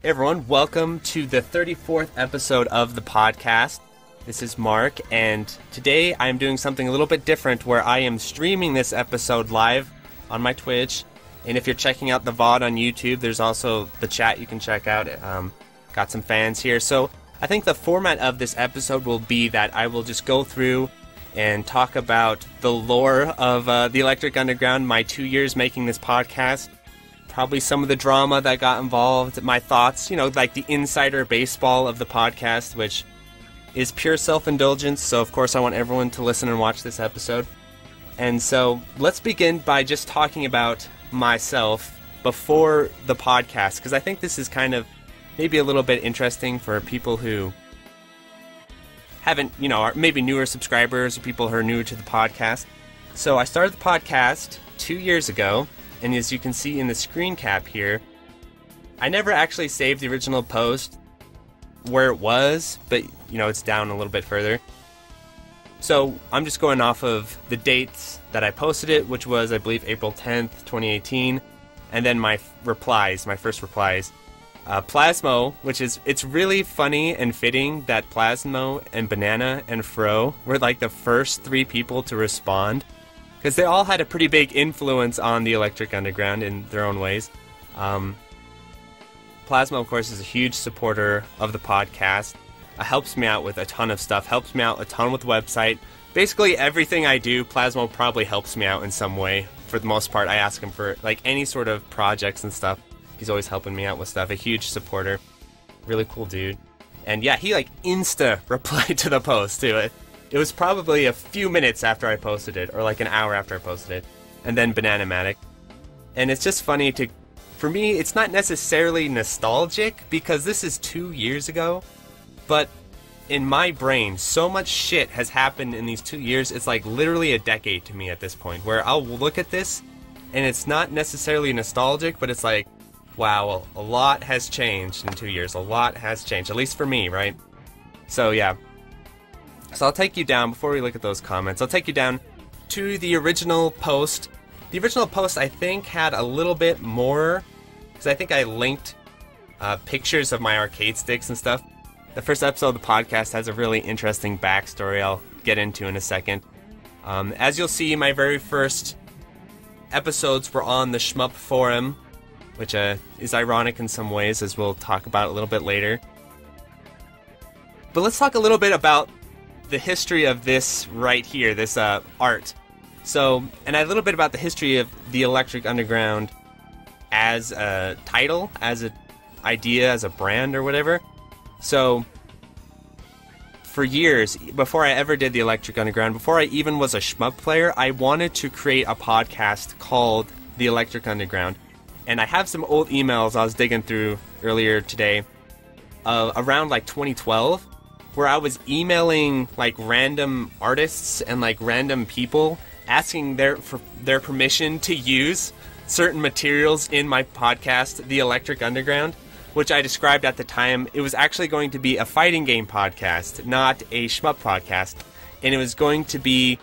Hey everyone, welcome to the 34th episode of the podcast. This is Mark, and today I'm doing something a little bit different where I am streaming this episode live on my Twitch. And if you're checking out the VOD on YouTube, there's also the chat you can check out. Got some fans here. So I think the format of this episode will be that I will just go through and talk about the lore of the Electric Underground, my 2 years making this podcast. Probably some of the drama that got involved, my thoughts, like the insider baseball of the podcast, which is pure self-indulgence, so of course I want everyone to listen and watch this episode. And so, let's begin by just talking about myself before the podcast, because I think this is kind of maybe a little bit interesting for people who haven't, are maybe newer subscribers or people who are new to the podcast. So I started the podcast 2 years ago. And as you can see in the screen cap here, I never actually saved the original post where it was, but, it's down a little bit further. So I'm just going off of the dates that I posted it, which was, I believe, April 10th, 2018. And then my first replies. Plasmo, it's really funny and fitting that Plasmo and Banana and Fro were like the first three people to respond. Because they all had a pretty big influence on the Electric Underground in their own ways. Plasmo, of course, is a huge supporter of the podcast. Helps me out with a ton of stuff. Helps me out a ton with the website. Basically, everything I do, Plasmo probably helps me out in some way. For the most part, I ask him for any sort of projects and stuff. He's always helping me out with stuff. A huge supporter. Really cool dude. And yeah, he insta replied to the post too. It was probably a few minutes after I posted it, or an hour after I posted it, and then Bananamatic. And it's just funny for me, it's not necessarily nostalgic, because this is 2 years ago, but in my brain, so much shit has happened in these 2 years, it's literally a decade to me at this point, where I'll look at this, and it's not necessarily nostalgic, but it's wow, a lot has changed in 2 years, a lot has changed, at least for me, right? So yeah. So I'll take you down, before we look at those comments, I'll take you down to the original post. The original post, I think, had a little bit more, because I think I linked pictures of my arcade sticks and stuff. The first episode of the podcast has a really interesting backstory I'll get into in a second. As you'll see, my very first episodes were on the Shmup forum, which is ironic in some ways, as we'll talk about a little bit later. But let's talk a little bit about the history of this right here, this art. So, and a little bit about the history of the Electric Underground as a title, as an idea, as a brand or whatever. So, for years, before I ever did the Electric Underground, before I even was a shmup player, I wanted to create a podcast called the Electric Underground. And I have some old emails I was digging through earlier today, around 2012, where I was emailing random artists and random people asking for their permission to use certain materials in my podcast, The Electric Underground, which I described at the time. It was actually going to be a fighting game podcast, not a shmup podcast, and it was going to be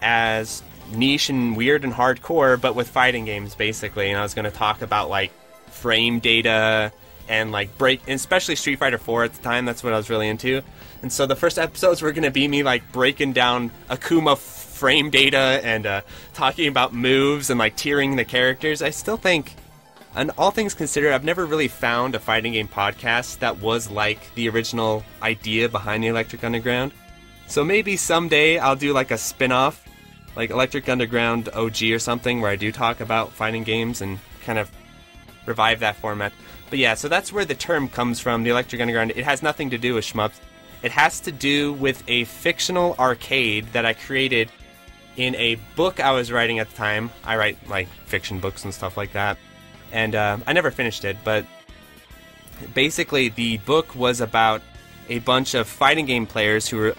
as niche and weird and hardcore, but with fighting games basically. And I was going to talk about frame data and especially Street Fighter 4 at the time. That's what I was really into. And so the first episodes were going to be me breaking down Akuma frame data and talking about moves and tiering the characters. I still think, and all things considered, I've never really found a fighting game podcast that was the original idea behind the Electric Underground. So maybe someday I'll do a spin-off, Electric Underground OG or something, where I do talk about fighting games and kind of revive that format. But yeah, so that's where the term comes from, the Electric Underground. It has nothing to do with shmups. It has to do with a fictional arcade that I created in a book I was writing at the time. I write fiction books and stuff like that. And I never finished it, but basically the book was about a bunch of fighting game players who were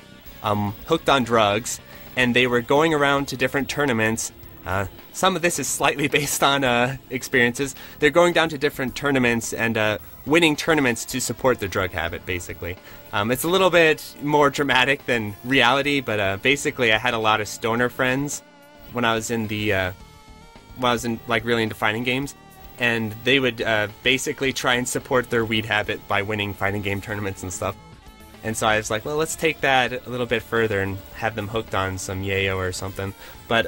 hooked on drugs, and they were going around to different tournaments. Some of this is slightly based on experiences. They're going down to different tournaments and winning tournaments to support their drug habit, basically. It's a little bit more dramatic than reality, but basically I had a lot of stoner friends when I was in really into fighting games. and they would basically try and support their weed habit by winning fighting game tournaments and stuff. And so I was like, well, let's take that a little bit further and have them hooked on some yayo or something. But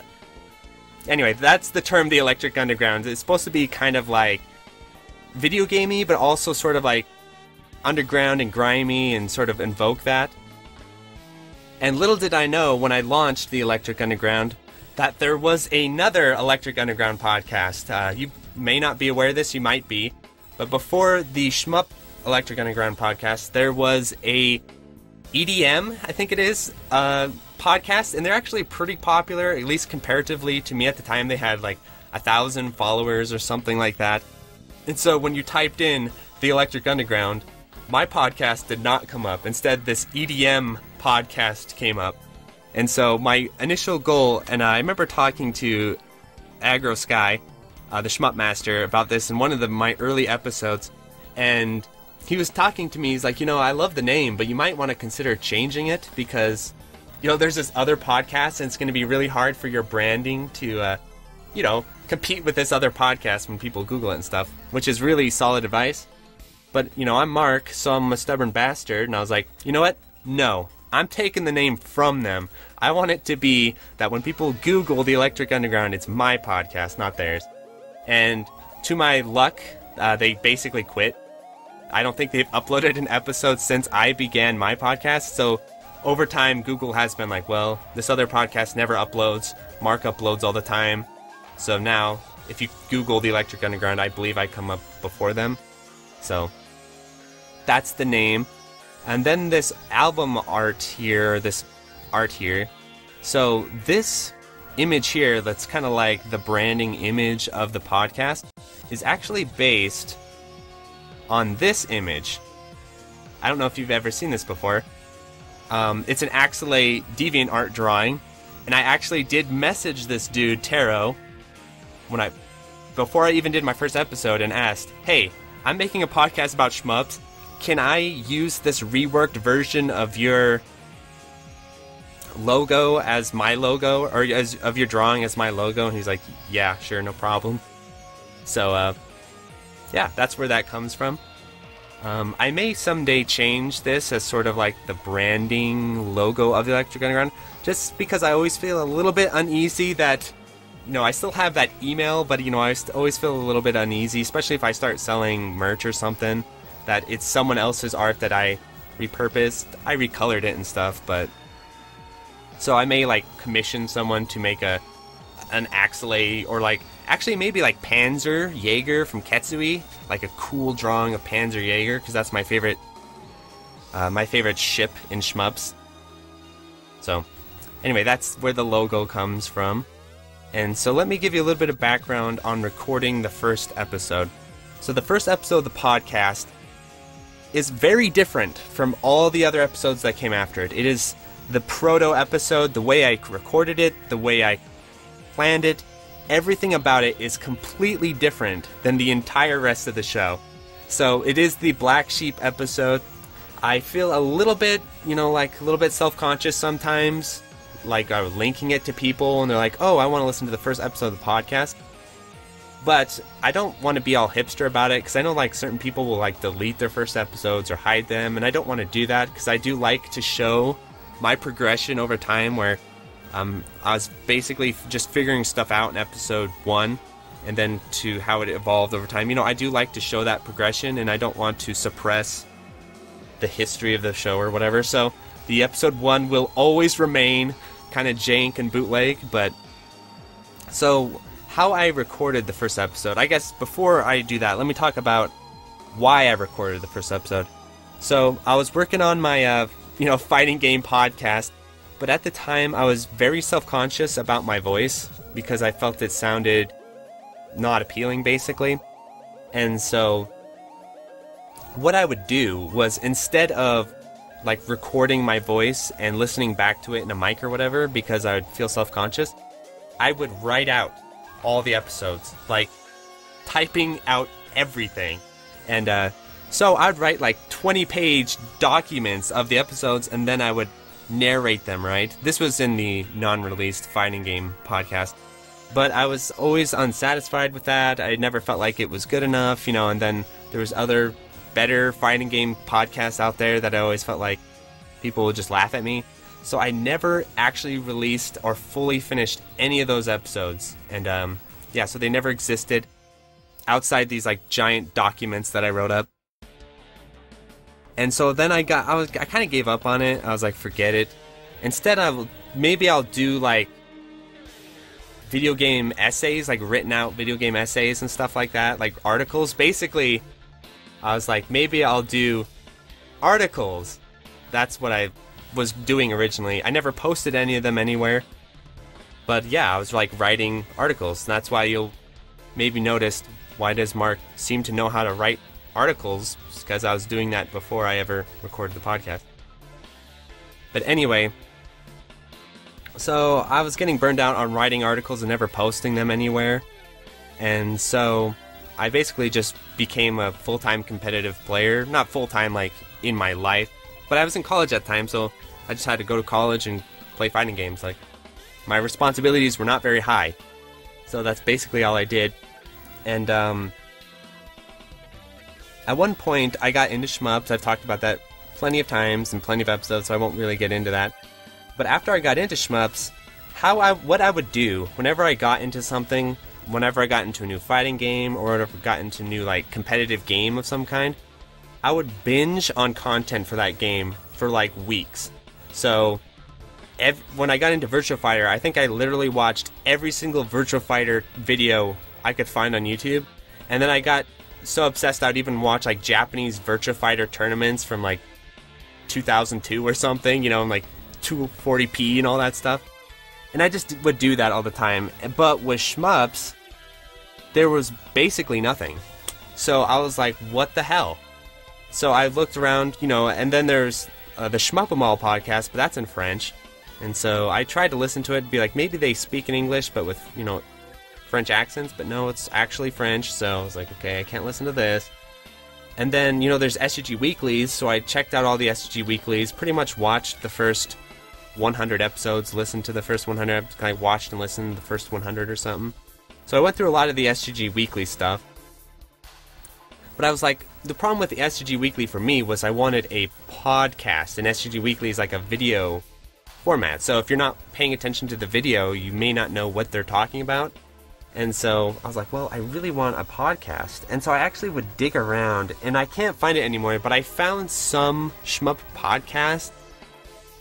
anyway, that's the term, the Electric Underground. It's supposed to be kind of like video gamey, but also sort of like underground and grimy and sort of invoke that. And little did I know when I launched the Electric Underground that there was another Electric Underground podcast. You may not be aware of this, you might be, but before the Shmup Electric Underground podcast, there was a EDM, I think it is, podcast, and they're actually pretty popular, at least comparatively to me at the time. They had like 1,000 followers or something like that. And so when you typed in the Electric Underground, my podcast did not come up. Instead, this EDM podcast came up. And so my initial goal, and I remember talking to Agro Sky, the Shmup Master, about this in one of my early episodes, and he was talking to me. He's like, I love the name, but you might want to consider changing it because, there's this other podcast, and it's going to be really hard for your branding to, compete with this other podcast when people Google it and stuff, which is really solid advice. But, I'm Mark, so I'm a stubborn bastard, and I was like, you know what? No. I'm taking the name from them. I want it to be that when people Google the Electric Underground, it's my podcast, not theirs. And to my luck, they basically quit. I don't think they've uploaded an episode since I began my podcast, so over time, Google has been like, well, this other podcast never uploads. Mark uploads all the time. So now, if you Google the Electric Underground, I believe I come up before them. So that's the name. And then this album art here, So this image here, that's kind of like the branding image of the podcast, is actually based on this image. I don't know if you've ever seen this before. It's an Axelay DeviantArt drawing, and I actually did message this dude, Taro, before I even did my first episode, and asked, hey, I'm making a podcast about shmups. Can I use this reworked version of your logo as my logo, or of your drawing as my logo? And he's like, yeah, sure, no problem. So, yeah, that's where that comes from. I may someday change this as sort of like the branding logo of the Electric Underground, just because I always feel a little bit uneasy that, I still have that email, but, I always feel a little bit uneasy, especially if I start selling merch or something, that it's someone else's art that I repurposed. I recolored it and stuff, but... So I may, commission someone to make an Axelay, or, actually maybe, Panzer Jaeger from Ketsui, a cool drawing of Panzer Jaeger, because that's my favorite ship in shmups. So, anyway, that's where the logo comes from. And so let me give you a little bit of background on recording the first episode. So the first episode of the podcast is very different from all the other episodes that came after it. It is the proto episode, the way I recorded it, the way I planned it, everything about it is completely different than the entire rest of the show. So it is the Black Sheep episode. I feel a little bit, a little bit self-conscious sometimes, linking it to people, and they're like, oh, I want to listen to the first episode of the podcast. But I don't want to be all hipster about it, because I know, certain people will, delete their first episodes or hide them, and I don't want to do that, because I do like to show my progression over time, where I was basically just figuring stuff out in episode 1, and then to how it evolved over time. I do like to show that progression, and I don't want to suppress the history of the show or whatever. So the episode 1 will always remain kind of jank and bootleg. But so how I recorded the first episode, I guess before I do that, let me talk about why I recorded the first episode. So I was working on my fighting game podcast, but at the time I was very self-conscious about my voice because I felt it sounded not appealing, basically. And so what I would do was, instead of recording my voice and listening back to it in a mic or whatever, because I would feel self-conscious, I would write out all the episodes, typing out everything. And so I'd write 20-page documents of the episodes, and then I would narrate them, right? This was in the non-released fighting game podcast. But I was always unsatisfied with that. I never felt like it was good enough, and then there was other better fighting game podcasts out there that I always felt like people would just laugh at me. So I never actually released or fully finished any of those episodes. And so they never existed outside these like giant documents that I wrote up. And so then I kind of gave up on it. I was like, forget it. Instead, I'll do like video game essays, like written out video game essays and stuff like that, like articles. Basically, I was like, maybe I'll do articles. That's what I was doing originally. I never posted any of them anywhere. But yeah, I was like writing articles. That's why you'll maybe notice, why does Mark seem to know how to write articles? Because I was doing that before I ever recorded the podcast. But anyway, so I was getting burned out on writing articles and never posting them anywhere. And so I basically just became a full-time competitive player. Not full-time like in my life, but I was in college at the time, so I just had to go to college and play fighting games. Like, my responsibilities were not very high. So that's basically all I did. And at one point I got into shmups. I've talked about that plenty of times in plenty of episodes, so I won't really get into that. But after I got into shmups, what I would do whenever I got into something, whenever I got into a new fighting game, or whenever I got into a new like competitive game of some kind, I would binge on content for that game for like weeks. So when I got into Virtua Fighter, I think I literally watched every single Virtua Fighter video I could find on YouTube. And then I got so obsessed I'd even watch like Japanese Virtua Fighter tournaments from like 2002 or something, in like 240p and all that stuff. And I just would do that all the time. But with shmups, there was basically nothing. So I was like, what the hell? So I looked around, and then there's the Shmupamal podcast, but that's in French. And so I tried to listen to it and be like, maybe they speak in English, but with, French accents. But no, it's actually French. So I was like, okay, I can't listen to this. And then, there's SGG Weeklies. So I checked out all the SGG Weeklies, pretty much watched the first 100 episodes, listened to the first 100 episodes. I watched and listened to the first 100 or something. So I went through a lot of the SGG Weekly stuff. But I was like, the problem with the SGG Weekly for me was I wanted a podcast, and SGG Weekly is like a video format. So if you're not paying attention to the video, you may not know what they're talking about. And so I was like, well, I really want a podcast. And so I actually would dig around, and I can't find it anymore, but I found some shmup podcast.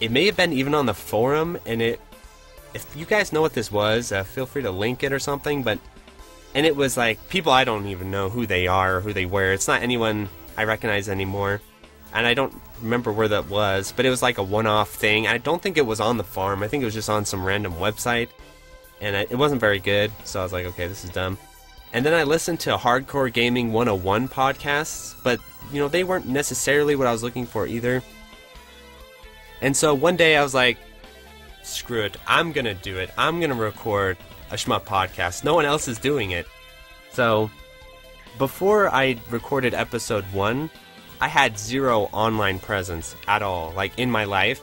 It may have been even on the forum, and if you guys know what this was, feel free to link it or something, and it was like people I don't even know who they are or who they were. It's not anyone I recognize anymore, and I don't remember where that was, but it was like a one-off thing. I don't think it was on the forum. I think it was just on some random website, and it wasn't very good, so I was like, okay, this is dumb. And then I listened to Hardcore Gaming 101 podcasts, but, they weren't necessarily what I was looking for either. And so one day I was like, screw it, I'm gonna do it. I'm gonna record a shmup podcast. No one else is doing it. So, before I recorded episode 1, I had zero online presence at all, like in my life.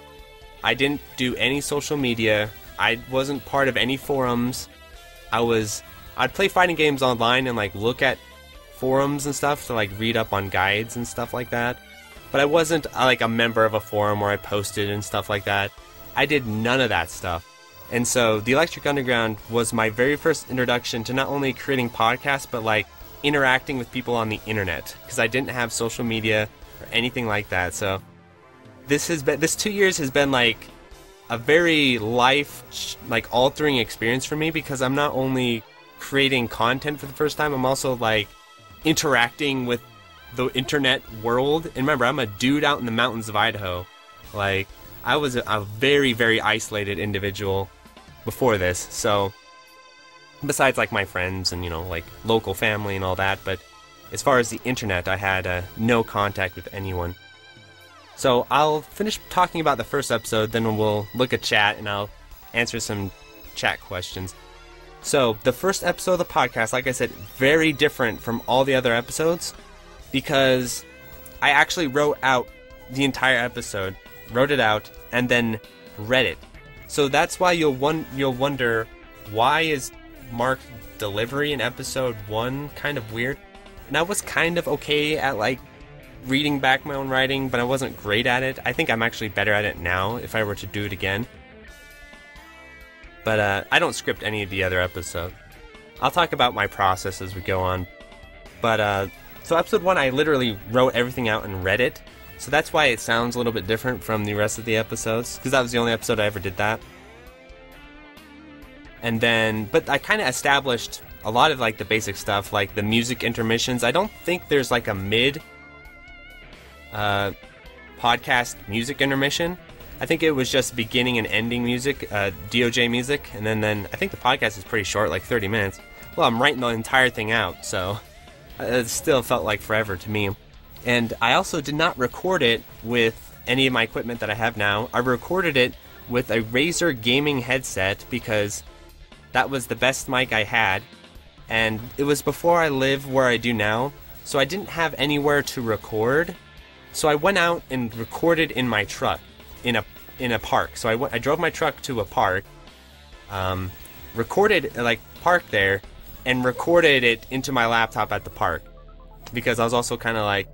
I didn't do any social media. I wasn't part of any forums. I'd play fighting games online and like look at forums and stuff to like read up on guides and stuff like that. But I wasn't like a member of a forum where I posted and stuff like that. I did none of that stuff. And so the Electric Underground was my very first introduction to not only creating podcasts, but like interacting with people on the internet, because I didn't have social media or anything like that. So this 2 years has been like a very altering experience for me, because I'm not only creating content for the first time, I'm also like interacting with the internet world. And remember, I'm a dude out in the mountains of Idaho. Like, I was a very, very isolated individual before this. So, besides like my friends and, like local family and all that, but as far as the internet, I had no contact with anyone. So I'll finish talking about the first episode, then we'll look at chat and I'll answer some chat questions. So, the first episode of the podcast, like I said, very different from all the other episodes, because I actually wrote out the entire episode, wrote it out, and then read it. So that's why you'll wonder, why is Mark's delivery in episode 1 kind of weird. And I was kind of okay at, like, reading back my own writing, but I wasn't great at it. I think I'm actually better at it now if I were to do it again. But I don't script any of the other episodes. I'll talk about my process as we go on. But, so episode 1, I literally wrote everything out and read it. So that's why it sounds a little bit different from the rest of the episodes, because that was the only episode I ever did that. And then, but I kind of established a lot of, like, the basic stuff, like the music intermissions. I don't think there's, like, a mid podcast music intermission. I think it was just beginning and ending music, DOJ music, and then I think the podcast is pretty short, like 30 minutes. Well, I'm writing the entire thing out, so it still felt like forever to me. And I also did not record it with any of my equipment that I have now. I recorded it with a Razer gaming headset because that was the best mic I had, and it was before I lived where I do now, so I didn't have anywhere to record. So I went out and recorded in my truck, in a park. So I drove my truck to a park, recorded, like, parked there, and recorded it into my laptop at the park. Because I was also kind of, like,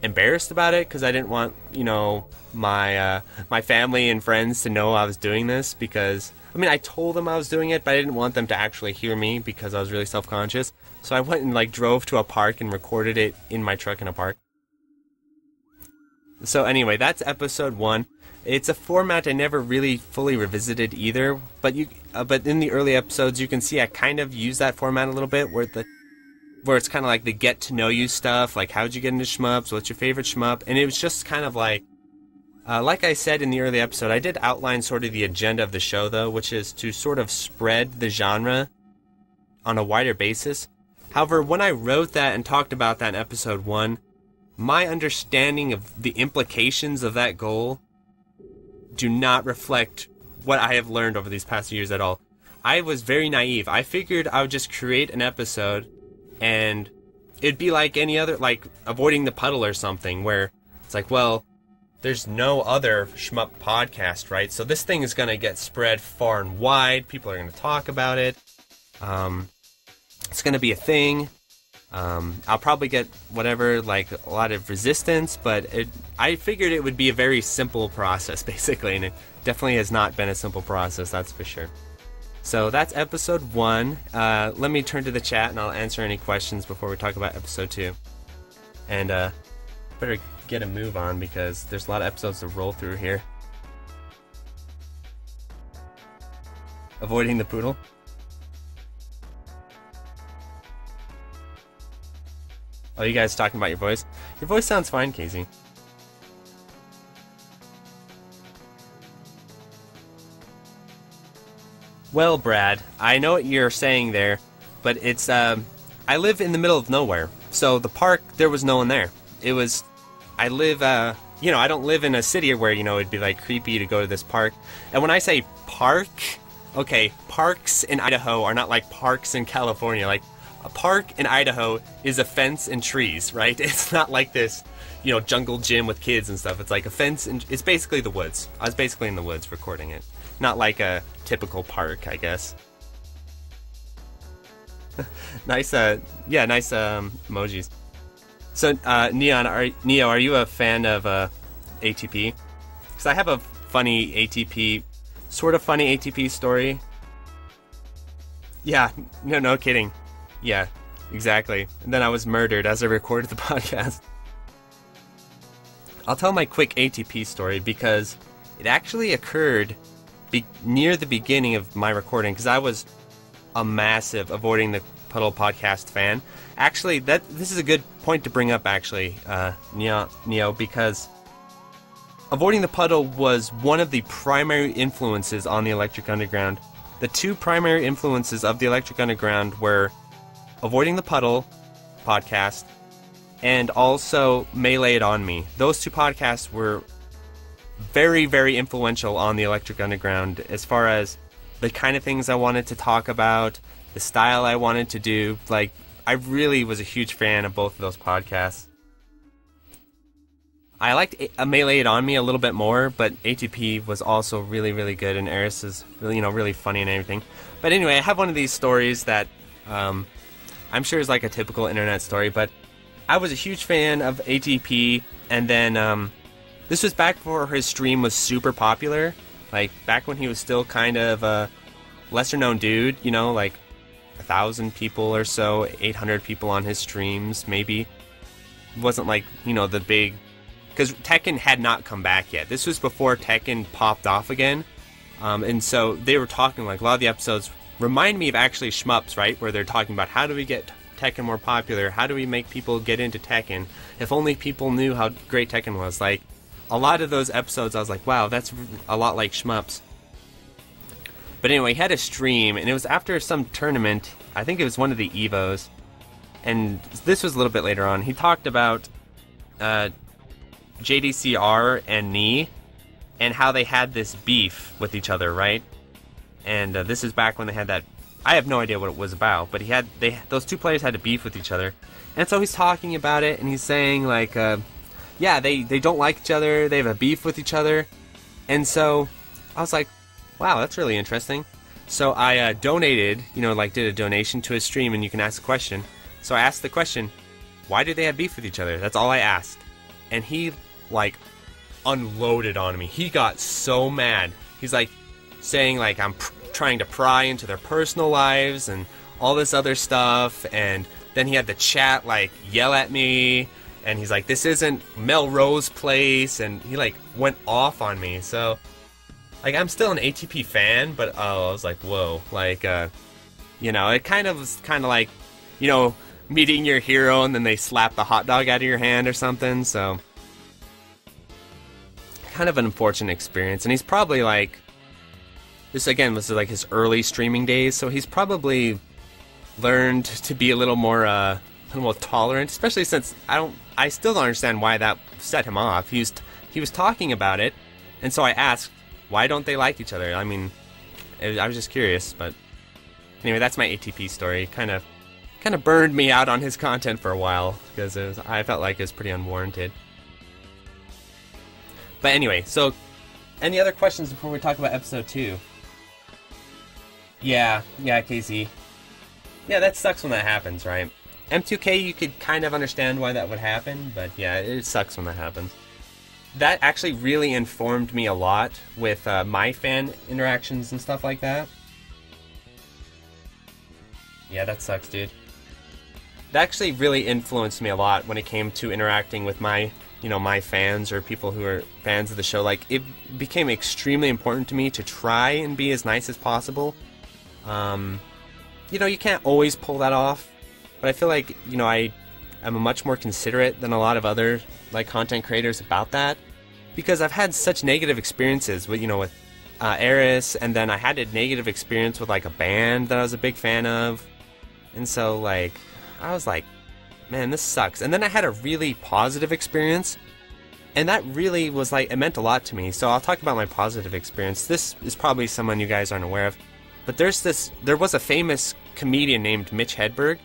embarrassed about it, because I didn't want, you know, my family and friends to know I was doing this, because, I mean, I told them I was doing it, but I didn't want them to actually hear me, because I was really self-conscious. So I went and, like, drove to a park and recorded it in my truck in a park. So anyway, that's episode 1. It's a format I never really fully revisited either, but but in the early episodes you can see I kind of use that format a little bit, where it's kind of like the get to know you stuff, like how'd you get into shmups, what's your favorite shmup, and it was just kind of like I said in the early episode, I did outline sort of the agenda of the show though, which is to sort of spread the genre on a wider basis. However, when I wrote that and talked about that in episode 1, my understanding of the implications of that goal do not reflect what I have learned over these past years at all. I was very naive. I figured I would just create an episode and it'd be like any other, like Avoiding the Puddle or something, where it's like, well, there's no other shmup podcast, right? So this thing is going to get spread far and wide. People are going to talk about it. It's going to be a thing. I'll probably get whatever, like a lot of resistance, but I figured it would be a very simple process, basically, and it definitely has not been a simple process, that's for sure. So that's episode 1. Let me turn to the chat and I'll answer any questions before we talk about episode 2. And better get a move on because there's a lot of episodes to roll through here. Avoiding the Poodle. Oh, you guys talking about your voice? Your voice sounds fine, Casey. Well, Brad, I know what you're saying there, but it's, I live in the middle of nowhere. So the park, there was no one there. I live, you know, I don't live in a city where, you know, it'd be, like, creepy to go to this park. And when I say park, okay, parks in Idaho are not like parks in California. Like, a park in Idaho is a fence and trees, right? It's not like this, you know, jungle gym with kids and stuff. It's like a fence, and it's basically the woods. I was basically in the woods recording it. Not like a typical park, I guess. Nice, nice emojis. So, Neo, are you a fan of ATP? Because I have a funny ATP, sort of funny ATP story. Yeah, no kidding. Yeah, exactly. And then I was murdered as I recorded the podcast. I'll tell my quick ATP story because it actually occurred near the beginning of my recording, because I was a massive Avoiding the Puddle podcast fan. Actually, this is a good point to bring up, actually, Neo, because Avoiding the Puddle was one of the primary influences on the Electric Underground. The two primary influences of the Electric Underground were Avoiding the Puddle podcast and also May Lay It On Me. Those two podcasts were very, very influential on the Electric Underground as far as the kind of things I wanted to talk about, the style I wanted to do. Like, I really was a huge fan of both of those podcasts. I liked Melee It On Me a little bit more, but ATP was also really, really good, and Eris is really, really funny and everything. But anyway, I have one of these stories that I'm sure is like a typical internet story, but I was a huge fan of ATP, and then this was back before his stream was super popular, like back when he was still kind of a lesser-known dude, like 1,000 people or so, 800 people on his streams, maybe. It wasn't like, the big... Because Tekken had not come back yet. This was before Tekken popped off again. And so they were talking, like, a lot of the episodes remind me of actually Shmups, right? Where they're talking about how do we get Tekken more popular? How do we make people get into Tekken? If only people knew how great Tekken was. Like, a lot of those episodes, I was like, wow, that's a lot like Shmups. But anyway, he had a stream, and it was after some tournament. I think it was one of the Evos. And this was a little bit later on. He talked about JDCR and Knee, and how they had this beef with each other, right? And this is back when they had that. I have no idea what it was about, but those two players had a beef with each other, and so he's talking about it, and he's saying like, yeah, they don't like each other, they have a beef with each other, and so I was like, wow, that's really interesting. So I donated, did a donation to his stream, and you can ask a question. So I asked the question, why do they have beef with each other? That's all I asked, and he unloaded on me. He got so mad. He's like saying like I'm trying to pry into their personal lives and all this other stuff, and then he had the chat yell at me, and he's like, this isn't Melrose Place, and he went off on me. So I'm still an ATP fan, but I was like, whoa, it kind of was like meeting your hero and then they slap the hot dog out of your hand or something. So kind of an unfortunate experience, and he's probably this again was his early streaming days, so he's probably learned to be a little more tolerant, especially since I still don't understand why that set him off. He was talking about it, and so I asked, why don't they like each other? I mean, I was just curious, but anyway, that's my ATP story. Kind of burned me out on his content for a while because I felt like it was pretty unwarranted. But anyway, so any other questions before we talk about episode 2? Yeah, KZ. Yeah, that sucks when that happens, right? M2K, you could kind of understand why that would happen, but yeah, it sucks when that happens. That actually really informed me a lot with my fan interactions and stuff like that. Yeah, that sucks, dude. That actually really influenced me a lot when it came to interacting with my fans or people who are fans of the show. It became extremely important to me to try and be as nice as possible. You can't always pull that off, but I feel like, I'm much more considerate than a lot of other, content creators about that, because I've had such negative experiences with, with Eris, and then I had a negative experience with, a band that I was a big fan of, and so, I was like, man, this sucks. And then I had a really positive experience, and that really was it meant a lot to me. So I'll talk about my positive experience. This is probably someone you guys aren't aware of, but there was a famous comedian named Mitch Hedberg,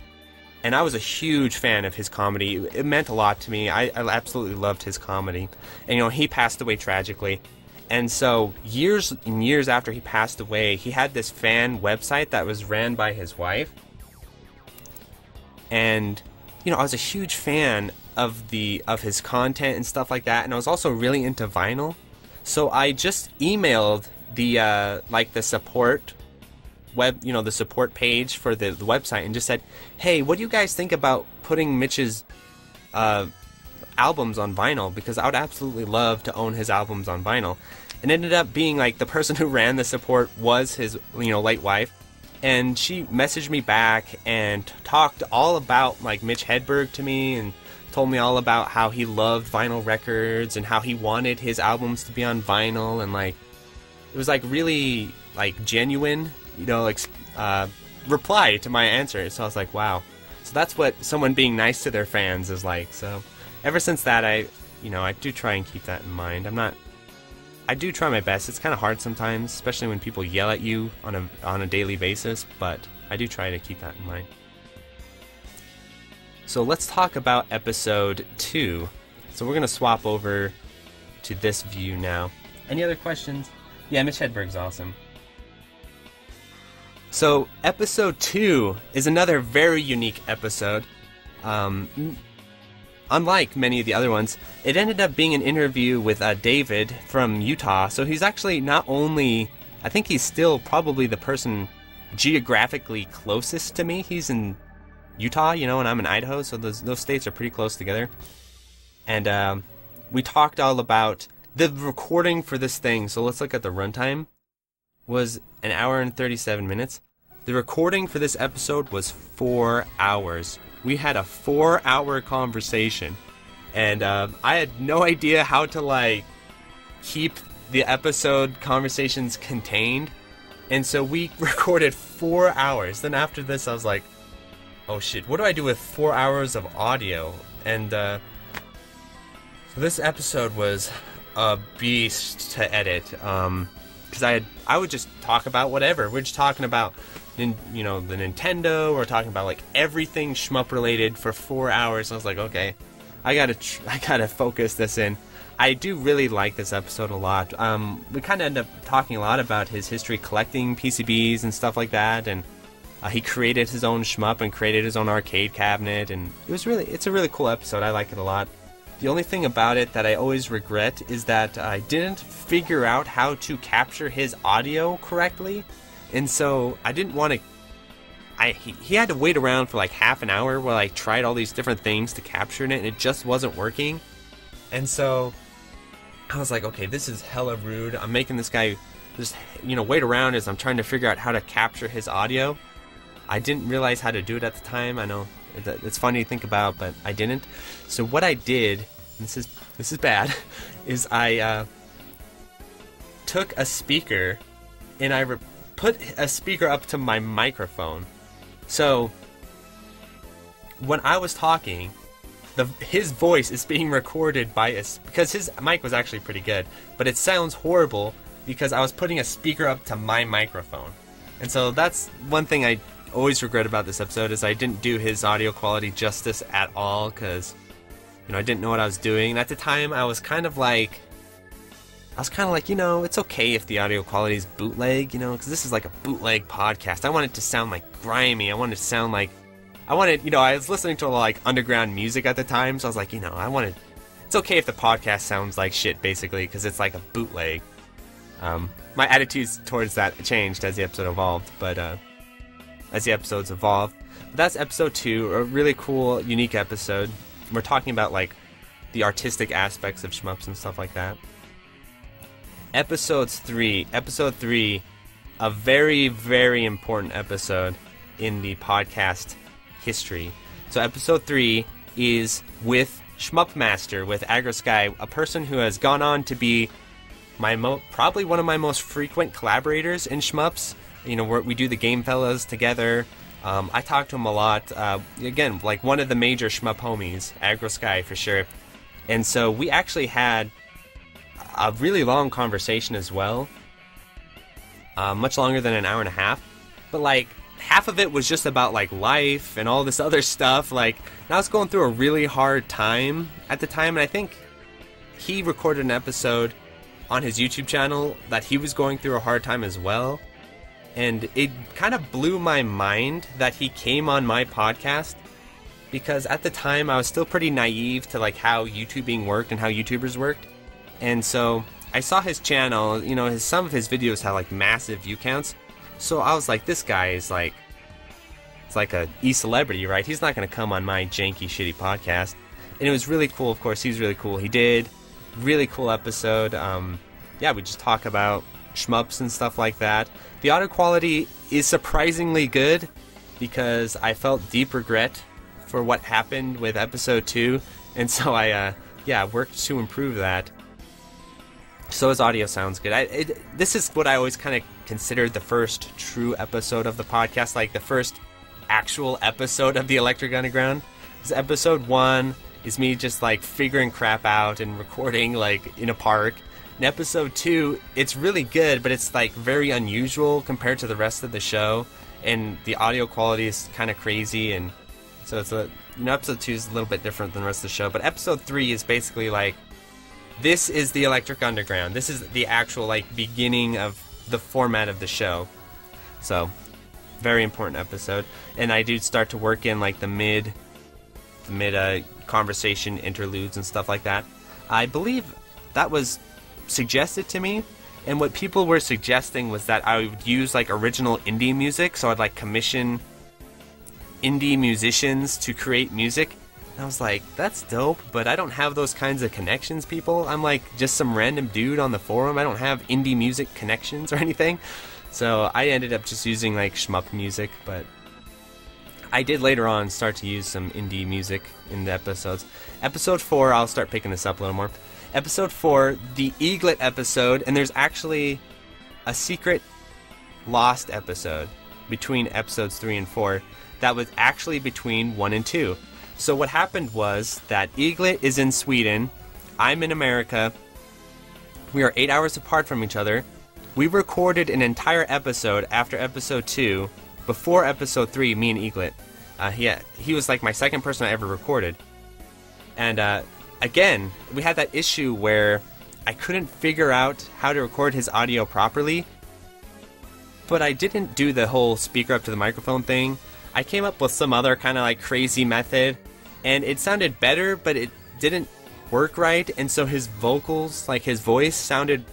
and I was a huge fan of his comedy. It meant a lot to me. I absolutely loved his comedy. And he passed away tragically. And so years and years after he passed away, he had this fan website that was ran by his wife. And I was a huge fan of his content and stuff like that, and I was also really into vinyl. So I just emailed the support the support page for the website and just said, hey, what do you guys think about putting Mitch's albums on vinyl? Because I would absolutely love to own his albums on vinyl. And it ended up being the person who ran the support was his late wife. And she messaged me back and talked all about Mitch Hedberg to me, and told me all about how he loved vinyl records and how he wanted his albums to be on vinyl, and it was really genuine, reply to my answer. So I was like, wow. So that's what someone being nice to their fans is like. So ever since that, I do try and keep that in mind. I do try my best. It's kind of hard sometimes, especially when people yell at you on a daily basis, but I do try to keep that in mind. So let's talk about episode 2. So we're going to swap over to this view now. Any other questions? Yeah, Mitch Hedberg's awesome. So episode 2 is another very unique episode. Unlike many of the other ones, it ended up being an interview with David from Utah. So he's actually not only, I think he's still probably the person geographically closest to me. He's in Utah, and I'm in Idaho, so those states are pretty close together. And we talked all about the recording for this thing. So let's look at the runtime. Was an hour and 37 minutes. The recording for this episode was 4 hours. We had a 4-hour conversation, and I had no idea how to keep the episode conversations contained, and so we recorded 4 hours. Then after this, I was like, "Oh shit, what do I do with 4 hours of audio?" And so this episode was a beast to edit, because I would just talk about whatever. We're just talking about the Nintendo. We're talking about everything shmup related for 4 hours. I was like, okay, I gotta focus this in. I do really like this episode a lot. We kind of end up talking a lot about his history collecting PCBs and stuff like that, and he created his own shmup and created his own arcade cabinet, and it's a really cool episode. I like it a lot. The only thing about it that I always regret is that I didn't figure out how to capture his audio correctly. And so I didn't want to... He had to wait around for half an hour while I tried all these different things to capture it, and it just wasn't working. And so I was like, okay, this is hella rude. I'm making this guy just, wait around as I'm trying to figure out how to capture his audio. I didn't realize how to do it at the time. I know it's funny to think about, but I didn't. So what I did, and this is bad, is I took a speaker and I put a speaker up to my microphone. So when I was talking, his voice is being recorded because his mic was actually pretty good, but it sounds horrible because I was putting a speaker up to my microphone. And so that's one thing I always regret about this episode, is I didn't do his audio quality justice at all, because I didn't know what I was doing. And at the time I was kind of like, it's okay if the audio quality is bootleg, because this is a bootleg podcast. I want it to sound grimy. I want it to sound I was listening to underground music at the time, so I was like, it's okay if the podcast sounds like shit, basically, because it's like a bootleg. My attitudes towards that changed as the episode evolved, but as the episodes evolved. But that's episode 2, a really cool, unique episode. We're talking about the artistic aspects of shmups and stuff like that. Episode 3, a very, very important episode in the podcast history. So episode 3 is with Shmup Master, with Agrosky, a person who has gone on to be probably one of my most frequent collaborators in shmups. We do the Game Fellas together. I talk to him a lot. Again, one of the major shmup homies, Agrosky for sure. And so we actually had a really long conversation as well, much longer than an hour and a half, but half of it was just about life and all this other stuff. And I was going through a really hard time at the time, and I think he recorded an episode on his YouTube channel that he was going through a hard time as well, and it kind of blew my mind that he came on my podcast, because at the time I was still pretty naive to how YouTubing worked and how YouTubers worked. And so I saw his channel, some of his videos had massive view counts. So I was like, this guy is it's like a e-celebrity, right? He's not going to come on my janky, shitty podcast. And it was really cool. Of course, he was really cool. He did. Really cool episode. We just talk about shmups and stuff like that. The audio quality is surprisingly good, because I felt deep regret for what happened with episode 2. And so I worked to improve that. So his audio sounds good. This is what I always kind of considered the first true episode of the podcast, the first actual episode of the Electric Underground. This episode 1 is me just figuring crap out and recording in a park. In episode 2, it's really good, but it's very unusual compared to the rest of the show, and the audio quality is kind of crazy, and so episode 2 is a little bit different than the rest of the show, but episode 3 is basically like, this is the Electric Underground. This is the actual, like, beginning of the format of the show. So, very important episode. And I do start to work in, like, the mid conversation interludes and stuff like that. I believe that was suggested to me, and what people were suggesting was that I would use, like, original indie music, so I'd, like, commission indie musicians to create music. And I was like, that's dope, but I don't have those kinds of connections, people. I'm like just some random dude on the forum. I don't have indie music connections or anything. So I ended up just using like shmup music, but I did later on start to use some indie music in the episodes. Episode 4, I'll start picking this up a little more. Episode 4, the Eaglet episode, and there's actually a secret lost episode between episodes 3 and 4 that was actually between 1 and 2. So what happened was that Eaglet is in Sweden, I'm in America, we are 8 hours apart from each other. We recorded an entire episode after episode 2, before episode 3, me and Eaglet. He was like my second person I ever recorded. And again, we had that issue where I couldn't figure out how to record his audio properly, but I didn't do the whole speaker up to the microphone thing. I came up with some other kind of like crazy method, and it sounded better, but it didn't work right, and so his vocals, like his voice sounded,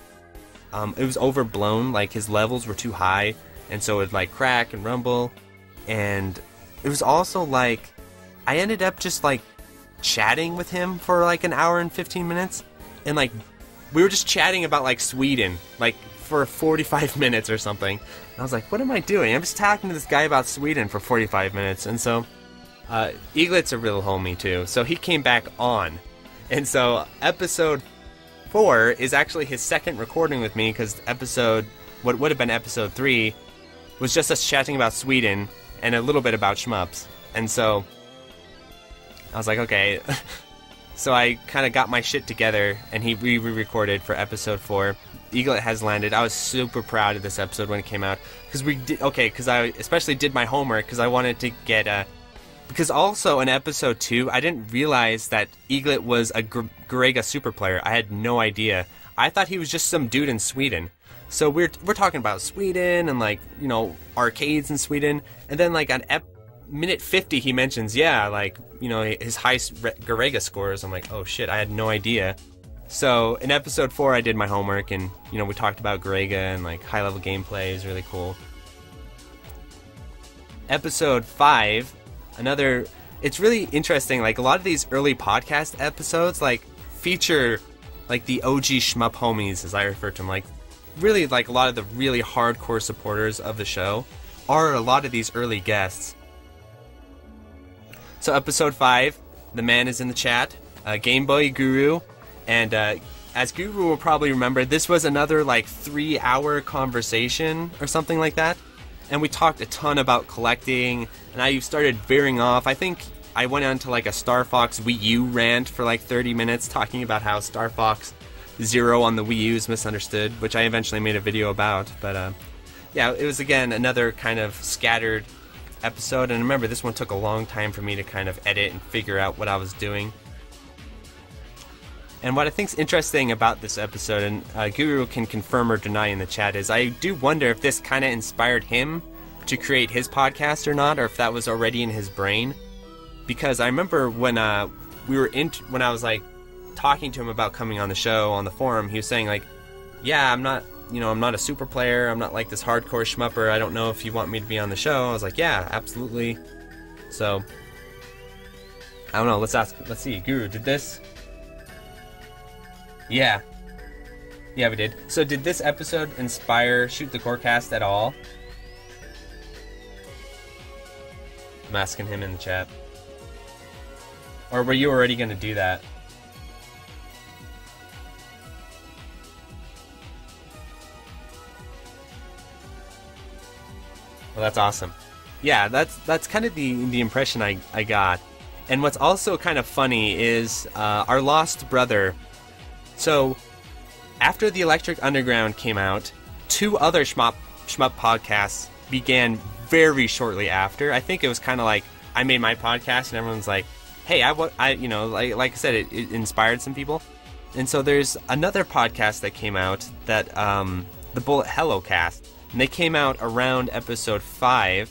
it was overblown, like his levels were too high, and so it would like crack and rumble, and it was also like, I ended up just like chatting with him for like an hour and 15 minutes, and like, we were just chatting about like Sweden, like for 45 minutes or something. And I was like, what am I doing? I'm just talking to this guy about Sweden for 45 minutes. And so, Eaglet's a real homie too. So he came back on. And so episode 4 is actually his second recording with me, because what would have been episode 3 was just us chatting about Sweden and a little bit about shmups. And so I was like, okay. So I kind of got my shit together, and we re-recorded for episode 4. Eaglet has landed. I was super proud of this episode when it came out, because I especially did my homework, because I wanted to get because also in episode 2 I didn't realize that Eaglet was a Garegga super player. I had no idea. I thought he was just some dude in Sweden. So we're talking about Sweden and like, you know, arcades in Sweden, and then like on minute 50 he mentions, yeah, like, you know, his high Garegga scores. I'm like, oh shit, I had no idea. So in episode 4 I did my homework, and you know, we talked about Garegga and like high level gameplay is really cool. Episode 5, it's really interesting, like a lot of these early podcast episodes like feature like the OG shmup homies, as I refer to them, like really like a lot of the really hardcore supporters of the show are a lot of these early guests. So episode 5, the man is in the chat, Game Boy Guru. And as Guru will probably remember, this was another like 3-hour conversation or something like that. And we talked a ton about collecting, and I started veering off. I think I went on to like a Star Fox Wii U rant for like 30 minutes talking about how Star Fox Zero on the Wii U is misunderstood, which I eventually made a video about. But yeah, it was again another kind of scattered episode. And remember, this one took a long time for me to kind of edit and figure out what I was doing. And what I think's interesting about this episode, and Guru can confirm or deny in the chat, is I do wonder if this kind of inspired him to create his podcast or not, or if that was already in his brain. Because I remember when when I was like talking to him about coming on the show on the forum, he was saying like, yeah, I'm not a super player, I'm not like this hardcore shmupper, I don't know if you want me to be on the show. I was like, yeah, absolutely. So I don't know, let's see, Guru, did this? Yeah, we did. So did this episode inspire Shoot the Corecast at all? I'm asking him in the chat. Or were you already going to do that? Well, that's awesome. Yeah, that's kind of the impression I got. And what's also kind of funny is our lost brother. So, after the Electric Underground came out, 2 other shmup podcasts began very shortly after. I think it was kind of like I made my podcast and everyone's like, hey, like I said, it inspired some people. And so there's another podcast that came out that, the Bullet Hello Cast, and they came out around episode 5,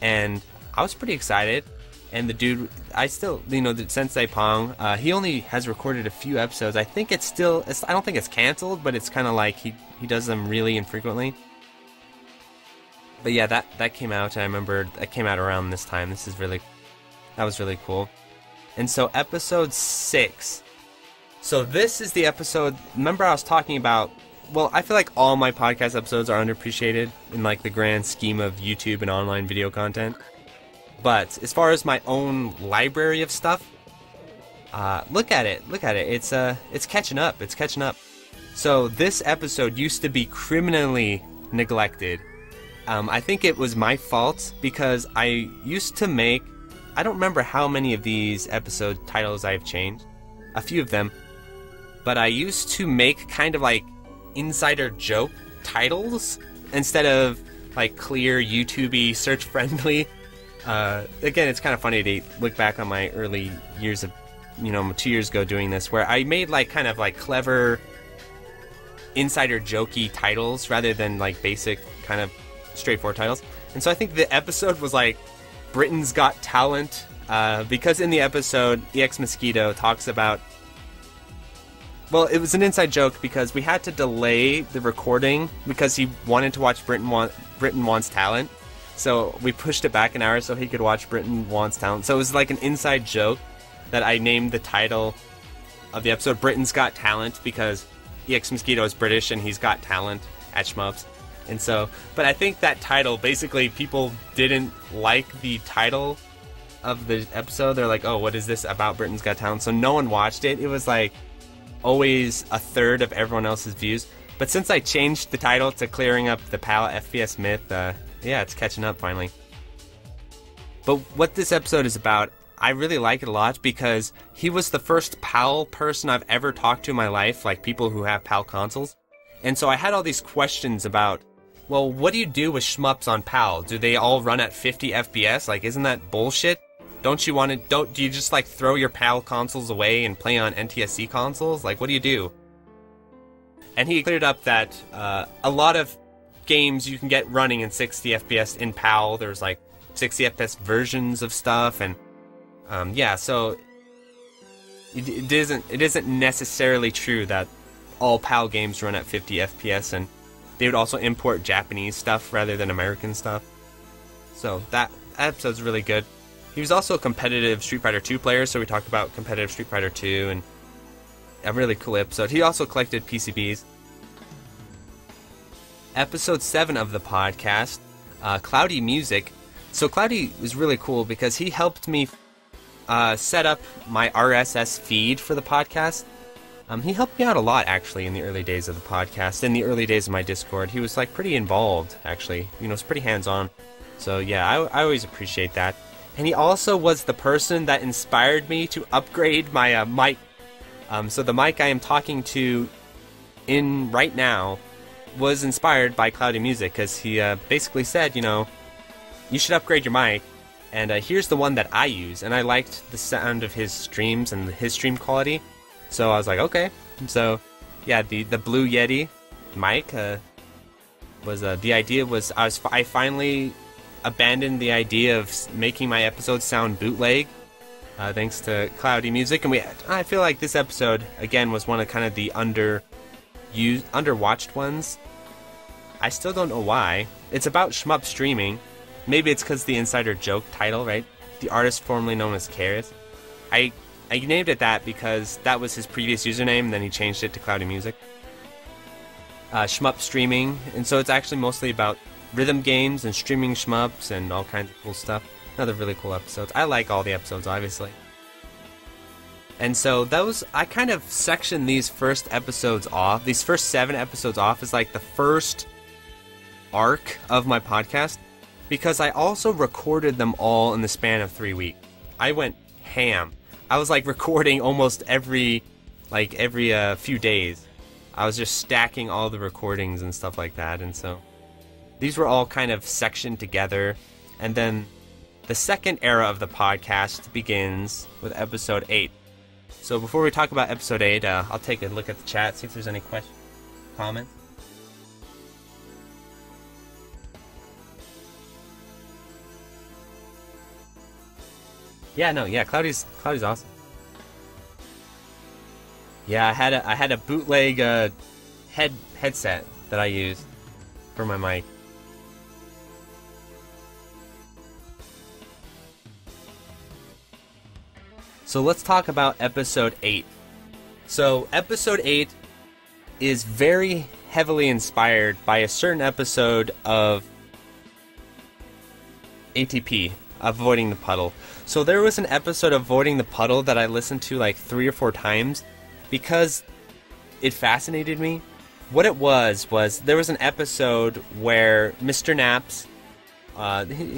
and I was pretty excited. And the dude, the Sensei Pong, he only has recorded a few episodes. I think I don't think it's canceled, but it's kind of like he does them really infrequently. But yeah, that came out, and I remember that came out around this time. That was really cool. And so episode 6. So this is the episode, remember I was talking about, well, I feel like all my podcast episodes are underappreciated in like the grand scheme of YouTube and online video content. But as far as my own library of stuff, look at it. It's catching up. So this episode used to be criminally neglected. I think it was my fault because I used to make, I don't remember how many of these episode titles I've changed. A few of them. But I used to make kind of like insider joke titles instead of like clear YouTube-y, search-friendly. Again, it's kind of funny to look back on my early years of, 2 years ago doing this, where I made like kind of like clever insider jokey titles rather than like basic kind of straightforward titles. And so I think the episode was like Britain's Got Talent, because in the episode, EX Mosquito talks about, well, it was an inside joke because we had to delay the recording because he wanted to watch Britain Wants Talent. So we pushed it back an hour so he could watch Britain Wants Talent. So it was like an inside joke that I named the title of the episode Britain's Got Talent because EX Mosquito is British and he's got talent at Shmups. And so, but I think that title, basically people didn't like the title of the episode. They're like, oh, what is this about Britain's Got Talent? So no one watched it. It was like always a third of everyone else's views. But since I changed the title to clearing up the PAL FPS myth, yeah, it's catching up finally. But what this episode is about, I really like it a lot because he was the first PAL person I've ever talked to in my life, like people who have PAL consoles. And so I had all these questions about, well, what do you do with shmups on PAL? Do they all run at 50 FPS? Like, isn't that bullshit? Do you just like throw your PAL consoles away and play on NTSC consoles? Like, what do you do? And he cleared up that a lot of games you can get running in 60 FPS in PAL. There's like 60 FPS versions of stuff, and yeah, so it isn't necessarily true that all PAL games run at 50 FPS, and they would also import Japanese stuff rather than American stuff. So that episode's really good. He was also a competitive Street Fighter 2 player, so we talked about competitive Street Fighter 2, and a really cool episode. He also collected PCBs. Episode 7 of the podcast, Cloudy Music. So Cloudy was really cool because he helped me set up my RSS feed for the podcast. He helped me out a lot, actually, in the early days of the podcast. In the early days of my Discord, he was like pretty involved, actually. It's pretty hands-on. So yeah, I always appreciate that. And he also was the person that inspired me to upgrade my mic. So the mic I am talking to in right now was inspired by Cloudy Music, because he basically said, you should upgrade your mic, and here's the one that I use. And I liked the sound of his streams and his stream quality, so I was like, okay. So yeah, the Blue Yeti mic was the idea was I finally abandoned the idea of making my episodes sound bootleg, thanks to Cloudy Music. And I feel like this episode again was one of kind of the underwatched ones. I still don't know why. It's about shmup streaming. Maybe it's because the insider joke title, right? The artist formerly known as Karis. I named it that because that was his previous username, and then he changed it to Cloudy Music. Shmup streaming, and so it's actually mostly about rhythm games and streaming shmups and all kinds of cool stuff. Another really cool episodes. I like all the episodes, obviously. And so I kind of sectioned these first episodes off. These first 7 episodes off as like the first arc of my podcast, because I also recorded them all in the span of 3 weeks. I went ham. I was like recording almost every few days. I was just stacking all the recordings and stuff like that, and so these were all kind of sectioned together. And then the second era of the podcast begins with episode 8. So before we talk about episode 8, I'll take a look at the chat, see if there's any questions, comments. Yeah, Cloudy's awesome. Yeah, I had a bootleg headset that I used for my mic. So let's talk about episode 8. So episode 8 is very heavily inspired by a certain episode of ATP, Avoiding the Puddle. So there was an episode of Avoiding the Puddle that I listened to like 3 or 4 times because it fascinated me. What it was there was an episode where Mr. Naps,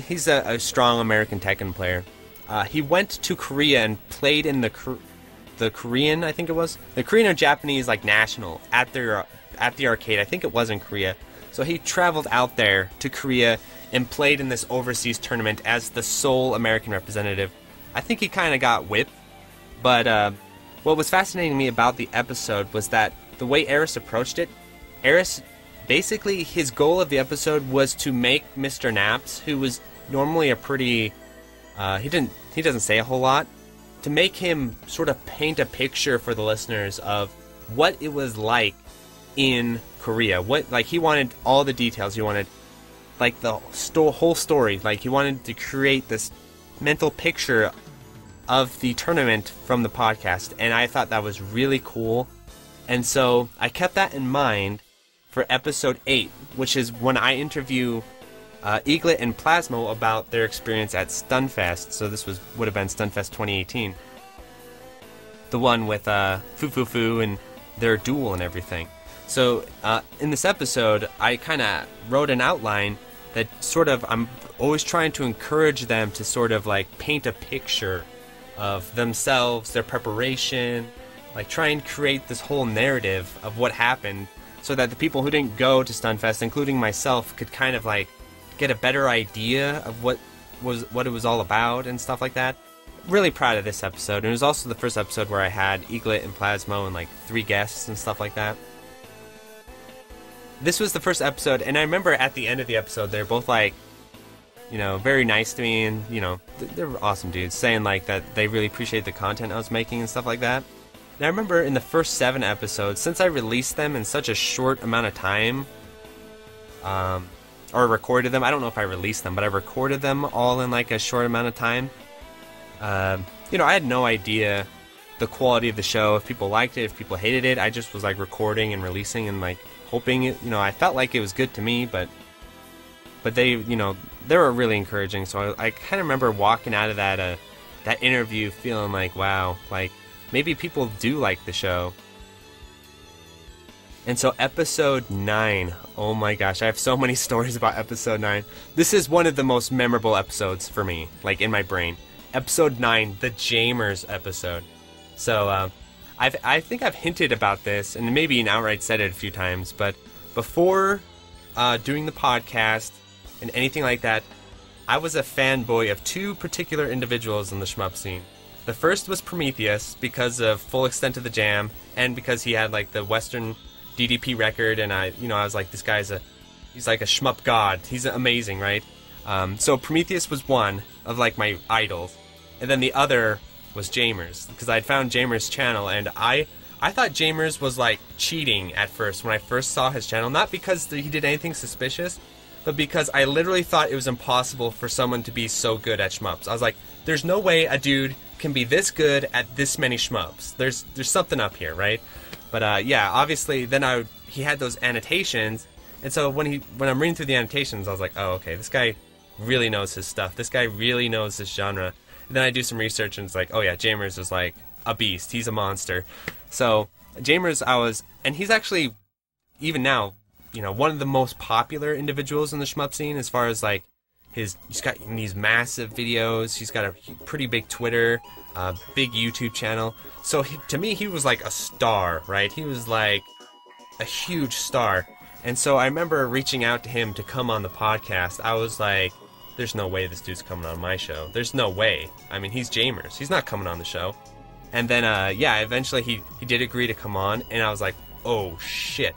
he's a strong American Tekken player. He went to Korea and played in the Korean, I think it was, the Korean or Japanese like national at the arcade. I think it was in Korea. So he traveled out there to Korea and played in this overseas tournament as the sole American representative. I think he kind of got whipped, but what was fascinating me about the episode was that the way Aris approached it, Aris, basically his goal of the episode was to make Mr. Naps, who was normally a pretty, he doesn't say a whole lot, to make him sort of paint a picture for the listeners of what it was like in Korea. He wanted all the details. He wanted like the whole story. Like he wanted to create this mental picture of the tournament from the podcast, and I thought that was really cool. And so I kept that in mind for episode 8, which is when I interview Eaglet and Plasmo about their experience at Stunfest. So this would have been Stunfest 2018, the one with Fu and their duel and everything. So in this episode, I kind of wrote an outline that sort of, I'm always trying to encourage them to sort of like paint a picture of themselves, their preparation, like try and create this whole narrative of what happened so that the people who didn't go to Stunfest, including myself, could kind of like get a better idea of what it was all about and stuff like that. Really proud of this episode. And it was also the first episode where I had Eaglet and Plasmo and like 3 guests and stuff like that. This was the first episode, and I remember at the end of the episode, they're both like, you know, very nice to me, and, you know, they're awesome dudes, saying like that they really appreciate the content I was making and stuff like that. And I remember in the first 7 episodes, since I released them in such a short amount of time, or recorded them, I don't know if I released them, but I recorded them all in like a short amount of time. You know, I had no idea the quality of the show, if people liked it, if people hated it. I just was like recording and releasing and like hoping it, you know, I felt like it was good to me, but they, you know, they were really encouraging. So I kind of remember walking out of that interview feeling like, wow, like maybe people do like the show. And so episode 9, oh my gosh, I have so many stories about episode 9. This is one of the most memorable episodes for me, like in my brain. Episode 9, the Jamers episode. So I think I've hinted about this, and maybe an outright said it a few times, but before doing the podcast and anything like that, I was a fanboy of 2 particular individuals in the shmup scene. The first was Prometheus, because of Full Extent of the Jam, and because he had like the Western DDP record, and I was like, this guy's he's like a shmup god. He's amazing, right? So Prometheus was one of like my idols, and then the other was Jamers, because I'd found Jamers' channel, and I thought Jamers was like cheating at first when I first saw his channel, not because he did anything suspicious, but because I literally thought it was impossible for someone to be so good at shmups. I was like, there's no way a dude can be this good at this many shmups. There's something up here, right? But yeah, obviously then he had those annotations, and so when I'm reading through the annotations, I was like, oh, okay, this guy really knows his stuff. This guy really knows this genre. And then I do some research, and it's like, oh yeah, Jamers is like a beast. He's a monster. So Jamers, and he's actually, even now, you know, one of the most popular individuals in the shmup scene as far as like he's got these massive videos. He's got a pretty big Twitter, big YouTube channel. So to me, he was like a star, right? He was like a huge star. And so I remember reaching out to him to come on the podcast. I was like, there's no way this dude's coming on my show. There's no way. I mean, he's Jamers. He's not coming on the show. And then, yeah, eventually he did agree to come on, and I was like, oh, shit.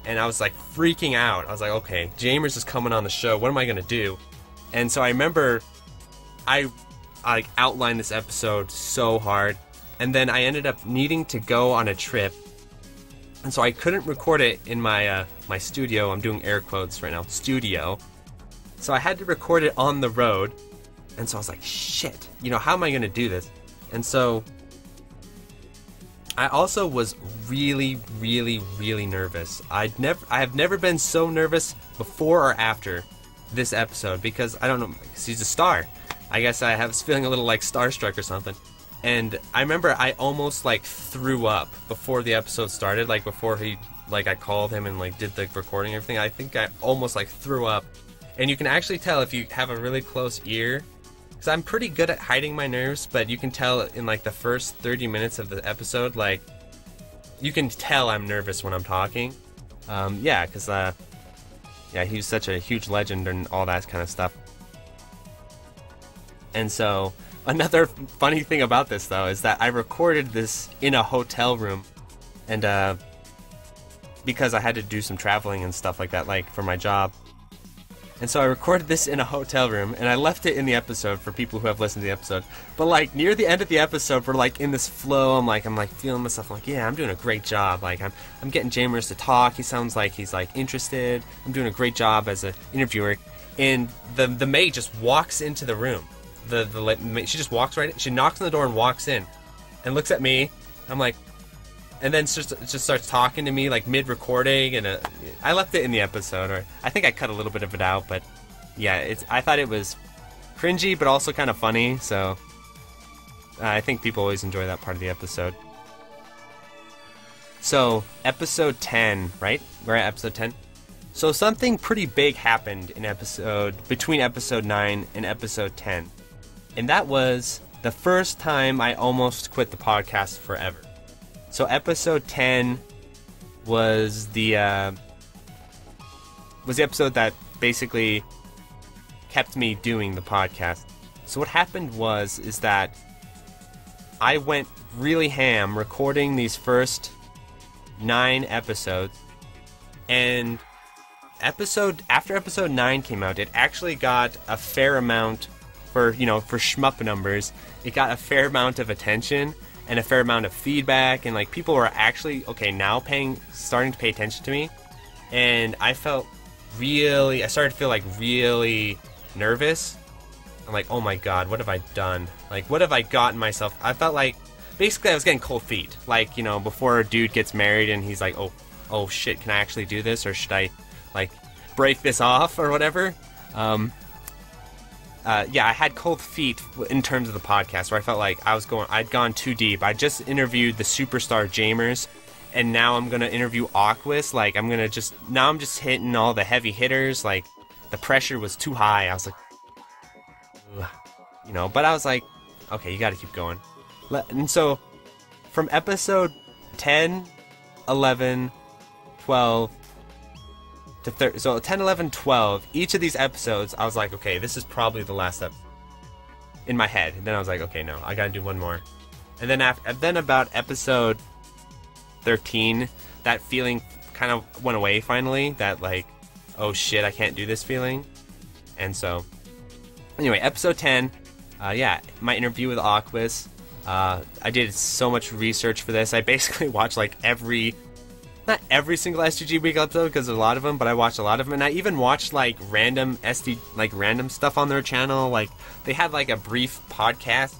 And I was, like, freaking out. I was like, okay, Jamers is coming on the show. What am I going to do? And so I remember I outlined this episode so hard, and then I ended up needing to go on a trip. And so I couldn't record it in my my studio. I'm doing air quotes right now. Studio. So I had to record it on the road. And so I was like, shit, you know, how am I going to do this? And so I also was really, really, really nervous. I have never been so nervous before or after this episode, because I don't know, because he's a star. I guess I was feeling a little like starstruck or something. And I remember I almost like threw up before the episode started, like before I called him and like did the recording and everything. I think I almost like threw up. And you can actually tell if you have a really close ear, because I'm pretty good at hiding my nerves, but you can tell in like the first 30 minutes of the episode, like you can tell I'm nervous when I'm talking. Yeah, because yeah, he's such a huge legend and all that kind of stuff. And so another funny thing about this, though, is that I recorded this in a hotel room, and because I had to do some traveling and stuff like that, like for my job. And so I recorded this in a hotel room, and I left it in the episode for people who have listened to the episode. But like near the end of the episode, we're like in this flow. I'm like feeling myself. I'm like, yeah, I'm doing a great job. Like I'm getting Jamers to talk. He sounds like he's like interested. I'm doing a great job as an interviewer. And the maid just walks into the room. She just walks right in. She knocks on the door and walks in and looks at me. I'm like, and then just starts talking to me like mid-recording, and I left it in the episode, or I think I cut a little bit of it out, but yeah, I thought it was cringy but also kind of funny, so I think people always enjoy that part of the episode. So episode 10, right? We're at episode 10. So something pretty big happened between episode 9 and episode 10. And that was the first time I almost quit the podcast forever. So episode 10 was the episode that basically kept me doing the podcast. So what happened is that I went really ham recording these first 9 episodes, and after episode 9 came out, it actually got a fair amount for shmup numbers. It got a fair amount of attention and a fair amount of feedback, and like people were actually starting to pay attention to me, and I started to feel like really nervous. I'm like, oh my god, what have I done? Like, what have I gotten myself? I felt like basically I was getting cold feet, like, before a dude gets married and he's like, oh shit, can I actually do this, or should I like break this off or whatever? Yeah, I had cold feet in terms of the podcast, where I felt like I'd gone too deep. I just interviewed the superstar Jamers, and now I'm gonna interview Aquas. Like I'm just hitting all the heavy hitters. Like the pressure was too high. I was like, ugh. But I was like, okay, you got to keep going. And so from episode 10, 11, 12. So 10, 11, 12, each of these episodes, I was like, okay, this is probably the last episode in my head. And then I was like, okay, no, I gotta do one more. And then about episode 13, that feeling kind of went away finally, that like, oh shit, I can't do this feeling. And so, anyway, episode 10, yeah, my interview with Aquas. I did so much research for this. I basically watched like not every single SGG Week episode, because there's a lot of them, but I watched a lot of them, and I even watched like random stuff on their channel. Like they had like a brief podcast,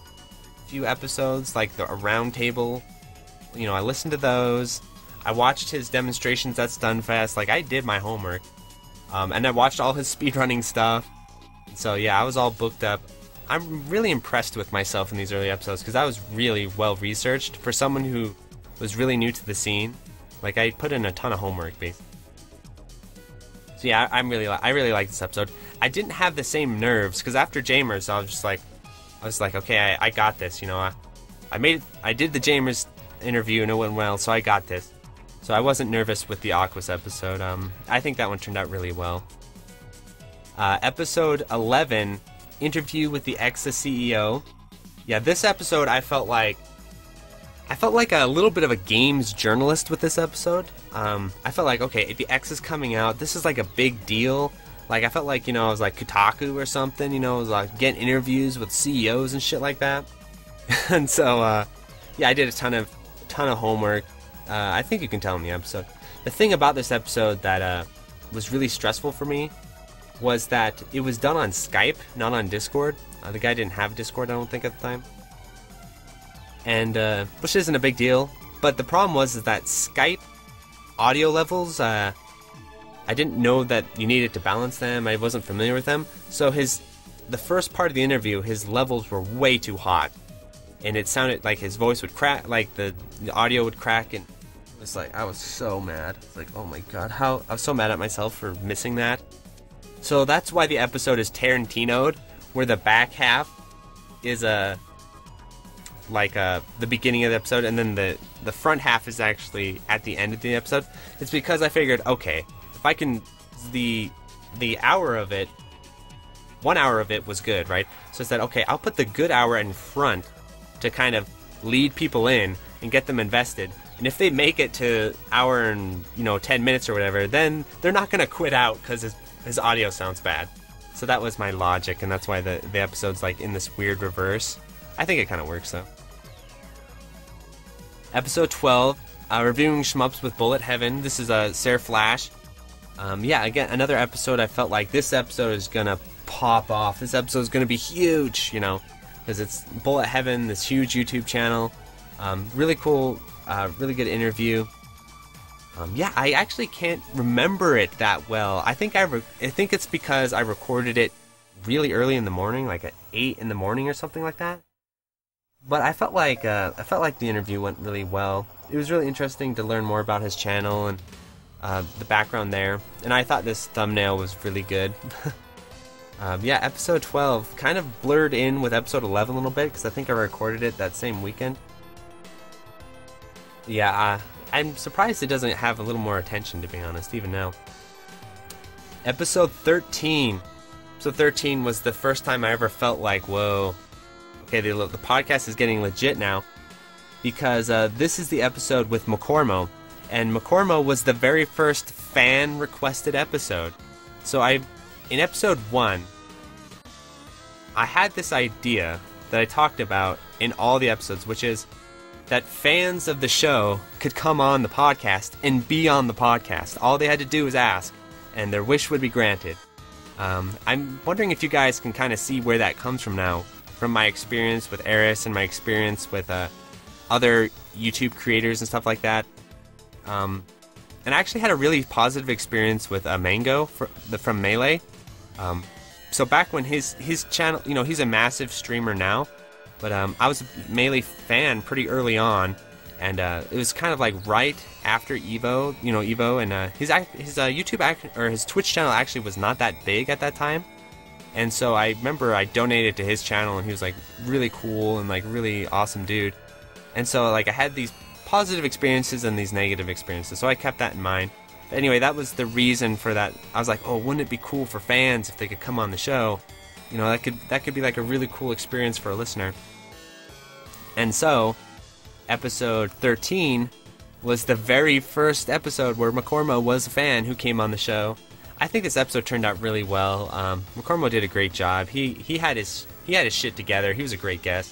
few episodes, like a round table. I listened to those. I watched his demonstrations at Stunfest. Like I did my homework, and I watched all his speedrunning stuff. So yeah, I was all booked up. I'm really impressed with myself in these early episodes, because I was really well researched for someone who was really new to the scene. Like, I put in a ton of homework, basically. So yeah, I really like this episode. I didn't have the same nerves, because after Jamers, I was like, okay, I got this, I did the Jamers interview, and it went well, so I got this. So I wasn't nervous with the Aquas episode. I think that one turned out really well. Episode 11, Interview with the Ex-CEO. Yeah, this episode I felt like a little bit of a games journalist with this episode. I felt like, okay, if the X is coming out, this is like a big deal. Like, I felt like, I was like Kotaku or something, I was like getting interviews with CEOs and shit like that. And so, yeah, I did a ton of homework. I think you can tell in the episode. The thing about this episode that was really stressful for me was that it was done on Skype, not on Discord. The guy didn't have Discord, I don't think, at the time. And, which isn't a big deal. But the problem was that Skype audio levels, I didn't know that you needed to balance them. I wasn't familiar with them. So the first part of the interview, his levels were way too hot. And it sounded like his voice would crack, like the audio would crack, and it was like, I was so mad. It's like, oh my god, I was so mad at myself for missing that. So that's why the episode is Tarantino'd, where the back half is the beginning of the episode, and then the front half is actually at the end of the episode. It's because I figured, okay, if I can, the hour of it, 1 hour of it was good, right? So I said, okay, I'll put the good hour in front to kind of lead people in and get them invested. And if they make it to hour and 10 minutes or whatever, then they're not going to quit out because his audio sounds bad. So that was my logic, and that's why the episode's like in this weird reverse. I think it kind of works though. Episode 12, reviewing shmups with Bullet Heaven. This is Sarah Flash. Yeah, again, another episode. I felt like this episode is gonna pop off. This episode is gonna be huge, because it's Bullet Heaven, this huge YouTube channel. Really cool, really good interview. Yeah, I actually can't remember it that well. I think it's because I recorded it really early in the morning, like at 8 in the morning or something like that. But I felt like the interview went really well. It was really interesting to learn more about his channel and the background there. And I thought this thumbnail was really good. Yeah, episode 12 kind of blurred in with episode 11 a little bit because I think I recorded it that same weekend. Yeah, I'm surprised it doesn't have a little more attention, to be honest, even now. Episode 13. Episode 13 was the first time I ever felt like, whoa, okay, the podcast is getting legit now, because this is the episode with Makormo, and Makormo was the very first fan-requested episode. So in episode 1, I had this idea that I talked about in all the episodes, which is that fans of the show could come on the podcast and be on the podcast. All they had to do was ask, and their wish would be granted. I'm wondering if you guys can kind of see where that comes from now, from my experience with Eris and my experience with other YouTube creators and stuff like that. And I actually had a really positive experience with Mango from Melee. So back when his channel, he's a massive streamer now, but I was a Melee fan pretty early on, and it was kind of like right after Evo, and his YouTube or his Twitch channel actually was not that big at that time. And so I remember I donated to his channel, and he was like really cool and like really awesome dude. And so like I had these positive experiences and these negative experiences, so I kept that in mind. But anyway, that was the reason for that. I was like, oh, wouldn't it be cool for fans if they could come on the show? That could be like a really cool experience for a listener. And so, episode 13 was the very first episode where Makormo was a fan who came on the show. I think this episode turned out really well. Makormo did a great job. He had his shit together. He was a great guest.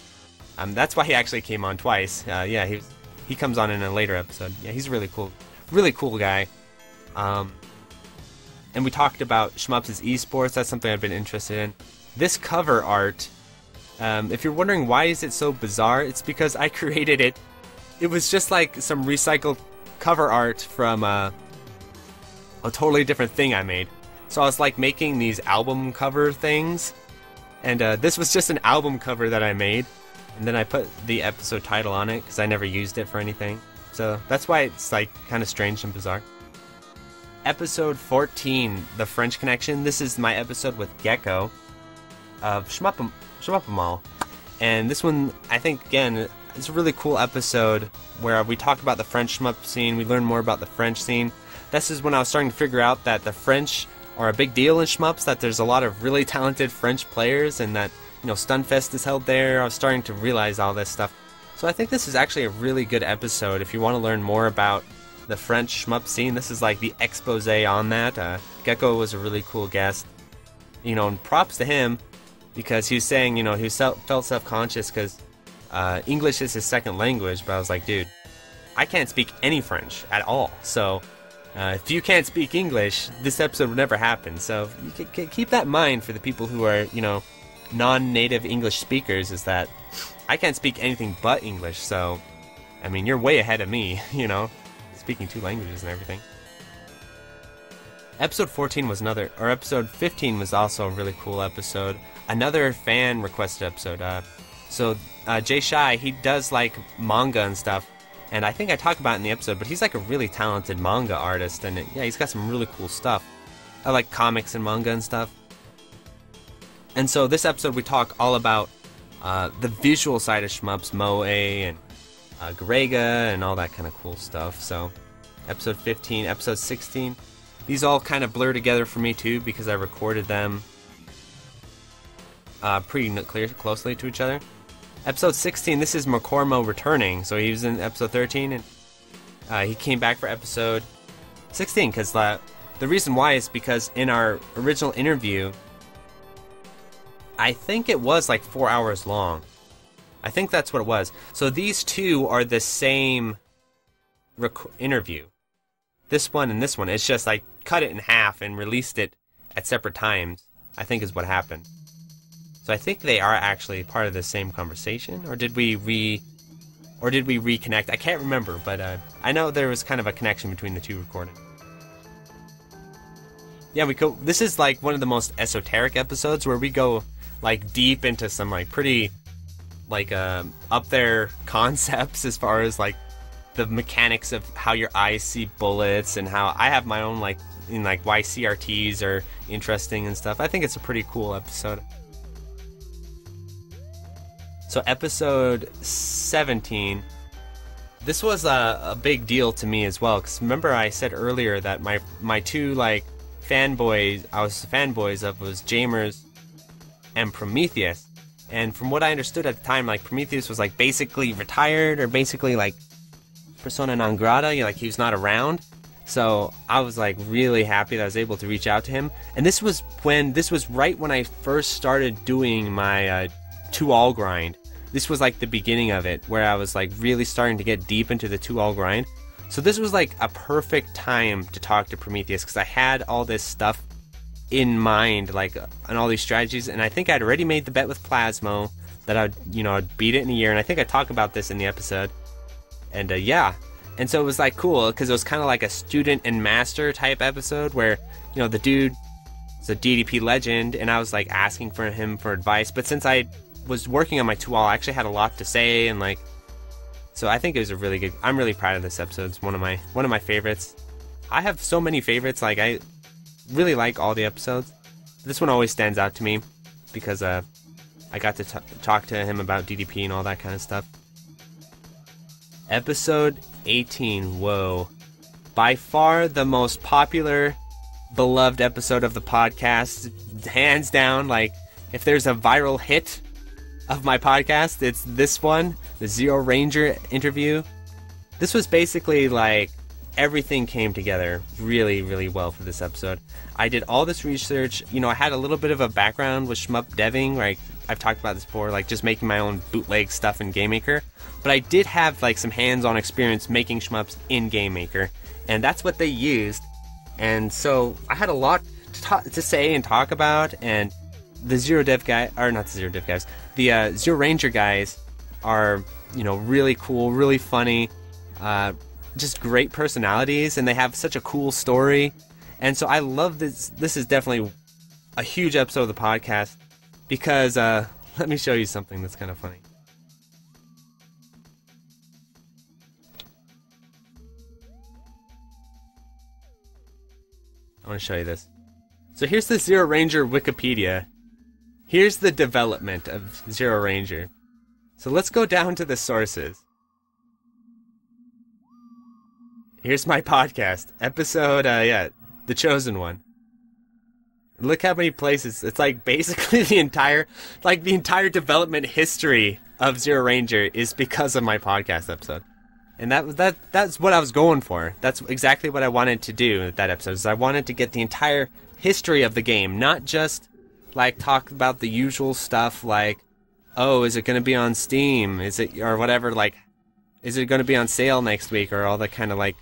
That's why he actually came on twice. Yeah, he comes on in a later episode. Yeah, he's a really cool guy. And we talked about Shmups' esports. That's something I've been interested in. This cover art, if you're wondering why is it so bizarre, it's because I created it. It was just like some recycled cover art from a totally different thing I made. So I was like making these album cover things, and this was just an album cover that I made, and then I put the episode title on it because I never used it for anything. So that's why it's like kind of strange and bizarre. Episode 14, The French Connection. This is my episode with Gecko of Shmupamal. And this one, I think, again, it's a really cool episode where we talk about the French shmup scene. We learn more about the French scene. This is when I was starting to figure out that the French are a big deal in shmups, that there's a lot of really talented French players, and that, Stunfest is held there. I was starting to realize all this stuff. So I think this is actually a really good episode if you want to learn more about the French shmup scene. This is like the expose on that. Gecko was a really cool guest. And props to him, because he was saying, he felt self-conscious because English is his second language, but I was like, dude, I can't speak any French at all. So if you can't speak English, this episode would never happen. So you can keep that in mind for the people who are, non-native English speakers, is that I can't speak anything but English. So, I mean, you're way ahead of me, speaking 2 languages and everything. Episode 14 was episode 15 was also a really cool episode. Another fan requested episode. Jay Shai, he does like manga and stuff, and I think I talked about it in the episode, but he's like a really talented manga artist, and he's got some really cool stuff. I like comics and manga and stuff. And so this episode we talk all about the visual side of shmups, Moe and Garega and all that kind of cool stuff. So episode 15, episode 16, these all kind of blur together for me too, because I recorded them pretty closely to each other. Episode 16, this is McCormo returning. So he was in episode 13, and he came back for episode 16, because the reason why is because in our original interview, I think it was like 4 hours long. I think that's what it was. So these two are the same interview. This one and this one. It's just like cut it in half and released it at separate times, I think is what happened. So I think they are actually part of the same conversation, or did we reconnect? I can't remember, but I know there was kind of a connection between the two recordings. Yeah, this is like one of the most esoteric episodes where we go like deep into some like pretty like up there concepts as far as like the mechanics of how your eyes see bullets, and how I have my own like why CRTs are interesting and stuff. I think it's a pretty cool episode. So episode 17, this was a big deal to me as well, because remember I said earlier that my two like fanboys of was Jamers and Prometheus, and from what I understood at the time, like Prometheus was like basically retired, or basically like persona non grata, like he was not around. So I was like really happy that I was able to reach out to him, and this was right when I first started doing my 2-all grind. This was like the beginning of it, where I was like really starting to get deep into the 2-all grind. So this was like a perfect time to talk to Prometheus, because I had all this stuff in mind, like on all these strategies, and I think I'd already made the bet with Plasmo that I'd beat it in a year, and I think I talk about this in the episode. And and so it was like cool, because it was kind of like a student and master type episode where the dude is a DDP legend, and I was like asking for him for advice, but since I was working on my 2-all, I actually had a lot to say, and like, so I think it was a really good. I'm really proud of this episode. It's one of my favorites. I have so many favorites. Like I really like all the episodes. This one always stands out to me because I got to talk to him about DDP and all that kind of stuff. Episode 18. Whoa, by far the most popular, beloved episode of the podcast, hands down. Like if there's a viral hit of my podcast, it's this one, the Zero Ranger interview. This was basically like everything came together really, really well for this episode. I did all this research. I had a little bit of a background with shmup deving, like I've talked about this before, like just making my own bootleg stuff in GameMaker. But I did have like some hands-on experience making shmups in GameMaker, and that's what they used. And so I had a lot to say and talk about, and the Zero Ranger guys are, really cool, really funny, just great personalities, and they have such a cool story. And so I love this. This is definitely a huge episode of the podcast, because let me show you something that's kind of funny. I want to show you this. So here's the Zero Ranger Wikipedia. Here's the development of Zero Ranger. So let's go down to the sources. Here's my podcast, episode, The Chosen One. Look how many places. It's like basically the entire development history of Zero Ranger is because of my podcast episode. And that's what I was going for. That's exactly what I wanted to do with that episode. Is I wanted to get the entire history of the game, not just like talk about the usual stuff like, oh, is it going to be on Steam? Is it, or whatever, like, is it going to be on sale next week, or all that kind of like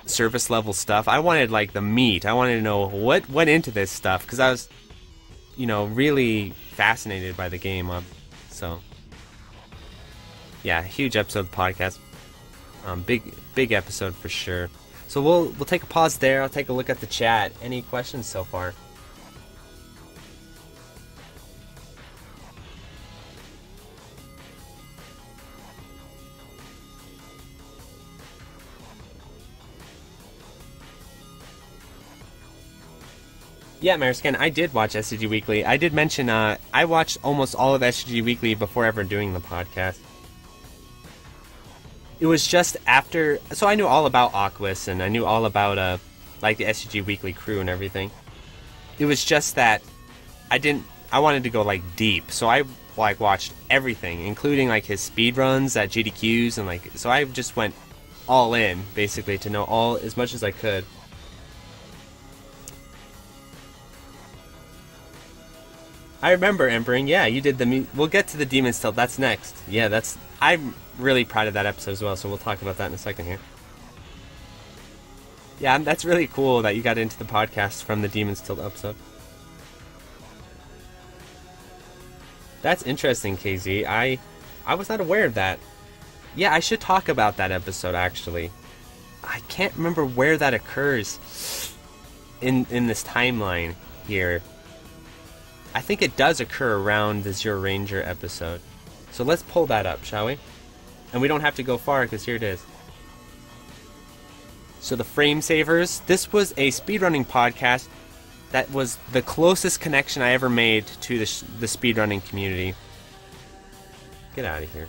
surface level stuff. I wanted like the meat. I wanted to know what went into this stuff, because I was, really fascinated by the game. So yeah, huge episode of the podcast. Big episode for sure. So we'll take a pause there. I'll take a look at the chat. Any questions so far? Yeah, Mariscan, I did watch SCG Weekly. I did mention I watched almost all of SCG Weekly before ever doing the podcast. It was just after, so I knew all about Aquas, and I knew all about like the SCG Weekly crew and everything. It was just that I wanted to go like deep, so I like watched everything, including like his speed runs at GDQs, and like, so I just went all in basically to know as much as I could. I remember Embering. Yeah, you did we'll get to the Demon's Tilt. That's next. Yeah, I'm really proud of that episode as well, so we'll talk about that in a second here. Yeah, that's really cool that you got into the podcast from the Demon's Tilt episode. That's interesting, KZ. I was not aware of that. Yeah, I should talk about that episode, actually. I can't remember where that occurs in this timeline here. I think it does occur around the Zero Ranger episode. So let's pull that up, shall we? And we don't have to go far, because here it is. So the Frame Savers. This was a speedrunning podcast that was the closest connection I ever made to the speedrunning community. Get out of here.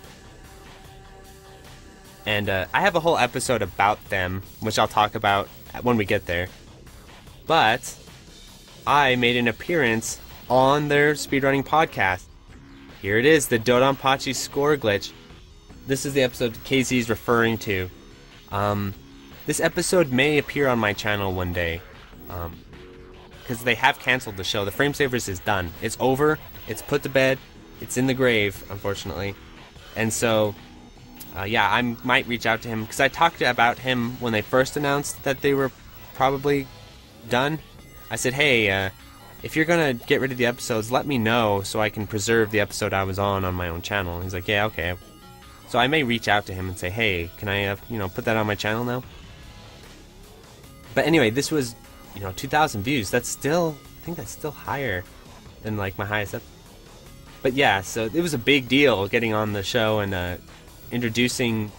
And I have a whole episode about them, which I'll talk about when we get there. But I made an appearance on their speedrunning podcast. Here it is, the Dodonpachi score glitch. This is the episode KZ is referring to. This episode may appear on my channel one day, because they have canceled the show. The Frame Savers is done. It's over. It's put to bed. It's in the grave, unfortunately. And so, yeah, I might reach out to him, because I talked about him when they first announced that they were probably done. I said, hey, if you're gonna get rid of the episodes, let me know so I can preserve the episode I was on my own channel. And he's like, yeah, okay. So I may reach out to him and say, hey, can I, put that on my channel now? But anyway, this was, 2,000 views. That's still, I think that's still higher than like my highest episode. But yeah, so it was a big deal getting on the show and introducing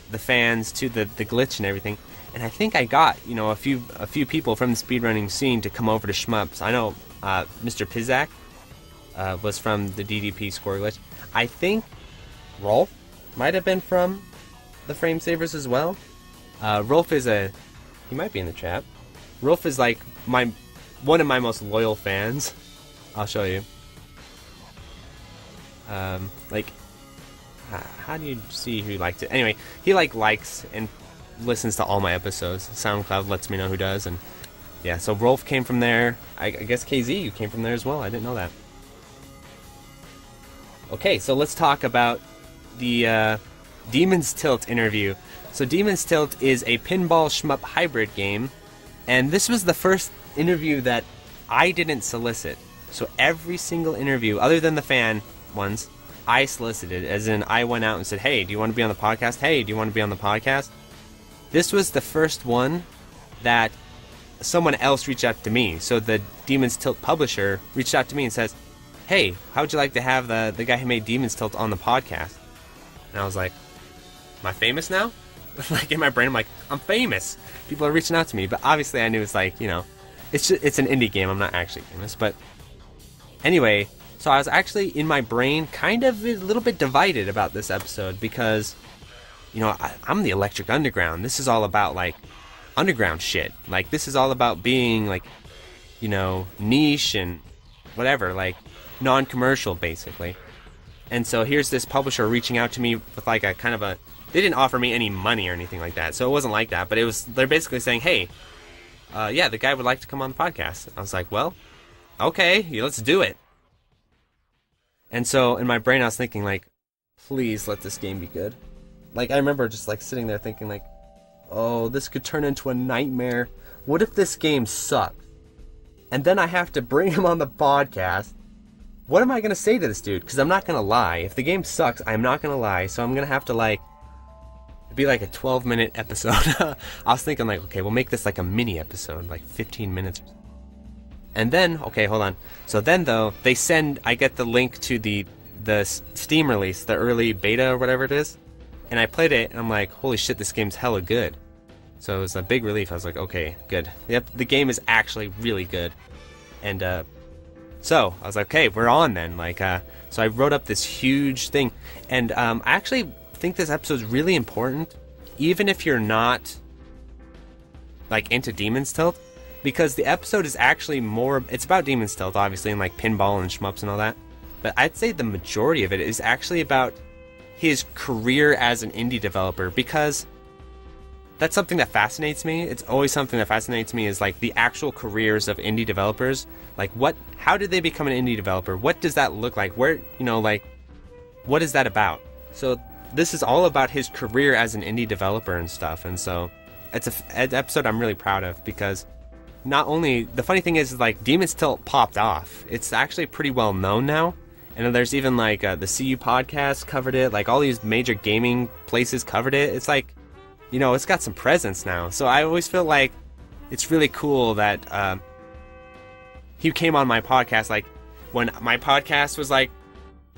the fans to the glitch and everything. And I think I got, a few people from the speedrunning scene to come over to Shmups. I know Mr. Pizak was from the DDP score glitch. I think Rolf might have been from the Frame Savers as well. Rolf is he might be in the chat. Rolf is like one of my most loyal fans. I'll show you. Like, how do you see who liked it? Anyway, he likes and listens to all my episodes. SoundCloud lets me know who does, and yeah, so Rolf came from there. I guess KZ, you came from there as well. I didn't know that. Okay, so let's talk about the Demon's Tilt interview. So Demon's Tilt is a pinball shmup hybrid game, and this was the first interview that I didn't solicit. So every single interview, other than the fan ones, I solicited, as in I went out and said, hey, do you want to be on the podcast? Hey, do you want to be on the podcast? This was the first one that someone else reached out to me. So the Demon's Tilt publisher reached out to me and says, hey, how would you like to have the guy who made Demon's Tilt on the podcast? And I was like, am I famous now? Like in my brain, I'm like, I'm famous. People are reaching out to me. But obviously I knew it's like, it's an indie game. I'm not actually famous. But anyway, so I was actually in my brain kind of a little bit divided about this episode, because I'm the Electric Underground. This is all about like underground shit. Like, this is all about being like niche and whatever, like non-commercial basically. And so here's this publisher reaching out to me with like a kind of a, they didn't offer me any money or anything like that, so it wasn't like that, but they're basically saying, hey, yeah, the guy would like to come on the podcast. I was like, well, okay, yeah, let's do it. And so in my brain I was thinking like, please let this game be good. Like, I remember just like sitting there thinking like, oh, this could turn into a nightmare. What if this game sucks? And then I have to bring him on the podcast. What am I going to say to this dude? Because I'm not going to lie. If the game sucks, I'm not going to lie. So I'm going to have to like, it'd be like a 12-minute episode. I was thinking like, okay, we'll make this like a mini episode, like 15 minutes. And then, okay, hold on. So then though, I get the link to the Steam release, the early beta or whatever it is. And I played it and I'm like, holy shit, this game's hella good. So it was a big relief. I was like, okay, good. Yep, the game is actually really good. And so I was like, okay, we're on then. Like, so I wrote up this huge thing. And I actually think this episode's really important, even if you're not like into Demon's Tilt, because the episode is actually it's about Demon's Tilt, obviously, and like pinball and shmups and all that. But I'd say the majority of it is actually about his career as an indie developer, because that's something that fascinates me. It's always something that fascinates me, is like the actual careers of indie developers. Like, how did they become an indie developer? What does that look like? Where, like, what is that about? So this is all about his career as an indie developer and stuff. And so it's an episode I'm really proud of, because not only, the funny thing is like Demon's Tilt popped off. It's actually pretty well known now. And there's even like the CU podcast covered it. Like all these major gaming places covered it. It's like, it's got some presence now. So I always feel like it's really cool that he came on my podcast. Like when my podcast was like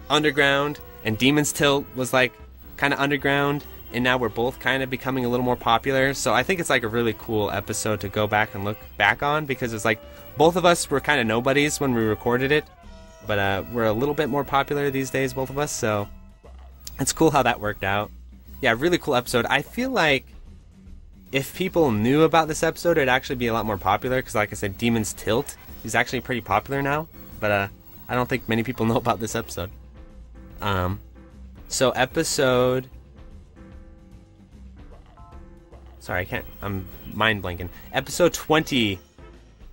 underground and Demon's Tilt was like kind of underground, and now we're both kind of becoming a little more popular. So I think it's like a really cool episode to go back and look back on, because it's like both of us were kind of nobodies when we recorded it, but we're a little bit more popular these days, both of us. So it's cool how that worked out. Yeah, really cool episode. I feel like if people knew about this episode, it'd actually be a lot more popular, because like I said, Demon's Tilt is actually pretty popular now, but I don't think many people know about this episode. So episode... Sorry, I'm mind blanking. Episode 20,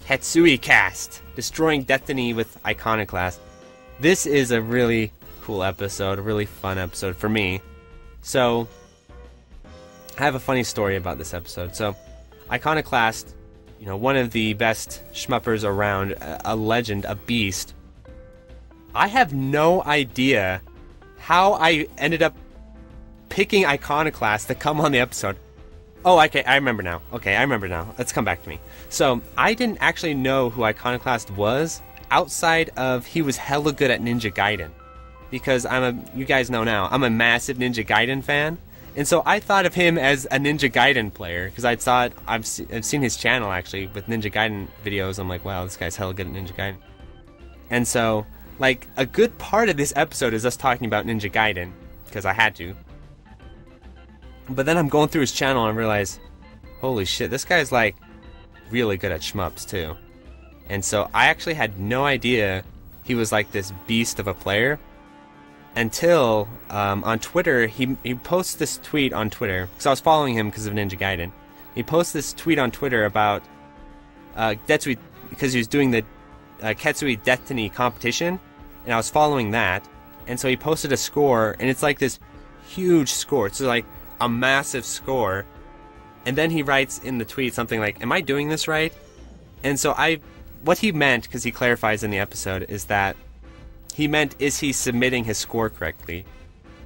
Ketsui Cast, Destroying Destiny with Iconoclast. This is a really cool episode, a really fun episode for me. So, I have a funny story about this episode. So, Iconoclast, one of the best shmuppers around, a legend, a beast. I have no idea how I ended up picking Iconoclast to come on the episode. Oh, okay, I remember now. Let's come back to me. So, I didn't actually know who Iconoclast was outside of he was hella good at Ninja Gaiden. Because you guys know now, I'm a massive Ninja Gaiden fan. And so I thought of him as a Ninja Gaiden player, because I've seen his channel actually with Ninja Gaiden videos. I'm like, wow, this guy's hella good at Ninja Gaiden. And so, like, a good part of this episode is us talking about Ninja Gaiden, because I had to. But then I'm going through his channel and I realize, holy shit, this guy's like really good at shmups too. And so I actually had no idea he was like this beast of a player until on Twitter, he posts this tweet on Twitter, because I was following him because of Ninja Gaiden. He posts this tweet on Twitter about Destiny, because he was doing the Ketsui Destiny competition, and I was following that. And so he posted a score, and it's like this huge score. It's like a massive score. And then he writes in the tweet something like, am I doing this right? And so what he meant, because he clarifies in the episode, is that he meant, is he submitting his score correctly?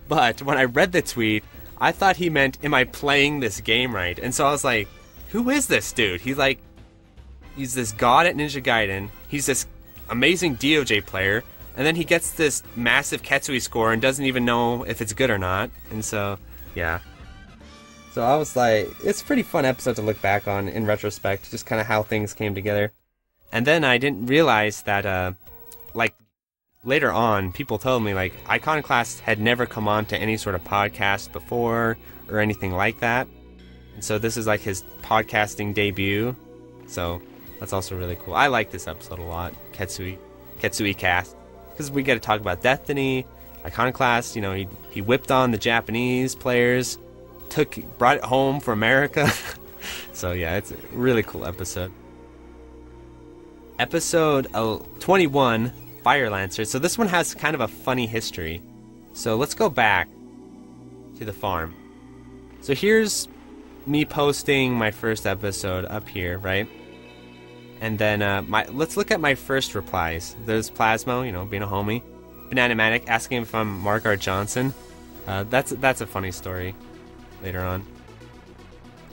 But when I read the tweet, I thought he meant, am I playing this game right? And so I was like, who is this dude? He's this god at Ninja Gaiden. He's this amazing DOJ player. And then he gets this massive Ketsui score and doesn't even know if it's good or not. And so, yeah. So I was like, it's a pretty fun episode to look back on in retrospect, just kind of how things came together. And then I didn't realize that, like, later on, people told me, like, Iconoclast had never come on to any sort of podcast before or anything like that. And so this is like his podcasting debut. So That's also really cool. I like this episode a lot, Ketsui Cast, because we get to talk about Destiny, Iconoclast. You know, he whipped on the Japanese players, brought it home for America. So yeah, it's a really cool episode. Episode 21, Fire Lancer. So this one has kind of a funny history. So let's go back to the farm. So here's me posting my first episode up here, right? And then let's look at my first replies. There's Plasmo, you know, being a homie. Bananamatic asking if I'm Mark R. Johnson. That's a funny story later on.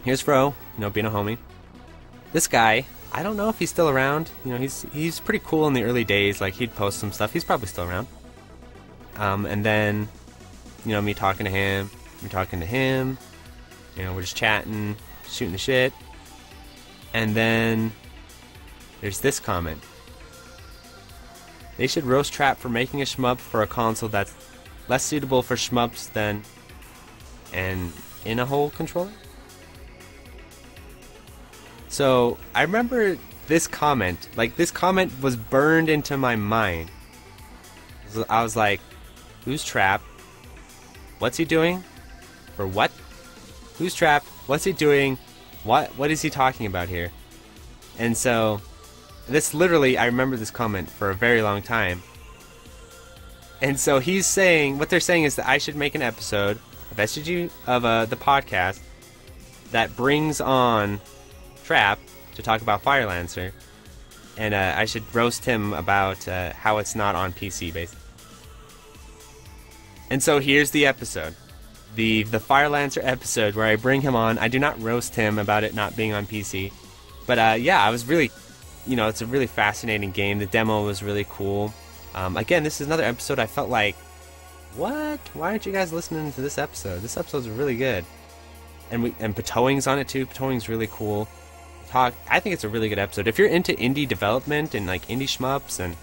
Here's Fro, you know, being a homie. This guy, I don't know if he's still around. You know, he's pretty cool in the early days. Like, he'd post some stuff. He's probably still around. And then, you know, me talking to him. You know, we're just chatting, shooting the shit. And then there's this comment. They should roast Trap for making a shmup for a console that's less suitable for shmups than an in-a-hole controller. So I remember this comment. Like, this comment was burned into my mind. I was like, who's Trap? What's he doing? For what? Who's Trap? What's he doing? What is he talking about here? And so, this literally, I remember this comment for a very long time. And so he's saying, what they're saying is that I should make an episode of SGG, of the podcast, that brings on Trap to talk about Fire Lancer. And I should roast him about how it's not on PC, basically. And so here's the episode. The Fire Lancer episode where I bring him on. I do not roast him about it not being on PC. But yeah, I was really, you know, it's a really fascinating game. The demo was really cool. Again, this is another episode I felt like, what? Why aren't you guys listening to this episode? This episode's really good. And Patoing's on it too. Patoing's really cool. I think it's a really good episode. If you're into indie development and like indie shmups and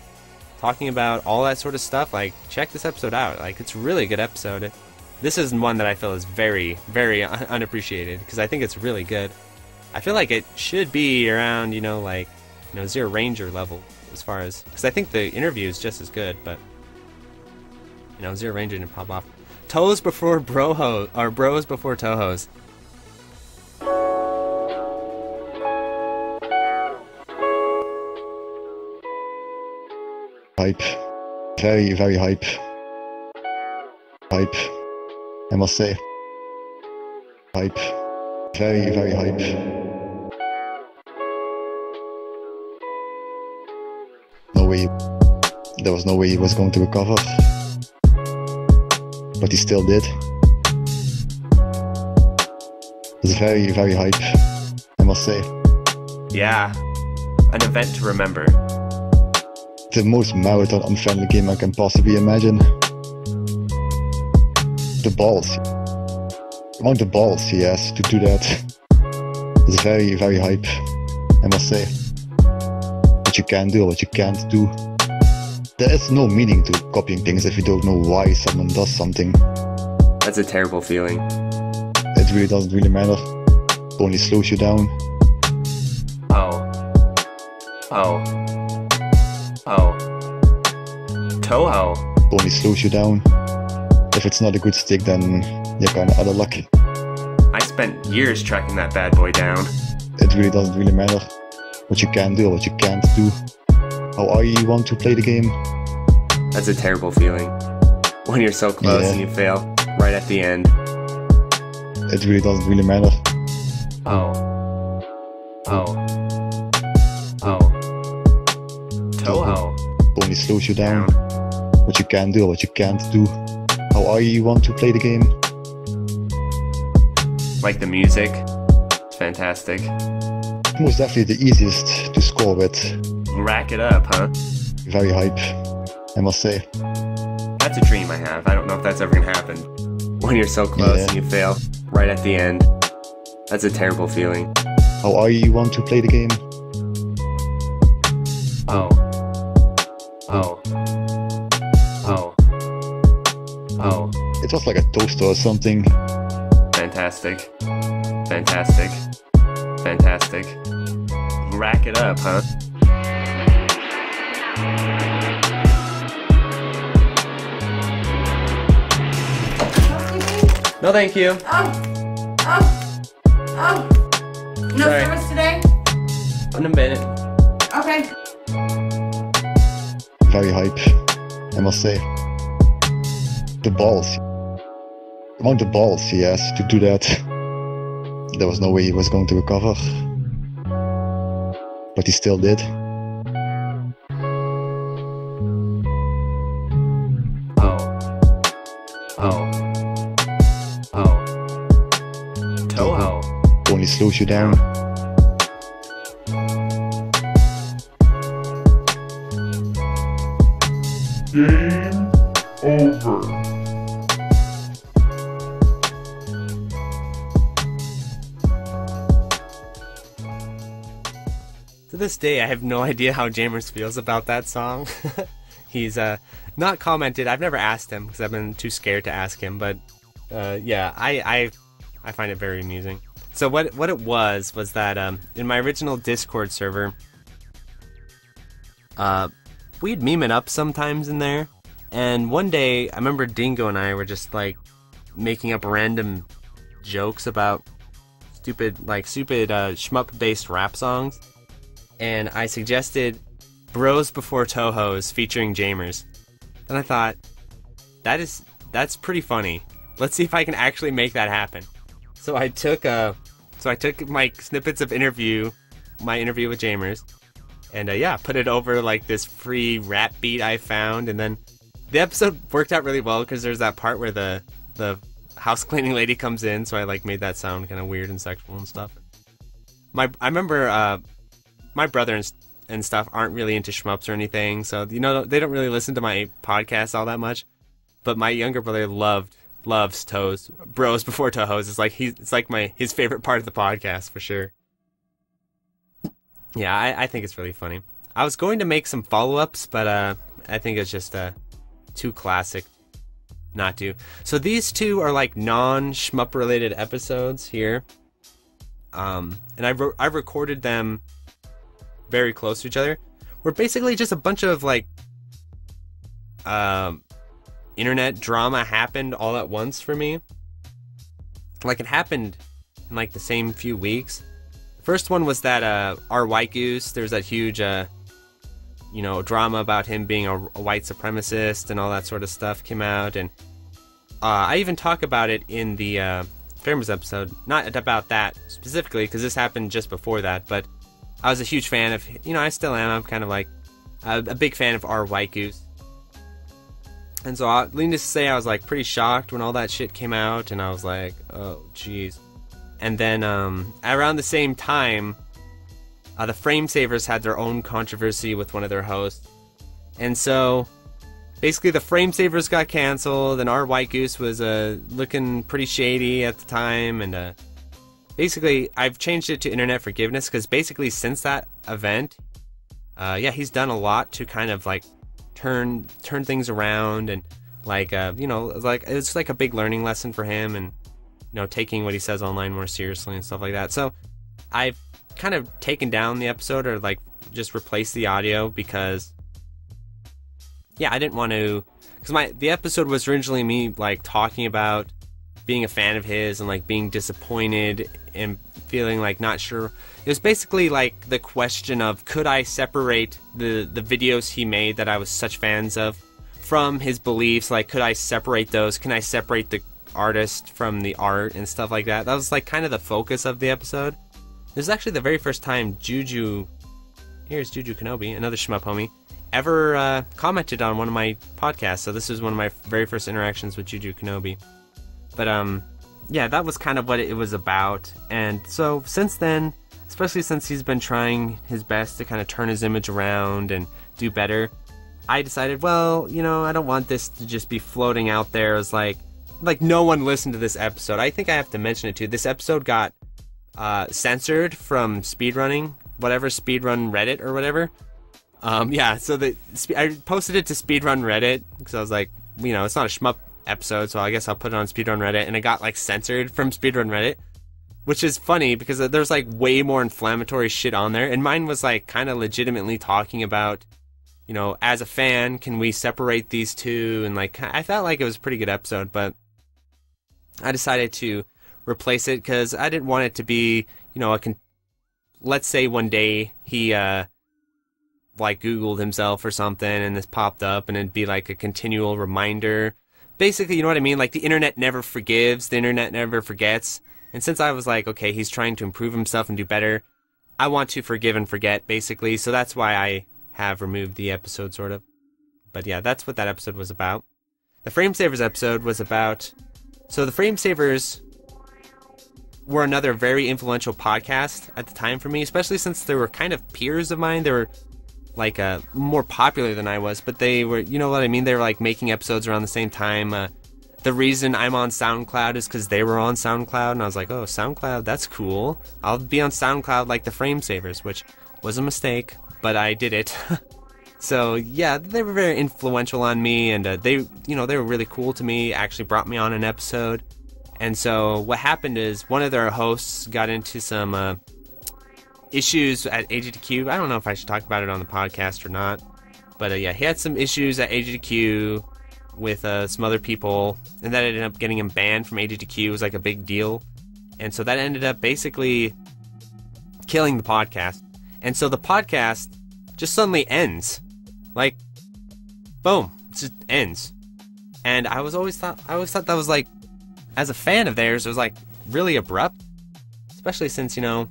talking about all that sort of stuff, like, check this episode out. Like, it's a really good episode. This is one that I feel is very, very unappreciated, because I think it's really good. I feel like it should be around, you know, like, you know, Zero Ranger level, as far as, because I think the interview is just as good, but, you know, Zero Ranger didn't pop off. Toes before broho, or bros before Tohos. Hype. Very, very hype. Hype. I must say. Hype. Very, very hype. No way. There was no way he was going to recover. But he still did. It's very, very hype. I must say. Yeah. An event to remember. The most marathon unfriendly game I can possibly imagine. The balls. The amount of balls he has to do that. It's very, very hype, I must say. What you can do or what you can't do. There is no meaning to copying things if you don't know why someone does something. That's a terrible feeling. It really doesn't really matter. It only slows you down. Toho. Only slows you down. If it's not a good stick, then you're kinda out of luck. I spent years tracking that bad boy down. It really doesn't really matter what you can do or what you can't do. How are you want to play the game? That's a terrible feeling. When you're so close and you fail right at the end. It really doesn't really matter. Toho. Only slows you down. What you can do or what you can't do. How are you want to play the game? Like the music. It's fantastic. Most definitely the easiest to score with. Rack it up, huh? Very hype, I must say. That's a dream I have. I don't know if that's ever gonna happen. When you're so close and you fail right at the end. That's a terrible feeling. How are you want to play the game? It was like a toaster or something. Fantastic. rack it up, huh? No, thank you. No Sorry. service today? In a minute. Okay. Very hype, I must say. The balls. The amount of balls he has to do that. There was no way he was going to recover. But he still did. Toho. Only slows you down. Game over. To this day, I have no idea how Jamers feels about that song. He's not commented. I've never asked him because I've been too scared to ask him. But yeah, I find it very amusing. So what it was that in my original Discord server, we'd meme it up sometimes in there. And one day, I remember Dingo and I were just like making up random jokes about stupid shmup-based rap songs. And I suggested Bros Before Tohos featuring Jamers. And I thought, that's pretty funny. Let's see if I can actually make that happen. So I took my snippets of my interview with Jamers, and put it over like this free rap beat I found, and then the episode worked out really well because there's that part where the house cleaning lady comes in, so I like made that sound kind of weird and sexual and stuff. I remember my brother and stuff aren't really into shmups or anything, so they don't really listen to my podcast all that much. But my younger brother loves Toes. Bros Before Tohos. It's like his favorite part of the podcast for sure. Yeah, I think it's really funny. I was going to make some follow-ups, but I think it's just too classic not to. So these two are like non-shmup related episodes here. And I recorded them very close to each other. We're basically just a bunch of like internet drama happened all at once for me. Like it happened in like the same few weeks. The first one was that our White Goose, there's that huge drama about him being a white supremacist and all that sort of stuff came out, and I even talk about it in the Famers episode. Not about that specifically because this happened just before that, but I was a huge fan of, I still am. I'm kind of like a big fan of our White Goose. And so, needless to say, I was like pretty shocked when all that shit came out, and I was like, oh, jeez. And then around the same time, the Frame Savers had their own controversy with one of their hosts. And so, basically, the Frame Savers got canceled, and our White Goose was looking pretty shady at the time, and basically, I've changed it to Internet Forgiveness, because basically, since that event, he's done a lot to kind of, like, turn things around, and, like, it's like a big learning lesson for him, and, taking what he says online more seriously and stuff like that. So, I've kind of taken down the episode, or, like, just replaced the audio, because, I didn't want to, because the episode was originally me, like, talking about being a fan of his, and, like, being disappointed, and feeling, like, not sure. It was basically, like, the question of, could I separate the videos he made that I was such fans of from his beliefs? Like, could I separate those? Can I separate the artist from the art and stuff like that? That was, like, kind of the focus of the episode. This is actually the very first time here's Juju Kenobi, another shmup homie, ever commented on one of my podcasts. So this was one of my very first interactions with Juju Kenobi. But, that was kind of what it was about. And so since then, especially since he's been trying his best to kind of turn his image around and do better, I decided, well, I don't want this to just be floating out there as like no one listened to this episode. I think I have to mention it too. This episode got censored from speedrunning, whatever, speedrun Reddit or whatever. So I posted it to speedrun Reddit because I was like, it's not a shmup episode, so I guess I'll put it on speedrun Reddit, and it got like censored from speedrun Reddit. which is funny because there's like way more inflammatory shit on there, and mine was like kind of legitimately talking about, you know, as a fan, can we separate these two? And like, I felt like it was a pretty good episode, but I decided to replace it because I didn't want it to be, you know, let's say one day he like Googled himself or something and this popped up and it'd be like a continual reminder. Basically, you know what I mean? Like, the internet never forgives, the internet never forgets. And since I was like, okay, he's trying to improve himself and do better, I want to forgive and forget, basically. So that's why I have removed the episode, sort of. But yeah, that's what that episode was about. The Framesavers episode was about... So the Framesavers were another very influential podcast at the time for me, especially since they were kind of peers of mine. They were like more popular than I was, but they were, you know what I mean? They were like making episodes around the same time. The reason I'm on SoundCloud is because they were on SoundCloud, and I was like, oh, SoundCloud, that's cool. I'll be on SoundCloud like the Framesavers, which was a mistake, but I did it. So yeah, they were very influential on me, and they were really cool to me. Actually brought me on an episode. And so what happened is one of their hosts got into some issues at AGDQ. I don't know if I should talk about it on the podcast or not, but yeah, he had some issues at AGDQ with some other people, and that ended up getting him banned from AGDQ. It was like a big deal, and so that ended up basically killing the podcast. And so the podcast just suddenly ends, like, boom, it just ends. And I always thought that was like, as a fan of theirs, it was like really abrupt, especially since, you know,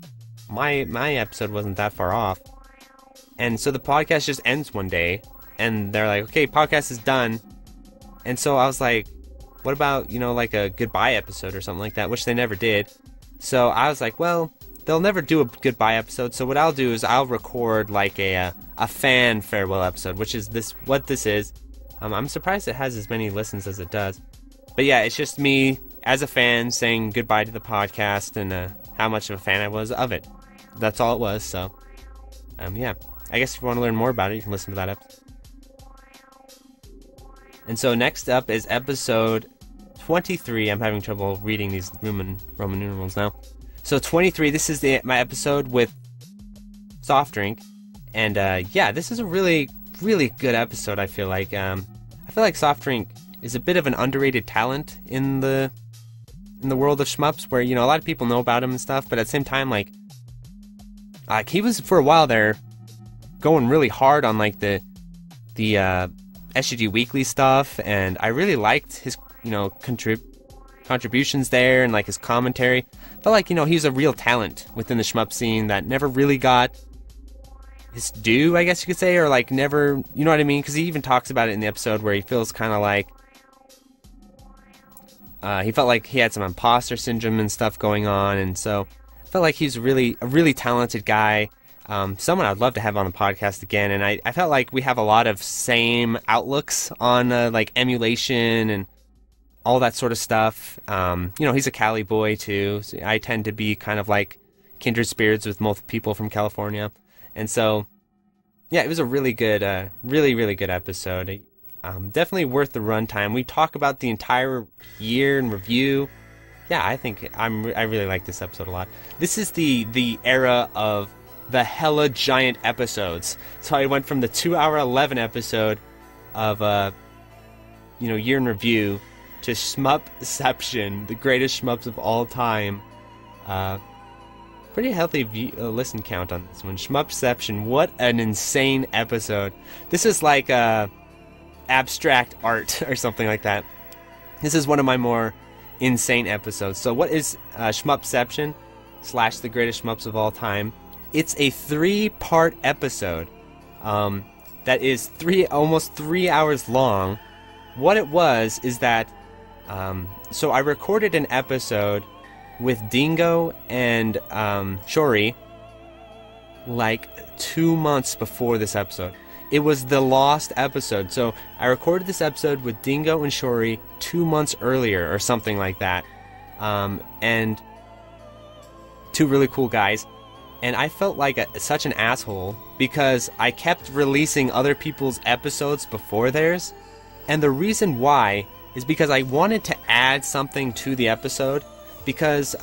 my episode wasn't that far off. And so the podcast just ends one day, and they're like, okay, podcast is done. And so I was like, what about, you know, like a goodbye episode or something like that, which they never did. So I was like, well, they'll never do a goodbye episode, so what I'll do is I'll record like a fan farewell episode, which is what this is. I'm surprised it has as many listens as it does. But yeah, it's just me as a fan saying goodbye to the podcast and how much of a fan I was of it. That's all it was. So yeah, I guess if you want to learn more about it, you can listen to that episode. And so next up is episode 23. I'm having trouble reading these Roman numerals now. So 23, this is my episode with Soft Drink. And yeah, this is a really, really good episode, I feel like. I feel like Soft Drink is a bit of an underrated talent in the world of shmups, where, you know, a lot of people know about him and stuff, but at the same time, like he was, for a while there, going really hard on like the SGG Weekly stuff, and I really liked his, you know, contributions there and like his commentary. But like, you know, he's a real talent within the shmup scene that never really got his due, I guess you could say, or like never, you know what I mean? Because he even talks about it in the episode where he feels kind of like he felt like he had some imposter syndrome and stuff going on, and so I felt like he's a really talented guy. Someone I'd love to have on the podcast again, and I felt like we have a lot of same outlooks on like emulation and all that sort of stuff. You know, he's a Cali boy too, so I tend to be kind of like kindred spirits with most people from California, and so yeah, it was a really good, really good episode. Definitely worth the runtime. We talk about the entire year in review. Yeah, I think I really like this episode a lot. This is the era of the hella giant episodes. So I went from the 2-hour 11 episode of you know, year in review to Shmupception, the greatest shmups of all time. Pretty healthy listen count on this one. Shmupception, what an insane episode. This is like abstract art or something like that. This is one of my more insane episodes. So what is Shmupception / the greatest shmups of all time? It's a 3-part episode that is almost 3 hours long. What it was is that so I recorded an episode with Dingo and Shori like 2 months before this episode. It was the lost episode. So I recorded this episode with Dingo and Shori 2 months earlier or something like that. And two really cool guys. And I felt like such an asshole because I kept releasing other people's episodes before theirs. And the reason why is because I wanted to add something to the episode. Because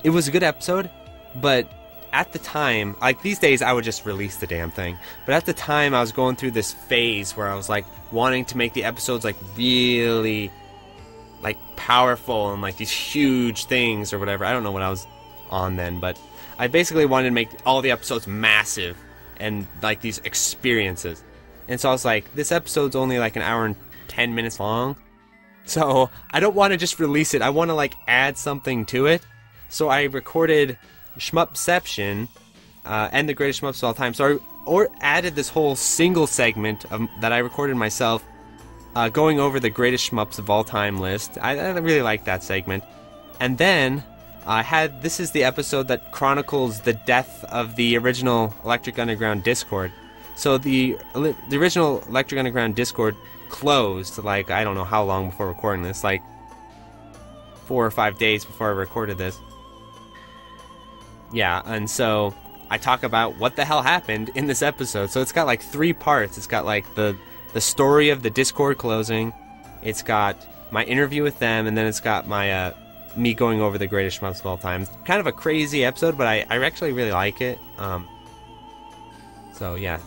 it was a good episode, but at the time, like these days I would just release the damn thing. But at the time I was going through this phase where I was like wanting to make the episodes like really like powerful and like these huge things or whatever. I don't know what I was on then, but I basically wanted to make all the episodes massive and like these experiences. And so I was like, this episode's only like an hour and 10 minutes long, so I don't want to just release it. I want to like add something to it. So I recorded Shmupception and the greatest shmups of all time. So I added this whole single segment that I recorded myself, going over the greatest shmups of all time list. I really like that segment. And then this is the episode that chronicles the death of the original Electric Underground Discord. So the original Electric Underground Discord closed, like, I don't know how long before recording this, like 4 or 5 days before I recorded this. Yeah, and so I talk about what the hell happened in this episode. So it's got like 3 parts. It's got like the story of the Discord closing, it's got my interview with them, and then it's got my me going over the greatest shmups of all time. Kind of a crazy episode, but I actually really like it. So yeah,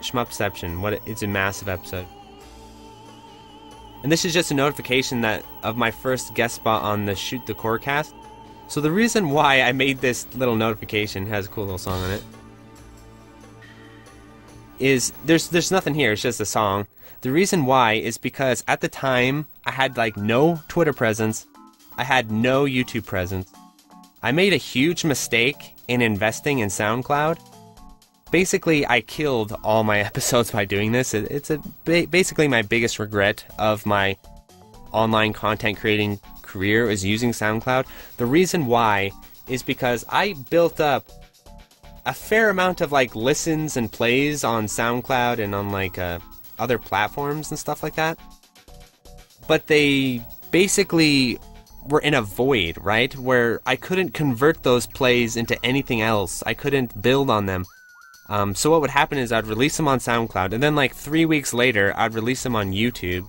Shmupception, it's a massive episode. And this is just a notification of my first guest spot on the Shoot the Core cast. So the reason why I made this little notification, has a cool little song on it, is there's nothing here, it's just a song. The reason why is because at the time I had like no Twitter presence, I had no YouTube presence. I made a huge mistake in investing in SoundCloud. Basically, I killed all my episodes by doing this. It's basically my biggest regret of my online content creating career is using SoundCloud. The reason why is because I built up a fair amount of like listens and plays on SoundCloud and on like other platforms and stuff like that. But they basically were in a void, right? Where I couldn't convert those plays into anything else. I couldn't build on them. So what would happen is I'd release them on SoundCloud, and then like 3 weeks later, I'd release them on YouTube.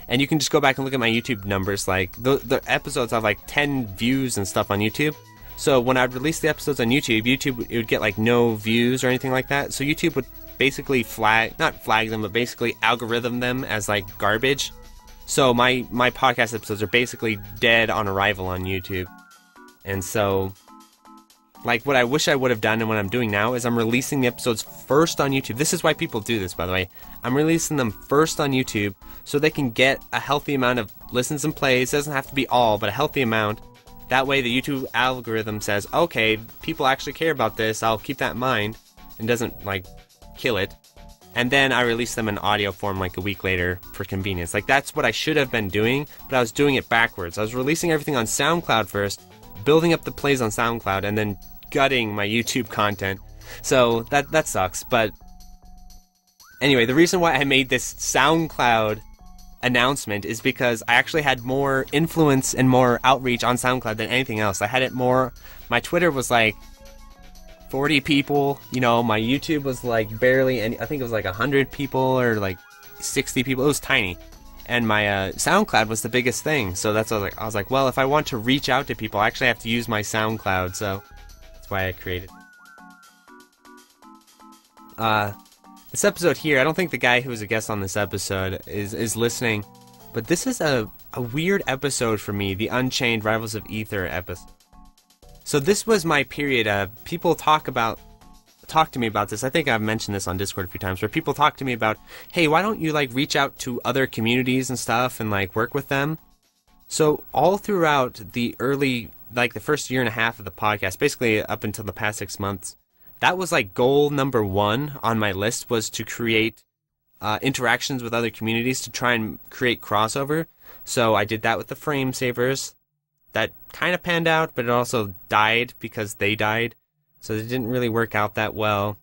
And you can just go back and look at my YouTube numbers. Like the episodes have like 10 views and stuff on YouTube. So when I'd release the episodes on YouTube, it would get like no views or anything like that. So YouTube would basically not flag them, but basically algorithm them as like garbage. So my podcast episodes are basically dead on arrival on YouTube. And so, like, what I wish I would have done and what I'm doing now is I'm releasing the episodes first on YouTube. This is why people do this, by the way. I'm releasing them first on YouTube so they can get a healthy amount of listens and plays. It doesn't have to be all, but a healthy amount. That way the YouTube algorithm says, okay, people actually care about this, I'll keep that in mind, and doesn't, like, kill it. And then I release them in audio form like a week later for convenience. Like, that's what I should have been doing, but I was doing it backwards. I was releasing everything on SoundCloud first, building up the plays on SoundCloud, and then gutting my YouTube content. So that sucks. But anyway, the reason why I made this SoundCloud announcement is because I actually had more influence and more outreach on SoundCloud than anything else. I had it more. My Twitter was like 40 people, you know, my YouTube was like barely any, I think it was like 100 people or like 60 people. It was tiny. And my SoundCloud was the biggest thing. So that's what I was like, well, if I want to reach out to people, I actually have to use my SoundCloud. So that's why I created this episode here. I don't think the guy who was a guest on this episode is listening, but this is a weird episode for me, the Unchained Rivals of Aether episode. So this was my period. People talk to me about this. I think I've mentioned this on Discord a few times, where people talk to me about, hey, why don't you like reach out to other communities and stuff and like work with them? So all throughout the early, like the first year and a half of the podcast, basically up until the past 6 months, that was like goal number 1 on my list, was to create interactions with other communities to try and create crossover. So I did that with the Frame Savers. That kind of panned out, but it also died because they died. So it didn't really work out that well.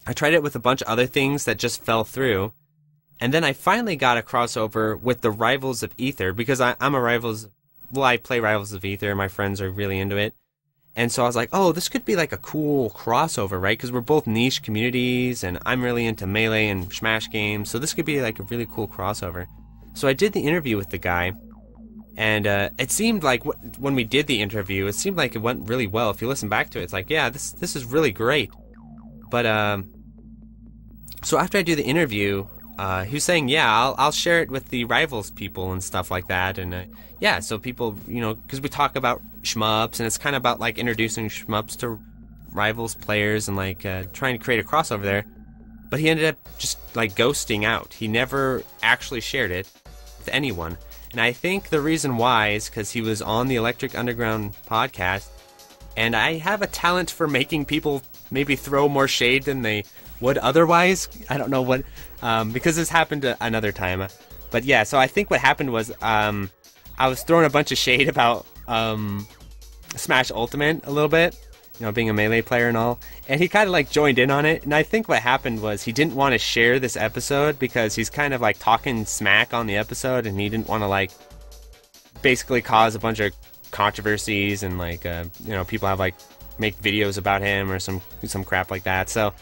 I tried it with a bunch of other things that just fell through. And then I finally got a crossover with the Rivals of Aether, because I play Rivals of Aether, my friends are really into it. And so I was like, oh, this could be like a cool crossover, right? Because we're both niche communities, and I'm really into Melee and Smash games, so this could be like a really cool crossover. So I did the interview with the guy, And it seemed like when we did the interview, it seemed like it went really well. If you listen back to it, it's like, yeah, this is really great. But so after I do the interview, he was saying, yeah, I'll share it with the Rivals people and stuff like that. And yeah, so people, because we talk about shmups, and it's kind of about like introducing shmups to Rivals players and like trying to create a crossover there. But he ended up just like ghosting out. He never actually shared it with anyone. And I think the reason why is because he was on the Electric Underground podcast, and I have a talent for making people maybe throw more shade than they would otherwise. I don't know what, because this happened another time. But yeah, so I think what happened was I was throwing a bunch of shade about Smash Ultimate a little bit, being a Melee player and all, and he kind of like joined in on it. And I think what happened was he didn't want to share this episode because he's kind of like talking smack on the episode, and he didn't want to like basically cause a bunch of controversies and like people have like make videos about him or some crap like that. So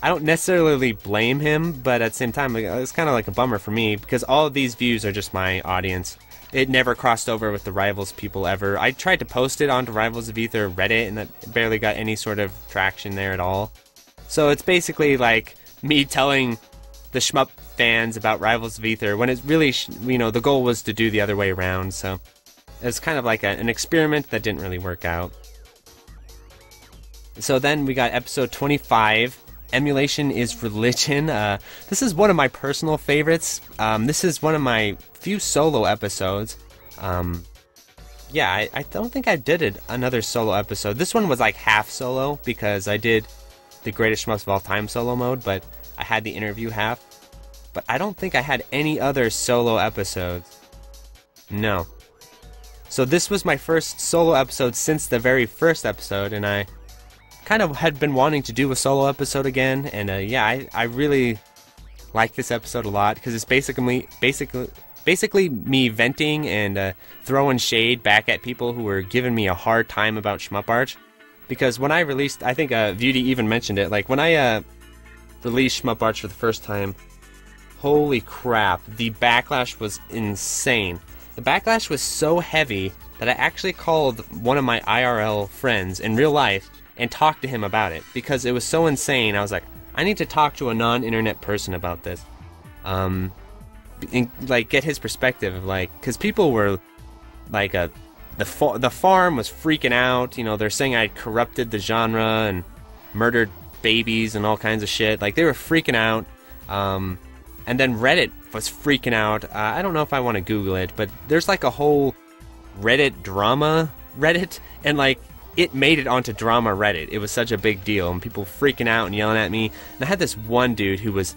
I don't necessarily blame him, but at the same time it's kind of like a bummer for me because all of these views are just my audience. It never crossed over with the Rivals people ever. I tried to post it onto Rivals of Ether Reddit, and it barely got any sort of traction there at all. So it's basically like me telling the shmup fans about Rivals of Ether when it's really, the goal was to do the other way around. So it's kind of like an experiment that didn't really work out. So then we got episode 25. Emulation is Religion. This is one of my personal favorites. This is one of my few solo episodes. Yeah, I don't think I did another solo episode. This one was like half solo because I did the Greatest Shmups of All Time solo mode, but I had the interview half. But I don't think I had any other solo episodes. No. So this was my first solo episode since the very first episode, and I kind of had been wanting to do a solo episode again, and yeah, I really like this episode a lot because it's basically me venting and throwing shade back at people who were giving me a hard time about Shmup Arch. Because when I released, I think Vudy even mentioned it, like when I released Shmup Arch for the first time, holy crap, the backlash was insane. The backlash was so heavy that I actually called one of my IRL friends in real life and talk to him about it because it was so insane. I was like, I need to talk to a non-internet person about this, and, like get his perspective, like because people were like the farm was freaking out. They're saying I corrupted the genre and murdered babies and all kinds of shit. Like they were freaking out, and then Reddit was freaking out. I don't know if I want to Google it, but there's like a whole Reddit drama Reddit, and like it made it onto drama Reddit. It was such a big deal, and people freaking out and yelling at me. And I had this one dude who was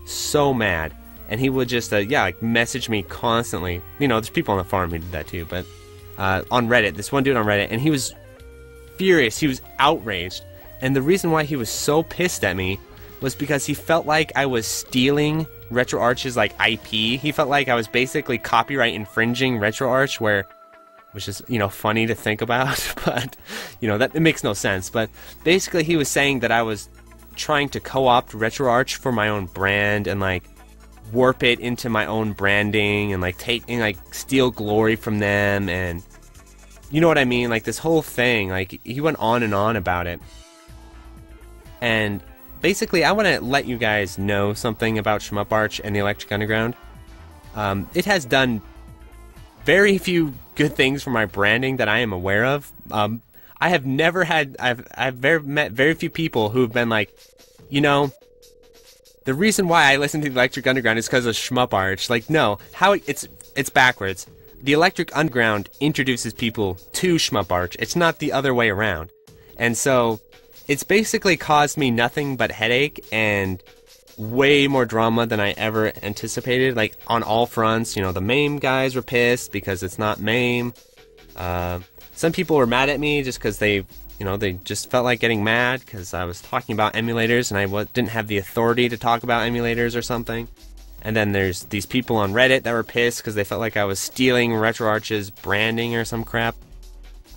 so mad, and he would just like message me constantly. There's people on the farm who did that too, but on Reddit, this one dude on Reddit, and he was furious. He was outraged, and the reason why he was so pissed at me was because he felt like I was stealing RetroArch's like IP. He felt like I was basically copyright infringing RetroArch, which is, funny to think about, but, that it makes no sense. But basically he was saying that I was trying to co-opt RetroArch for my own brand and, like, warp it into my own branding and, like, steal glory from them and, you know what I mean? Like, this whole thing, like, he went on and on about it. And basically I want to let you guys know something about Shmup Arch and the Electric Underground. It has done very few good things for my branding that I am aware of. I have never had, I've met very few people who have been like, the reason why I listen to the Electric Underground is because of Shmup Arch. Like, no, it's backwards. The Electric Underground introduces people to Shmup Arch. It's not the other way around. And so it's basically caused me nothing but headache and way more drama than I ever anticipated, like on all fronts. The MAME guys were pissed because it's not MAME. Some people were mad at me just because they just felt like getting mad because I was talking about emulators and I didn't have the authority to talk about emulators or something. And then there's these people on Reddit that were pissed because they felt like I was stealing RetroArch's branding or some crap.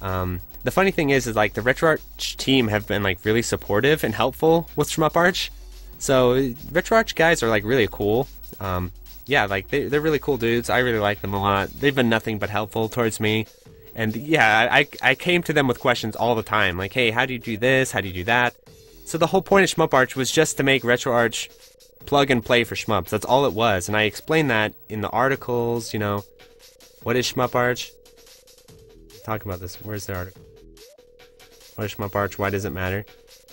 The funny thing is like the RetroArch team have been like really supportive and helpful with Shmup Arch. So RetroArch guys are like really cool. yeah, like they're really cool dudes. I really like them a lot. They've been nothing but helpful towards me. And yeah, I came to them with questions all the time. Like, hey, how do you do this? How do you do that? So the whole point of Shmup Arch was just to make RetroArch plug and play for shmups. That's all it was. And I explained that in the articles, What is Shmup Arch? Talk about this. Where's the article? What is Shmup Arch? Why does it matter?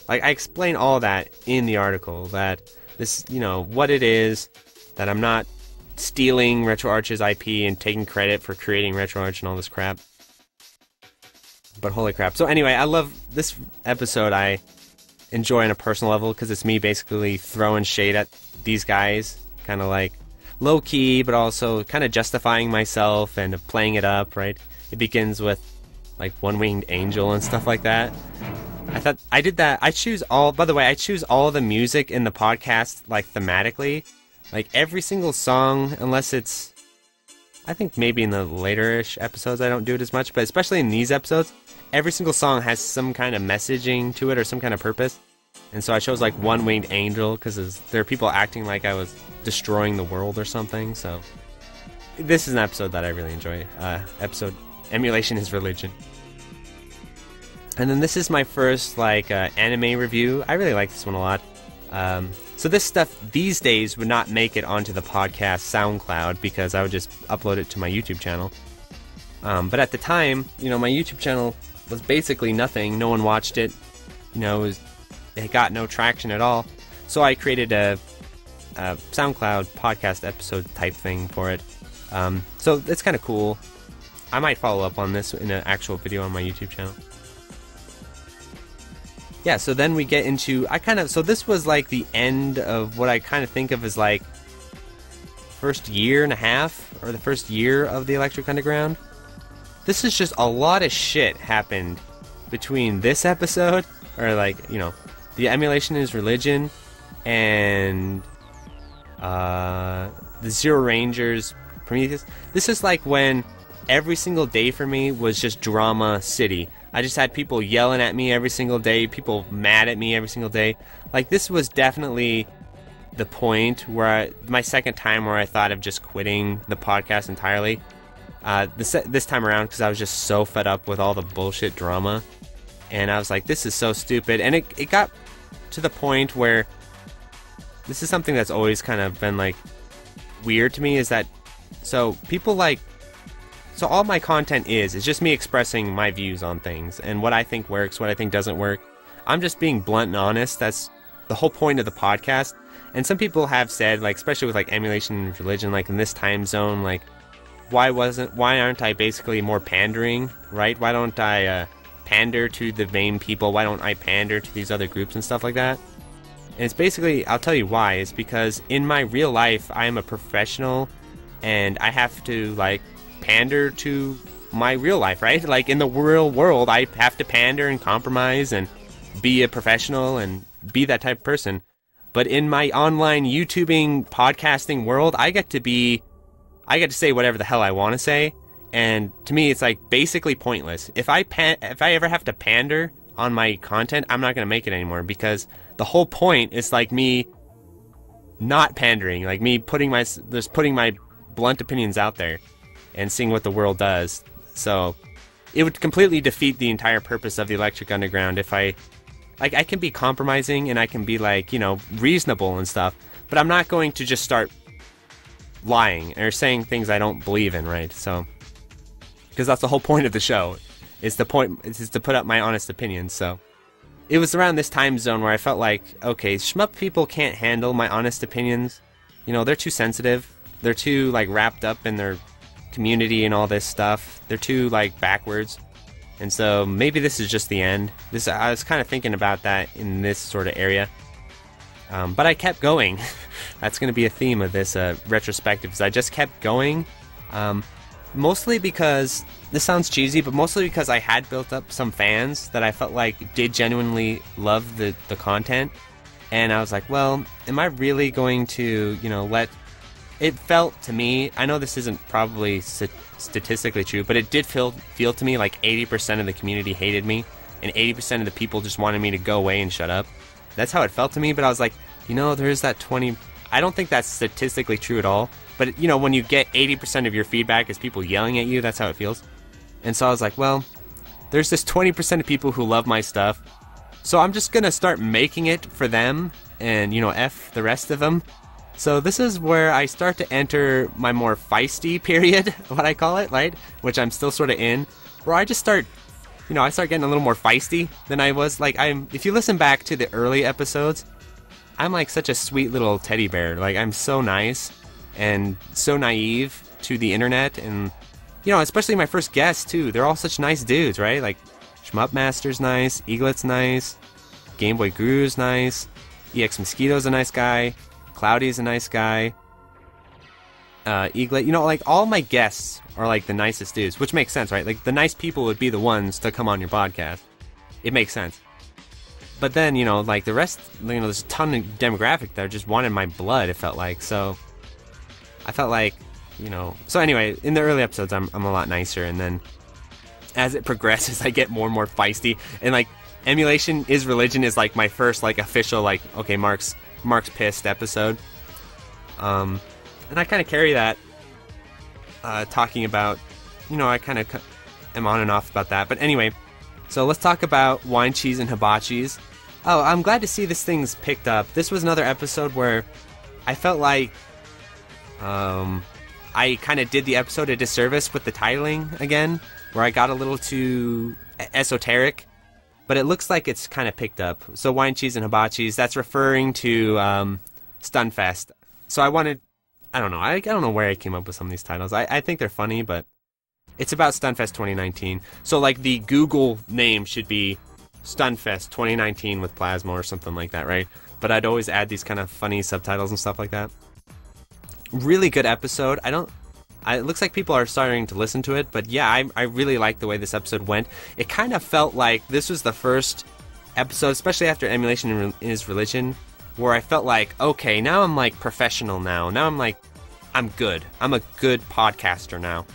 Like, I explain all that in the article, that this, what it is, that I'm not stealing RetroArch's IP and taking credit for creating RetroArch and all this crap. But holy crap. So anyway, I love this episode. I enjoy on a personal level because it's me basically throwing shade at these guys, kind of like low-key, but also kind of justifying myself and playing it up, right? It begins with like One-Winged Angel and stuff like that. I thought I did that. I choose all the music in the podcast like thematically. Like every single song, unless it's, I think maybe in the later-ish episodes I don't do it as much, but especially in these episodes, every single song has some kind of messaging to it or some kind of purpose. And so I chose like One-Winged Angel because there are people acting like I was destroying the world or something. So this is an episode that I really enjoy. Episode Emulation is Religion. And then this is my first anime review. I really like this one a lot. So this stuff these days would not make it onto the podcast SoundCloud because I would just upload it to my YouTube channel. But at the time, my YouTube channel was basically nothing. No one watched it. It got no traction at all. So I created a SoundCloud podcast episode type thing for it. So it's kind of cool. I might follow up on this in an actual video on my YouTube channel. Yeah, so then we get into, so this was like the end of what I kind of think of as like first year and a half, or the first year of the Electric Underground. This is just a lot of shit happened between this episode, or the Emulation is Religion, and the Zero Rangers Prometheus. This is like when every single day for me was just Drama City. I just had people yelling at me every single day, people mad at me every single day. Like, this was definitely the point where my second time where I thought of just quitting the podcast entirely. This time around, because I was just so fed up with all the bullshit drama. And I was like, this is so stupid. And it got to the point where this is something that's always kind of been, weird to me, is that, so all my content is just me expressing my views on things and what I think works, what I think doesn't work. I'm just being blunt and honest. That's the whole point of the podcast. And some people have said, especially with Emulation and Religion, in this time zone, why aren't I basically more pandering, right? Why don't I pander to the main people? Why don't I pander to these other groups and stuff like that? And it's basically, I'll tell you why. It's because in my real life, I am a professional and I have to, pander to my real life, right? In the real world, I have to pander and compromise and be a professional and be that type of person. But in my online YouTubing, podcasting world, I get to say whatever the hell I want to say. And to me, it's basically pointless. If I ever have to pander on my content, I'm not going to make it anymore, because the whole point is me not pandering, me putting my blunt opinions out there and seeing what the world does. So it would completely defeat the entire purpose of the Electric Underground if I can be compromising and I can be reasonable and stuff, but I'm not going to just start lying or saying things I don't believe in, right? So, because that's the whole point of the show, is to put up my honest opinions. So it was around this time zone where I felt okay, shmup people can't handle my honest opinions. They're too sensitive. They're too wrapped up in their community and all this stuff. They're too backwards. And so maybe this is just the end. I was kind of thinking about that in this sort of area. But I kept going. That's going to be a theme of this retrospective, is I just kept going. Mostly because, this sounds cheesy, but mostly because I had built up some fans that I felt did genuinely love the content. And I was well, am I really going to, let... It felt to me, I know this isn't probably statistically true, but it did feel to me 80% of the community hated me, and 80% of the people just wanted me to go away and shut up. That's how it felt to me, but I was there is that 20 I don't think that's statistically true at all. But, you know, when you get 80% of your feedback is people yelling at you, that's how it feels. And so I was like, well, there's this 20% of people who love my stuff. So I'm just going to start making it for them and, you know, F the rest of them. So this is where I start to enter my more feisty period, what I call it, right? Which I'm still sort of in. Where I just start, you know, I start getting a little more feisty than I was. Like, if you listen back to the early episodes, I'm like such a sweet little teddy bear. Like, I'm so nice and so naive to the internet. And, you know, especially my first guests, too. They're all such nice dudes, right? Like, Shmup Master's nice, Eaglet's nice, Game Boy Guru's nice, EX Mosquito's a nice guy, Cloudy's a nice guy, Eaglet, you know, like, all my guests are, like, the nicest dudes, which makes sense, right? Like, the nice people would be the ones to come on your podcast. It makes sense. But then, you know, like, the rest, you know, there's a ton of demographic that just wanted my blood, it felt like, so I felt like, you know, so anyway, in the early episodes, I'm a lot nicer, and then as it progresses, I get more and more feisty, and, like, Emulation is Religion is, like, my first, like, official, like, okay, Mark's pissed episode, and I kind of carry that, talking about, you know, I kind of am on and off about that, but anyway, so let's talk about Wine, Cheese, and Hibachis. Oh, I'm glad to see this thing's picked up. This was another episode where I felt like, I kind of did the episode a disservice with the titling again, where I got a little too esoteric, but it looks like it's kind of picked up. So Wine, Cheese, and Hibachis, that's referring to Stunfest. So I don't know, I don't know where I came up with some of these titles. I think they're funny, but it's about Stunfest 2019. So, like, the Google name should be Stunfest 2019 with Plasma or something like that, right? But I'd always add these kind of funny subtitles and stuff like that. Really good episode. It looks like people are starting to listen to it, but yeah, I really like the way this episode went. It kind of felt like this was the first episode, especially after Emulation is Religion, where I felt like, okay, now I'm like professional now. Now I'm like, I'm good. I'm a good podcaster now.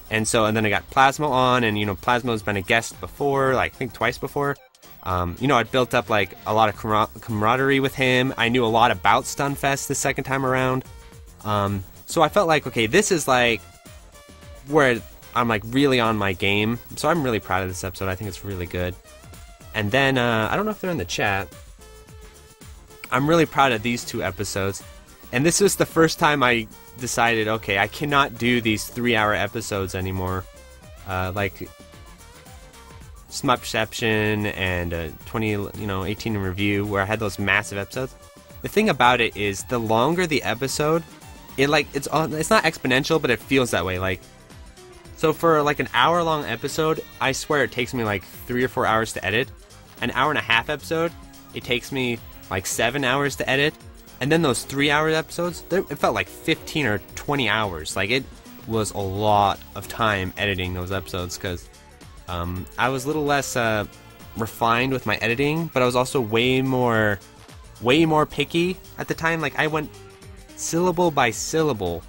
And then I got Plasmo on, and, you know, Plasmo's been a guest before, like, I think twice before. You know, I'd built up, like, a lot of camaraderie with him. I knew a lot about Stunfest the second time around. So I felt like, okay, this is, like, where I'm, like, really on my game. So I'm really proud of this episode. I think it's really good. And then, I don't know if they're in the chat. I'm really proud of these two episodes. And this was the first time I decided, okay, I cannot do these 3-hour episodes anymore. Like Smupception and 2018 in Review, where I had those massive episodes. The thing about it is, the longer the episode, it's not exponential, but it feels that way. Like, so for like an hour-long episode, I swear it takes me like 3 or 4 hours to edit. An hour-and-a-half episode, it takes me like 7 hours to edit. And then those 3-hour episodes, it felt like 15 or 20 hours. Like, it was a lot of time editing those episodes, because I was a little less refined with my editing, but I was also way more picky at the time. Like, I went syllable by syllable,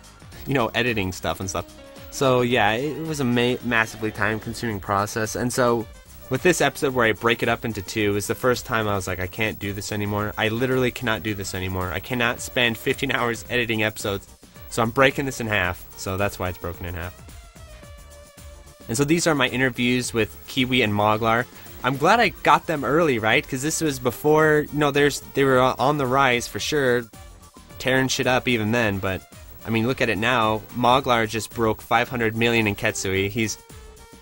you know, editing stuff and stuff. So yeah, it was a massively time-consuming process. And so with this episode where I break it up into two, is the first time I was like, I can't do this anymore. I literally cannot do this anymore. I cannot spend 15 hours editing episodes. So I'm breaking this in half. So that's why it's broken in half. And so these are my interviews with Kiwi and Moglar. I'm glad I got them early, right? Because this was before, you know, they were on the rise for sure, tearing shit up even then. But, I mean, look at it now. Moglar just broke 500 million in Ketsui. He's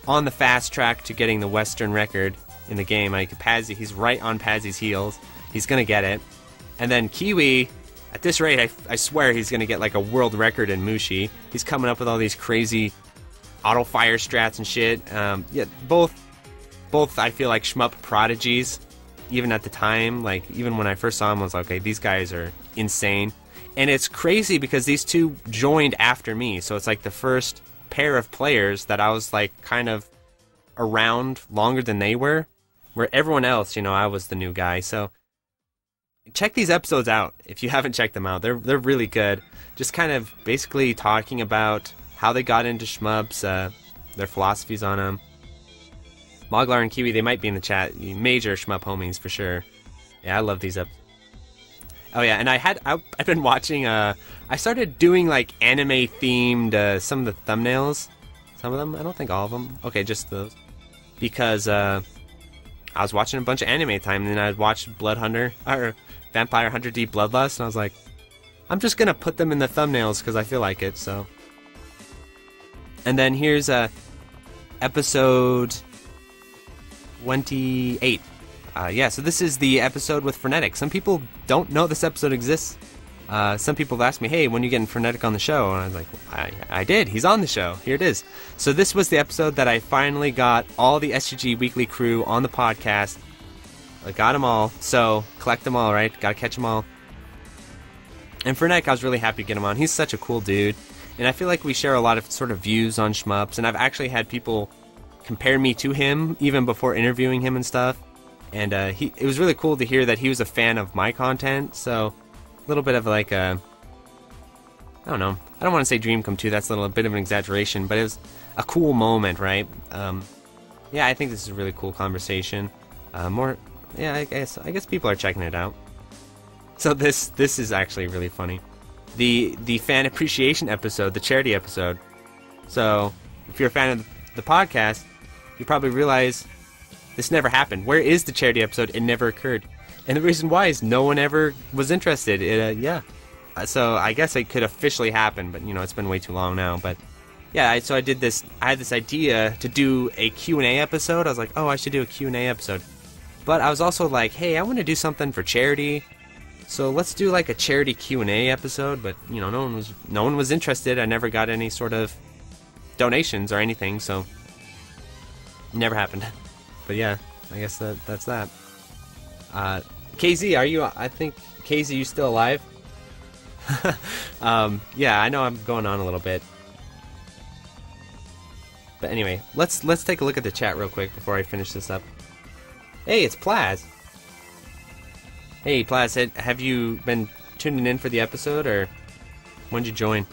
on the fast track to getting the Western record in the game. Like, Pazzy, he's right on Pazzy's heels. He's going to get it. And then Kiwi, at this rate, I swear he's going to get like a world record in Mushi. He's coming up with all these crazy auto fire strats and shit. Yeah, both I feel like shmup prodigies. Even at the time, like, even when I first saw them, I was like, okay, these guys are insane. And it's crazy because these two joined after me. So it's like the first pair of players that I was like kind of around longer than they were, where everyone else, you know, I was the new guy. So check these episodes out if you haven't checked them out. They're really good. Just kind of basically talking about how they got into shmups, their philosophies on them. Moglar and Kiwi, they might be in the chat. Major shmup homies for sure. Yeah, I love these episodes. Oh yeah, and I've been watching. I started doing like anime themed some of the thumbnails. Some of them, I don't think all of them. Okay, just those. Because I was watching a bunch of anime time, and then I'd watch Blood Hunter or Vampire Hunter D Bloodlust, and I was like, I'm just gonna put them in the thumbnails because I feel like it. So, and then here's episode 28. Yeah, so this is the episode with Frenetic. Some people don't know this episode exists. Some people have asked me, hey, when are you getting Frenetic on the show? And I was like, I did. He's on the show. Here it is. So this was the episode that I finally got all the SGG Weekly crew on the podcast. I got them all. So collect them all, right? Gotta catch them all. And Frenetic, I was really happy to get him on. He's such a cool dude. And I feel like we share a lot of sort of views on shmups. And I've actually had people compare me to him even before interviewing him and stuff. And it was really cool to hear that he was a fan of my content. So a little bit of like a, I don't know. I don't want to say dream come true. That's a little bit of an exaggeration, but it was a cool moment, right? Yeah, I think this is a really cool conversation. Yeah, I guess people are checking it out. So this is actually really funny. The fan appreciation episode, the charity episode. So if you're a fan of the podcast, you probably realize this never happened. Where is the charity episode? It never occurred. And the reason why is no one ever was interested. Yeah. So I guess it could officially happen, but it's been way too long now. But yeah, so I had this idea to do a Q&A episode. I was like, oh, I should do a Q&A episode. But I was also like, hey, I want to do something for charity. So let's do like a charity Q&A episode. But no one was interested. I never got any sort of donations or anything, so never happened. But yeah, I guess that's that. KZ, are you? I think KZ, you still alive? Yeah, I know I'm going on a little bit, but anyway, let's take a look at the chat real quick before I finish this up. Hey, it's Plaz. Hey, Plaz, have you been tuning in for the episode, or when did you join?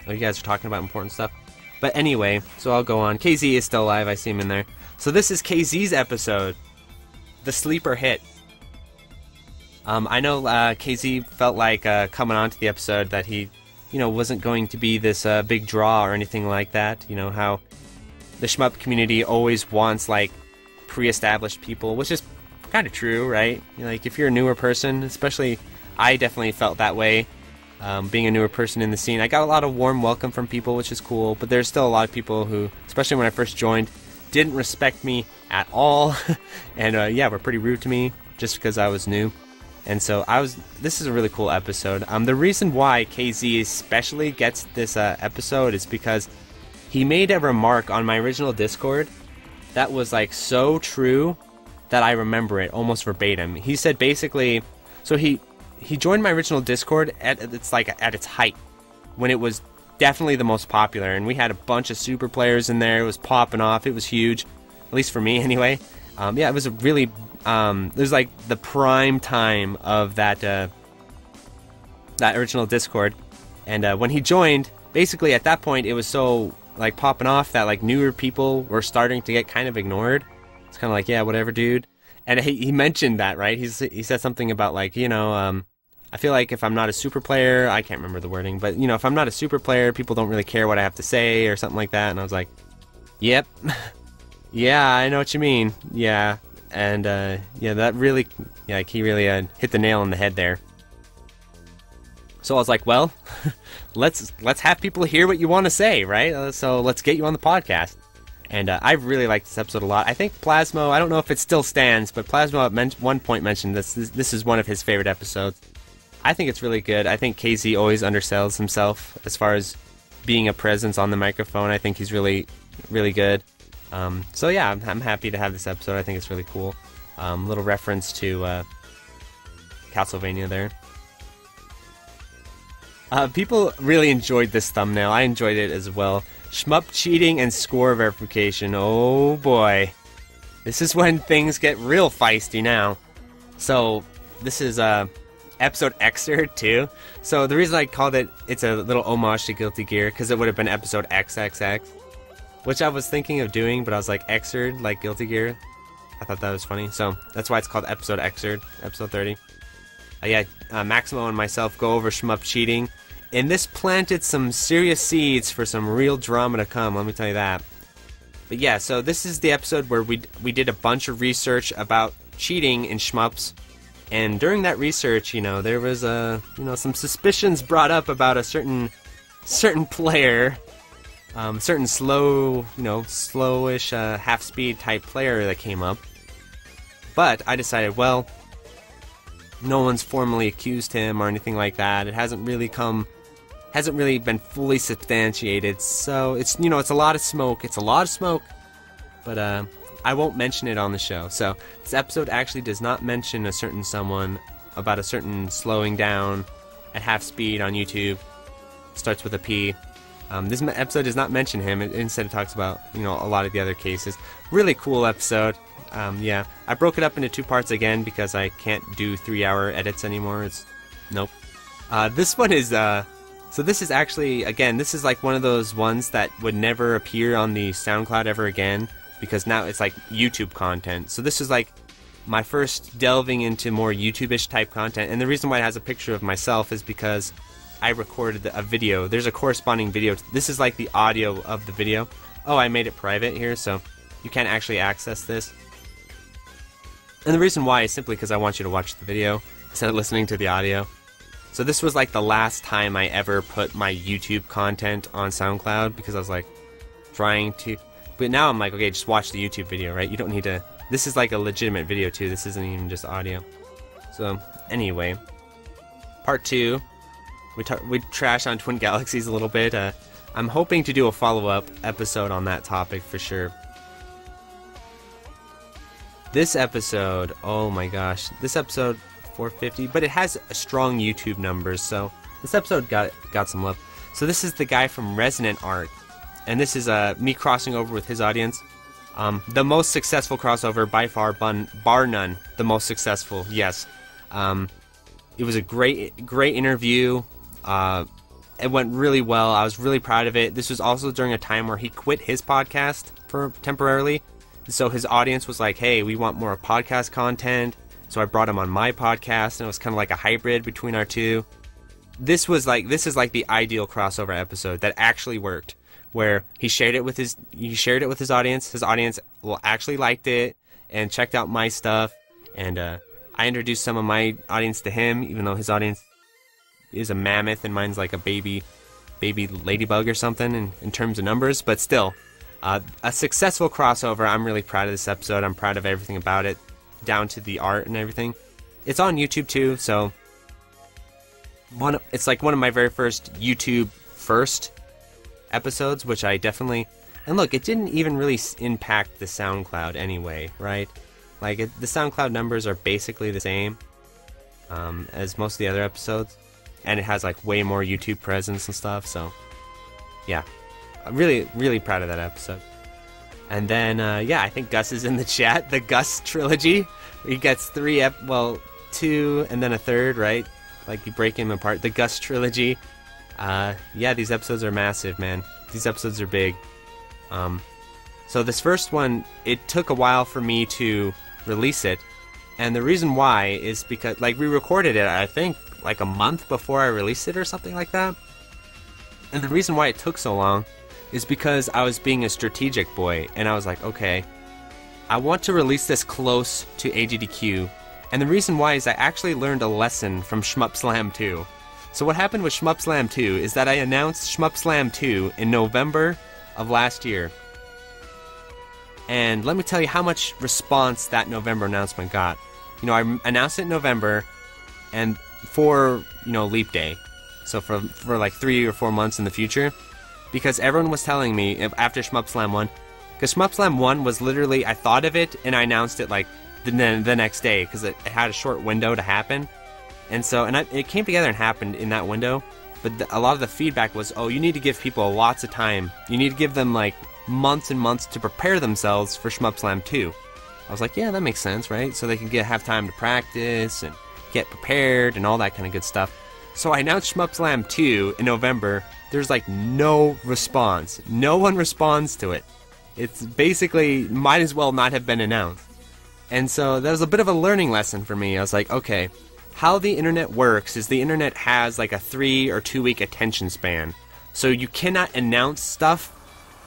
Oh, you guys are talking about important stuff. But anyway, so I'll go on. KZ is still alive. I see him in there. So this is KZ's episode, The Sleeper Hit. I know KZ felt like coming on to the episode that he, wasn't going to be this big draw or anything like that. How the shmup community always wants like pre-established people, which is kind of true, right? Like if you're a newer person, especially I definitely felt that way. Being a newer person in the scene, I got a lot of warm welcome from people, which is cool, but there's still a lot of people who, especially when I first joined, didn't respect me at all, and were pretty rude to me just because I was new. And so this is a really cool episode. The reason why KZ especially gets this episode is because he made a remark on my original Discord that was like so true that I remember it almost verbatim. He said basically, so he joined my original Discord at its height, when it was definitely the most popular, and we had a bunch of super players in there. It was popping off. It was huge, at least for me anyway. It was a really, it was like the prime time of that original Discord. And when he joined, basically at that point, it was so like popping off that like newer people were starting to get kind of ignored. It's kind of like, yeah, whatever, dude. And he mentioned that, right? He said something about like, I feel like if I'm not a super player, I can't remember the wording, but if I'm not a super player, people don't really care what I have to say or something like that. And I was like, yep. Yeah, I know what you mean. Yeah. And that really, like he really hit the nail on the head there. So I was like, well, let's have people hear what you want to say, right? So let's get you on the podcast. And I really liked this episode a lot. I think Plasmo, I don't know if it still stands, but Plasmo at one point mentioned this is one of his favorite episodes. I think it's really good. I think KZ always undersells himself as far as being a presence on the microphone. I think he's really, really good. So yeah, I'm happy to have this episode. I think it's really cool. Little reference to Castlevania there. People really enjoyed this thumbnail. I enjoyed it as well. Shmup cheating and score verification. Oh boy. This is when things get real feisty now. So, this is episode excerpt too. So the reason I called it's a little homage to Guilty Gear, because it would have been episode XXX, which I was thinking of doing, but I was like, excerpt, like Guilty Gear. I thought that was funny. So that's why it's called Episode Excerpt, Episode 30. Maximo and myself go over shmup cheating, and this planted some serious seeds for some real drama to come, let me tell you that. But yeah, so this is the episode where we did a bunch of research about cheating in shmups, and during that research, there was some suspicions brought up about a certain player, certain slowish half-speed type player that came up. But I decided, well, no one's formally accused him or anything like that. It hasn't really been fully substantiated. So it's it's a lot of smoke. But I won't mention it on the show. So this episode actually does not mention a certain someone about a certain slowing down at half speed on YouTube. Starts with a P. This episode does not mention him. Instead, it talks about a lot of the other cases. Really cool episode. I broke it up into 2 parts again because I can't do 3-hour edits anymore. Nope. This one is so this is actually, again, this is like one of those ones that would never appear on the SoundCloud ever again, because now it's like YouTube content. So this is like my first delving into more YouTube-ish type content, and the reason why it has a picture of myself is because I recorded a video. There's a corresponding video. This is like the audio of the video. Oh, I made it private here, so you can't actually access this. And the reason why is simply because I want you to watch the video instead of listening to the audio. So this was like the last time I ever put my YouTube content on SoundCloud, because I was like trying to, but now I'm like, okay, just watch the YouTube video, right? You don't need to, this is like a legitimate video too, this isn't even just audio. So anyway, part 2, we trash on Twin Galaxies a little bit. I'm hoping to do a follow-up episode on that topic for sure. This episode, oh my gosh, this episode 450, but it has strong YouTube numbers, so this episode got some love. So this is the guy from Resonant Art, and this is me crossing over with his audience. The most successful crossover by far, bar none, the most successful, yes. It was a great interview. It went really well. I was really proud of it. This was also during a time where he quit his podcast for temporarily. So his audience was like, hey, we want more podcast content. So I brought him on my podcast, and it was kind of like a hybrid between our two. This is like the ideal crossover episode that actually worked, where he shared it with his audience. His audience actually liked it and checked out my stuff, and I introduced some of my audience to him, even though his audience is a mammoth and mine's like a baby ladybug or something in terms of numbers, but still. A successful crossover. I'm really proud of this episode. I'm proud of everything about it, down to the art and everything. It's on YouTube too, so it's like one of my very first YouTube first episodes, which I definitely... And look, it didn't even really impact the SoundCloud anyway, right? Like, the SoundCloud numbers are basically the same as most of the other episodes, and it has like way more YouTube presence and stuff, so yeah. I'm really, really proud of that episode. And then, I think Gus is in the chat. The Gus trilogy. He gets 2 and then a third, right? Like, you break him apart. The Gus trilogy. These episodes are massive, man. These episodes are big. So this first one, it took a while for me to release it. And the reason why is because, like, we recorded it, I think, like a month before I released it or something like that. And the reason why it took so long is because I was being a strategic boy, and I was like, okay, I want to release this close to AGDQ, and the reason why is I actually learned a lesson from Shmup Slam 2. So what happened with Shmup Slam 2 is that I announced Shmup Slam 2 in November of last year, and let me tell you how much response that November announcement got. I announced it in November, and for, Leap Day, so for like 3 or 4 months in the future, because everyone was telling me after Shmup Slam 1, because Shmup Slam 1 was literally, I thought of it and I announced it like the next day, because it had a short window to happen, and so it came together and happened in that window, but a lot of the feedback was, oh, you need to give people lots of time, you need to give them like months and months to prepare themselves for Shmup Slam 2. I was like, yeah, that makes sense, right? So they can have time to practice and get prepared and all that kind of good stuff. So I announced Shmup Slam 2 in November. There's like no response. No one responds to it. It's basically might as well not have been announced. And so that was a bit of a learning lesson for me. I was like, okay, how the internet works is the internet has like a 3 or 2 week attention span. So you cannot announce stuff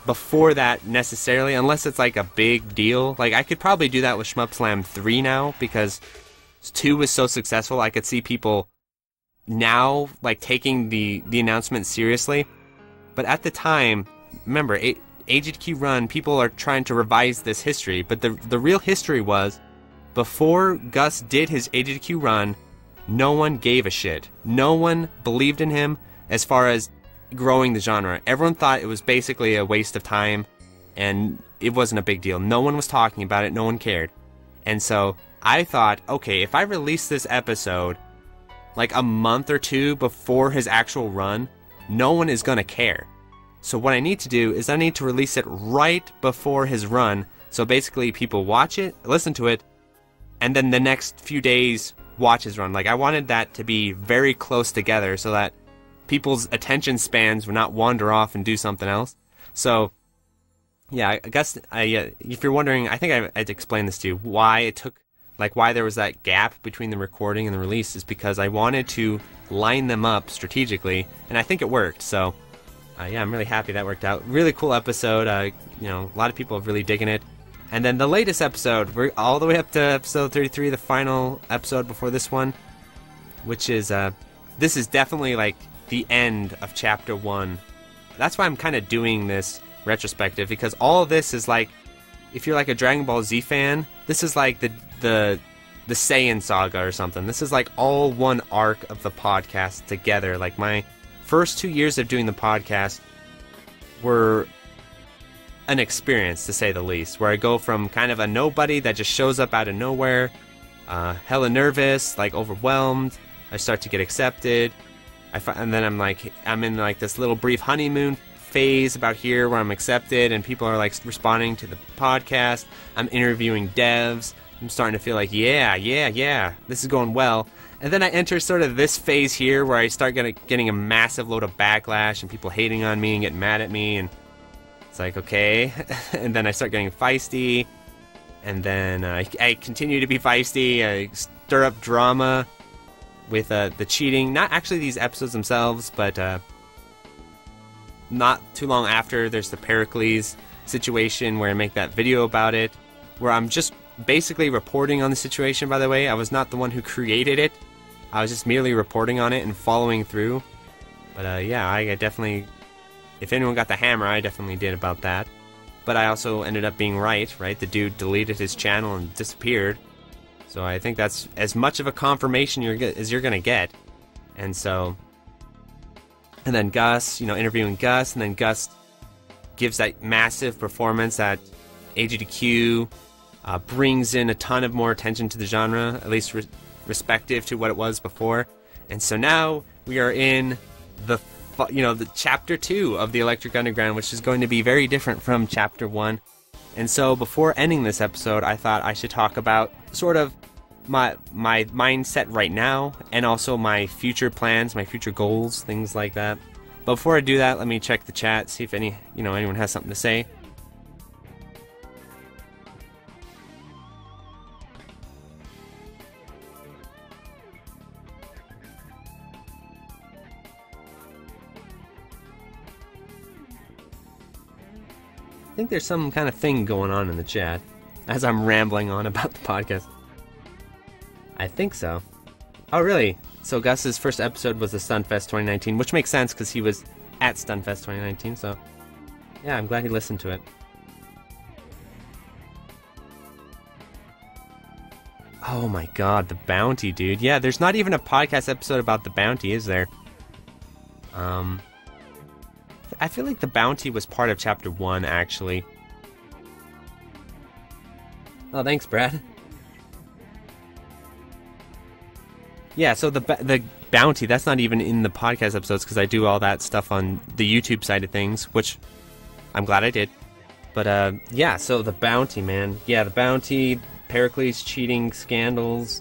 before that necessarily, unless it's like a big deal. Like I could probably do that with Shmup Slam 3 now, because 2 was so successful. I could see people now like taking the announcement seriously. But at the time, remember, AGDQ Run, people are trying to revise this history, but the real history was, before Gus did his AGDQ Run, no one gave a shit. No one believed in him as far as growing the genre. Everyone thought it was basically a waste of time, and it wasn't a big deal. No one was talking about it, no one cared. And so I thought, okay, if I release this episode like a month or 2 before his actual run, no one is gonna care. So what I need to do is I need to release it right before his run, so basically people watch it, listen to it, and then the next few days watch his run. Like I wanted that to be very close together so that people's attention spans would not wander off and do something else. So yeah, I guess if you're wondering, I think I'd explain this to you, why it took, like why there was that gap between the recording and the release, is because I wanted to line them up strategically, and I think it worked. So yeah, I'm really happy that worked out. Really cool episode. You know, a lot of people have really digging it. And then the latest episode, we're all the way up to episode 33, the final episode before this one, which is this is definitely like the end of chapter 1. That's why I'm kind of doing this retrospective, because all of this is like, if you're like a Dragon Ball Z fan, this is like the Saiyan saga or something. This is like all one arc of the podcast together. Like my first 2 years of doing the podcast were an experience, to say the least, where I go from kind of a nobody that just shows up out of nowhere, hella nervous, like overwhelmed. I start to get accepted, and then I'm in like this little brief honeymoon phase about here where I'm accepted and people are like responding to the podcast. I'm interviewing devs. I'm starting to feel like yeah, this is going well. And then I enter sort of this phase here where I start getting a massive load of backlash and people hating on me and getting mad at me, and it's like, okay. And then I start getting feisty, and then I continue to be feisty. I stir up drama with the cheating. Not actually these episodes themselves, but not too long after, there's the Pericles situation where I make that video about it, where I'm just basically reporting on the situation, by the way. I was not the one who created it. I was just merely reporting on it and following through. But yeah, I definitely, if anyone got the hammer, I definitely did about that. But I also ended up being right? The dude deleted his channel and disappeared. So I think that's as much of a confirmation as you're gonna get. And so, and then Gus, interviewing Gus, and then Gus gives that massive performance at AGDQ, brings in a ton of more attention to the genre, at least respective to what it was before. And so now we are in the chapter 2 of the Electric Underground, which is going to be very different from chapter 1. And so before ending this episode, I thought I should talk about sort of my mindset right now, and also my future plans, my future goals, things like that. But before I do that, let me check the chat, see if anyone has something to say. I think there's some kind of thing going on in the chat as I'm rambling on about the podcast. I think so. Oh, really? So Gus's first episode was the Stunfest 2019, which makes sense because he was at Stunfest 2019, so yeah, I'm glad he listened to it. Oh my god, the bounty, dude. Yeah, there's not even a podcast episode about the bounty, is there? I feel like the bounty was part of chapter 1, actually. Oh, thanks, Brad. Yeah, so the bounty, that's not even in the podcast episodes, because I do all that stuff on the YouTube side of things, which I'm glad I did. But, yeah, so the bounty, man. Yeah, the bounty, Pericles cheating scandals,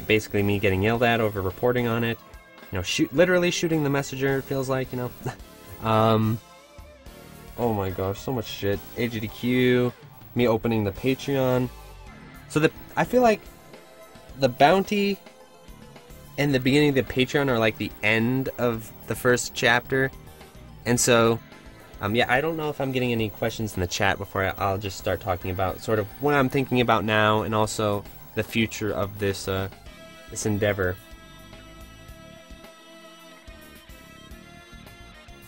basically me getting yelled at over reporting on it. Literally shooting the messenger, it feels like, oh my gosh, so much shit. AGDQ, me opening the Patreon, So I feel like the bounty and the beginning of the Patreon are like the end of the first chapter. And so, yeah, I don't know if I'm getting any questions in the chat before I'll just start talking about sort of what I'm thinking about now and also the future of this endeavor.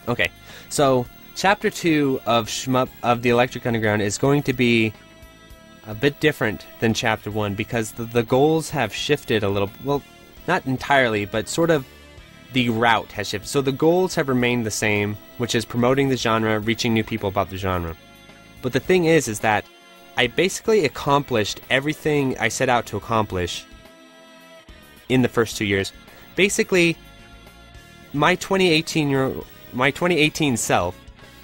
Okay, so Chapter 2 of the Electric Underground is going to be a bit different than Chapter 1 because the goals have shifted a little. Well, not entirely, but sort of the route has shifted. So the goals have remained the same, which is promoting the genre, reaching new people about the genre. But the thing is that I basically accomplished everything I set out to accomplish in the first 2 years. Basically, my 2018 self,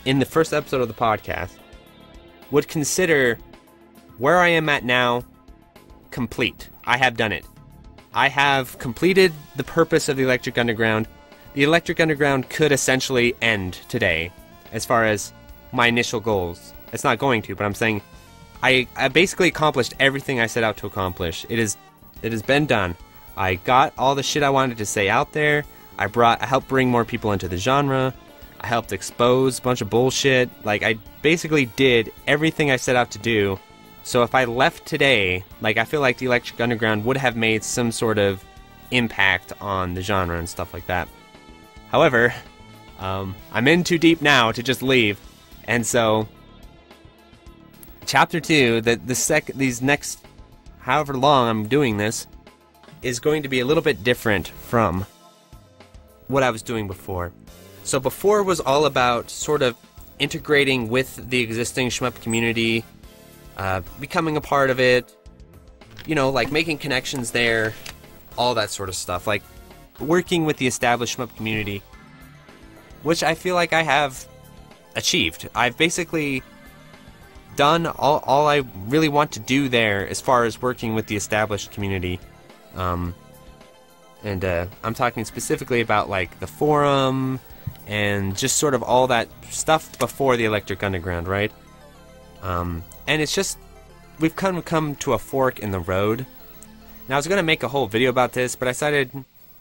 in the first episode of the podcast, would consider where I am at now complete. I have done it. I have completed the purpose of the Electric Underground. The Electric Underground could essentially end today, as far as my initial goals. It's not going to, but I'm saying I basically accomplished everything I set out to accomplish. It has been done. I got all the shit I wanted to say out there. I helped bring more people into the genre. I helped expose a bunch of bullshit. Like, I basically did everything I set out to do. So if I left today, like, I feel like the Electric Underground would have made some sort of impact on the genre and stuff like that. However, I'm in too deep now to just leave. And so, Chapter 2, these next, however long I'm doing this, is going to be a little bit different from what I was doing before. So before was all about sort of integrating with the existing shmup community, becoming a part of it, you know, like making connections there, all that sort of stuff, like working with the established shmup community, which I feel like I have achieved. I've basically done all I really want to do there as far as working with the established community. I'm talking specifically about like the forum and just sort of all that stuff before the Electric Underground, right? And it's just, we've kind of come to a fork in the road. Now, I was going to make a whole video about this, but I decided,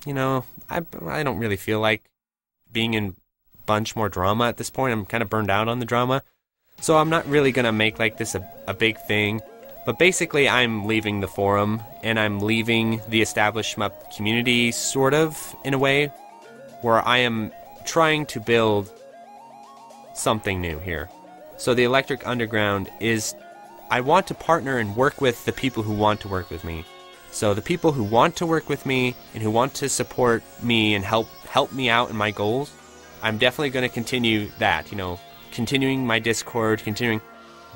you know, I don't really feel like being in a bunch more drama at this point. I'm kind of burned out on the drama. So I'm not really going to make like this a big thing. But basically, I'm leaving the forum, and I'm leaving the established shmup community, sort of, in a way, where I am trying to build something new here. So the Electric Underground is, I want to partner and work with the people who want to work with me. So the people who want to work with me, and who want to support me and help me out in my goals, I'm definitely going to continue that, you know, continuing my Discord,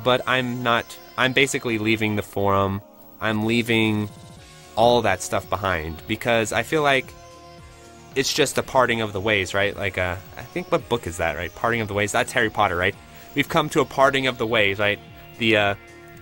but I'm basically leaving the forum. I'm leaving all that stuff behind because I feel like it's just a parting of the ways, right? Like, I think, what book is that, right? Parting of the Ways. That's Harry Potter, right? We've come to a parting of the ways, right? The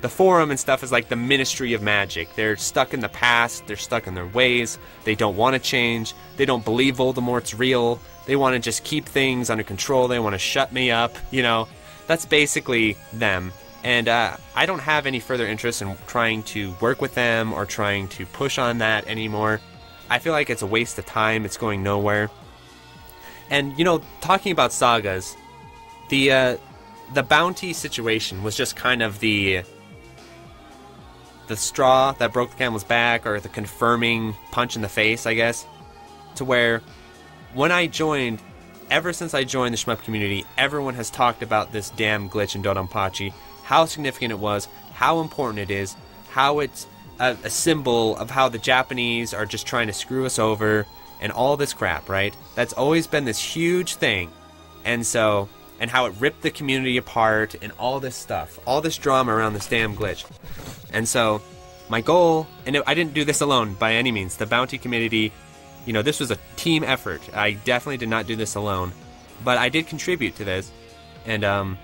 forum and stuff is like the Ministry of Magic. They're stuck in the past. They're stuck in their ways. They don't want to change. They don't believe Voldemort's real. They want to just keep things under control. They want to shut me up, you know? That's basically them. And I don't have any further interest in trying to work with them or trying to push on that anymore. I feel like it's a waste of time. It's going nowhere. And, you know, talking about sagas, the bounty situation was just kind of the straw that broke the camel's back, or the confirming punch in the face, I guess, to where when I joined, ever since I joined the shmup community, everyone has talked about this damn glitch in Dodonpachi, how significant it was, how important it is, how it's a symbol of how the Japanese are just trying to screw us over, and all this crap, right? That's always been this huge thing. And so, and how it ripped the community apart, and all this stuff, all this drama around this damn glitch. And so, my goal, and I didn't do this alone by any means, the bounty community, you know, this was a team effort. I definitely did not do this alone, but I did contribute to this. And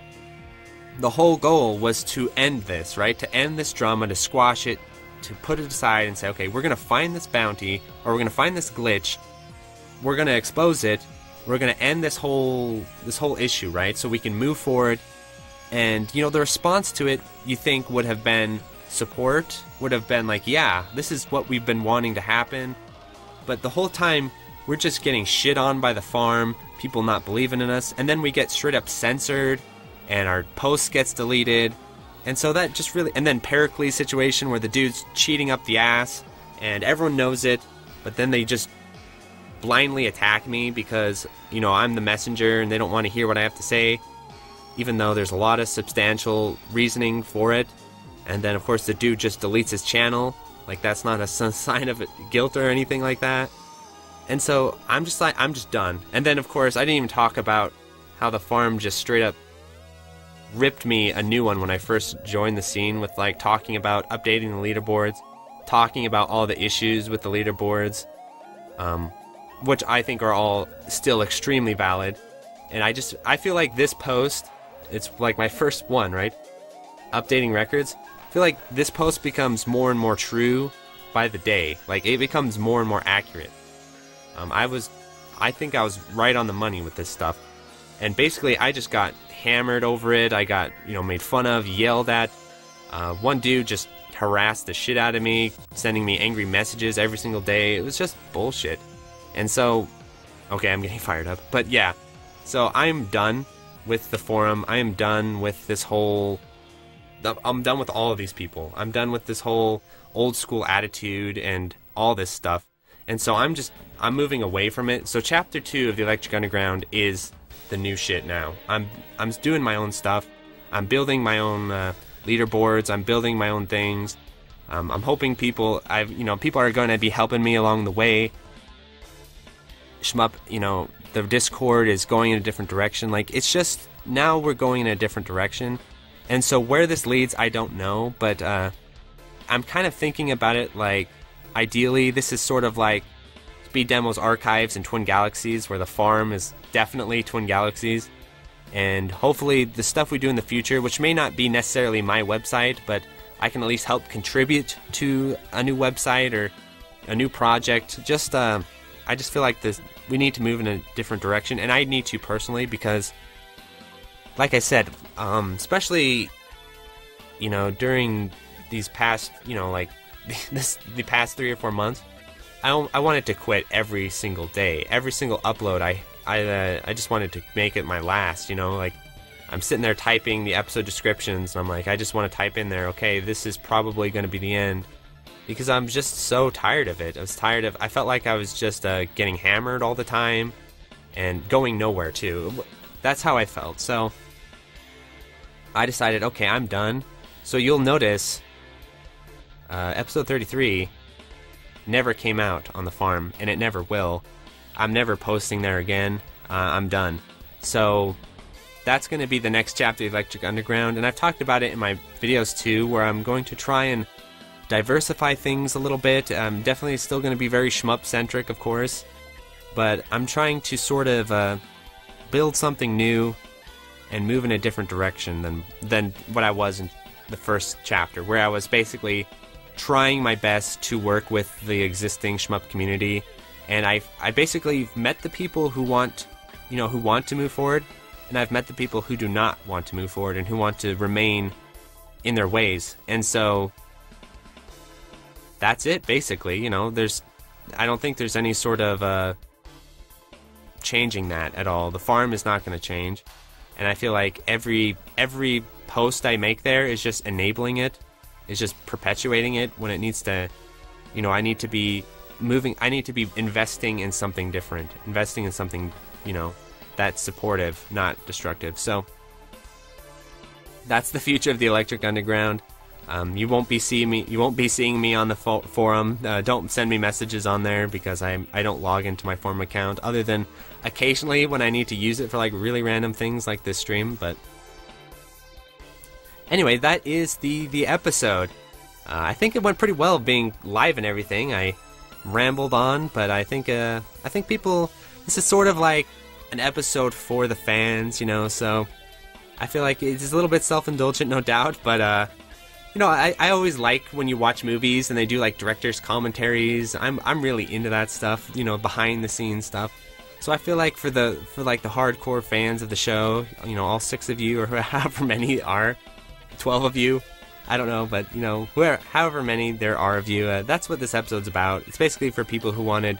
the whole goal was to end this, right? To end this drama, to squash it, to put it aside and say, okay, we're going to find this bounty, or we're going to find this glitch, we're going to expose it, we're going to end this whole issue, right? So we can move forward. And, you know, the response to it, you think, would have been support would have been like, yeah, this is what we've been wanting to happen. But the whole time, we're just getting shit on by the farm, people not believing in us, and then we get straight up censored, and our post gets deleted. And so that just really... And then Pericles situation where the dude's cheating up the ass, and everyone knows it, but then they just blindly attack me because, you know, I'm the messenger and they don't want to hear what I have to say, even though there's a lot of substantial reasoning for it. And then, of course, the dude just deletes his channel. Like, that's not a sign of guilt or anything like that. And so I'm just like, I'm just done. And then, of course, I didn't even talk about how the farm just straight up ripped me a new one when I first joined the scene with, like, talking about updating the leaderboards, talking about all the issues with the leaderboards, which I think are all still extremely valid. And I feel like this post, it's like my first one, right? Updating records. I feel like this post becomes more and more true by the day. Like, it becomes more and more accurate. I think I was right on the money with this stuff. And basically, I just got hammered over it. I got, you know, made fun of, yelled at. One dude just harassed the shit out of me, sending me angry messages every single day. It was just bullshit. And so, okay, I'm getting fired up. But yeah, so I'm done with the forum. I am done with this whole... I'm done with all of these people. I'm done with this whole old school attitude and all this stuff. And so I'm moving away from it. So chapter 2 of the Electric Underground is the new shit now. I'm doing my own stuff. I'm building my own leaderboards. I'm building my own things. I'm hoping people are going to be helping me along the way. Shmup, you know, the Discord is going in a different direction. Like, it's just, now we're going in a different direction. And so where this leads, I don't know, but I'm kind of thinking about it like, ideally, this is sort of like Speed Demo's Archives and Twin Galaxies, where the farm is definitely Twin Galaxies. And hopefully the stuff we do in the future, which may not be necessarily my website, but I can at least help contribute to a new website or a new project. I just feel like we need to move in a different direction, and I need to personally, because, like I said, especially, you know, during these past, you know, like, the past 3 or 4 months, I wanted to quit every single day. Every single upload, I just wanted to make it my last, you know, like, I'm sitting there typing the episode descriptions, and I'm like, I just want to type in there, okay, this is probably going to be the end, because I'm just so tired of it. I felt like I was just getting hammered all the time, and going nowhere, too. That's how I felt, so I decided, okay, I'm done. So you'll notice, episode 33 never came out on the farm, and it never will. I'm never posting there again. I'm done. So that's going to be the next chapter of Electric Underground, and I've talked about it in my videos too, where I'm going to try and diversify things a little bit. I'm definitely still going to be very shmup-centric, of course, but I'm trying to sort of build something new and move in a different direction than what I was in the first chapter, where I was basically trying my best to work with the existing shmup community, and I basically met the people who want to move forward, and I've met the people who do not want to move forward and who want to remain in their ways. And so that's it, basically. You know, I don't think there's any sort of changing that at all. The farm is not going to change, and I feel like every post I make there is just enabling it, is just perpetuating it when it needs to. You know, I need to be investing in something different, investing in something, you know, that's supportive, not destructive. So that's the future of the Electric Underground. You won't be seeing me on the forum. Don't send me messages on there, because I don't log into my forum account, other than occasionally when I need to use it for like really random things like this stream. But anyway, that is the episode. I think it went pretty well being live and everything. I rambled on, but I think people, this is sort of like an episode for the fans, you know, so I feel like it's a little bit self-indulgent, no doubt, but you know, I always like when you watch movies and they do like director's commentaries. I'm really into that stuff, you know, behind the scenes stuff. So I feel like for the hardcore fans of the show, you know, all 6 of you, or however many are, 12 of you, I don't know, but you know, however many there are of you, that's what this episode's about. It's basically for people who wanted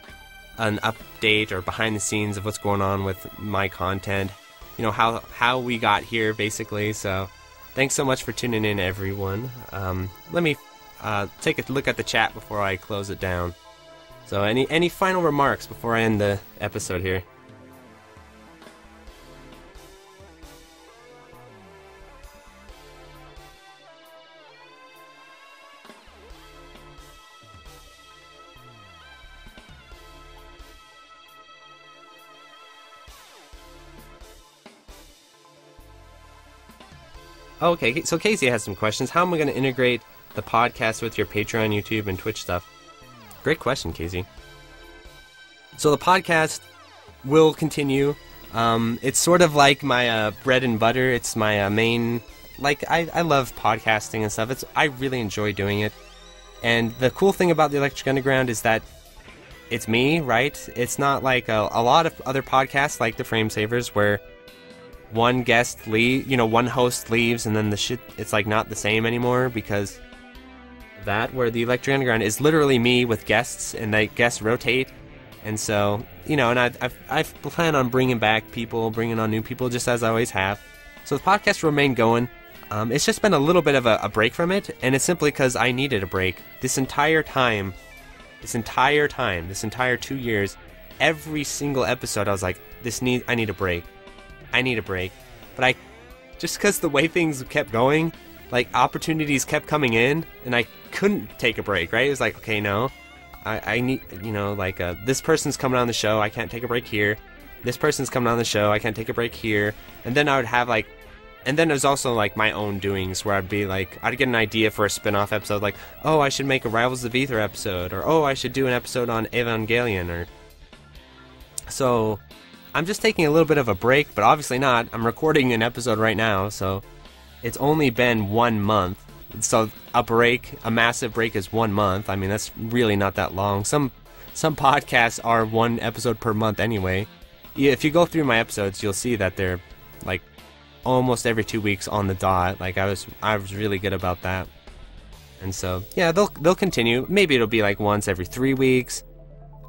an update or behind the scenes of what's going on with my content. You know, how we got here, basically. So, thanks so much for tuning in, everyone. Let me take a look at the chat before I close it down. So, any final remarks before I end the episode here? Okay, so Casey has some questions. How am I going to integrate the podcast with your Patreon, YouTube, and Twitch stuff? Great question, Casey. So the podcast will continue. It's sort of like my bread and butter. It's my main... Like, I love podcasting and stuff. I really enjoy doing it. And the cool thing about the Electric Underground is that it's me, right? It's not like a lot of other podcasts like the Frame Savers where one host leaves and then the shit, it's like not the same anymore, because where the Electric Underground is literally me with guests, and the guests rotate. And so, you know, and I've planned on bringing on new people, just as I always have. So the podcast will remain going. It's just been a little bit of a break from it, and it's simply because I needed a break. This entire 2 years, every single episode I was like, I need a break. But just because the way things kept going, like, opportunities kept coming in, and I couldn't take a break, right? It was like, okay, no, I need, you know, like, this person's coming on the show, I can't take a break here. This person's coming on the show, I can't take a break here. And then I would have, like, and then there's also, like, my own doings, where I'd be like, I'd get an idea for a spin-off episode, like, oh, I should make a Rivals of Aether episode, or, oh, I should do an episode on Evangelion, or... So... I'm just taking a little bit of a break, but obviously not. I'm recording an episode right now, so it's only been 1 month. So a massive break is 1 month. I mean, that's really not that long. Some podcasts are 1 episode per month anyway. If you go through my episodes, you'll see that they're like almost every 2 weeks on the dot. Like I was really good about that. And so yeah, they'll continue. Maybe it'll be like once every 3 weeks,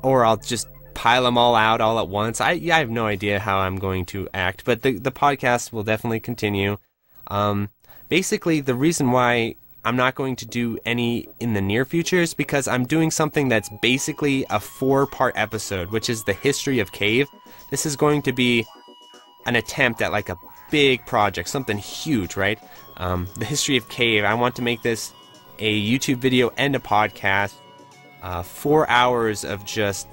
or I'll just pile them all out all at once. I have no idea how I'm going to act, but the podcast will definitely continue. Basically, the reason why I'm not going to do any in the near future is because I'm doing something that's basically a 4-part episode, which is the history of Cave. This is going to be an attempt at like a big project, something huge, right? The history of Cave. I want to make this a YouTube video and a podcast. 4 hours of just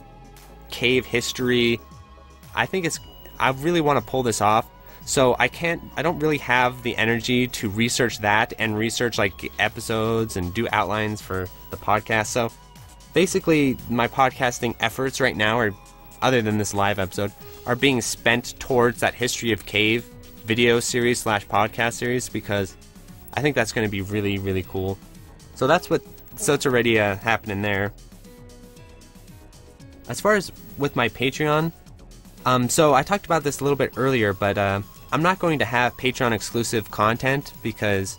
Cave history. I really want to pull this off. So I don't really have the energy to research that and research like episodes and do outlines for the podcast. So basically my podcasting efforts right now, are, other than this live episode, are being spent towards that history of Cave video series / podcast series, because I think that's going to be really, really cool. So it's already happening there. As far as with my Patreon, so I talked about this a little bit earlier, but I'm not going to have Patreon exclusive content because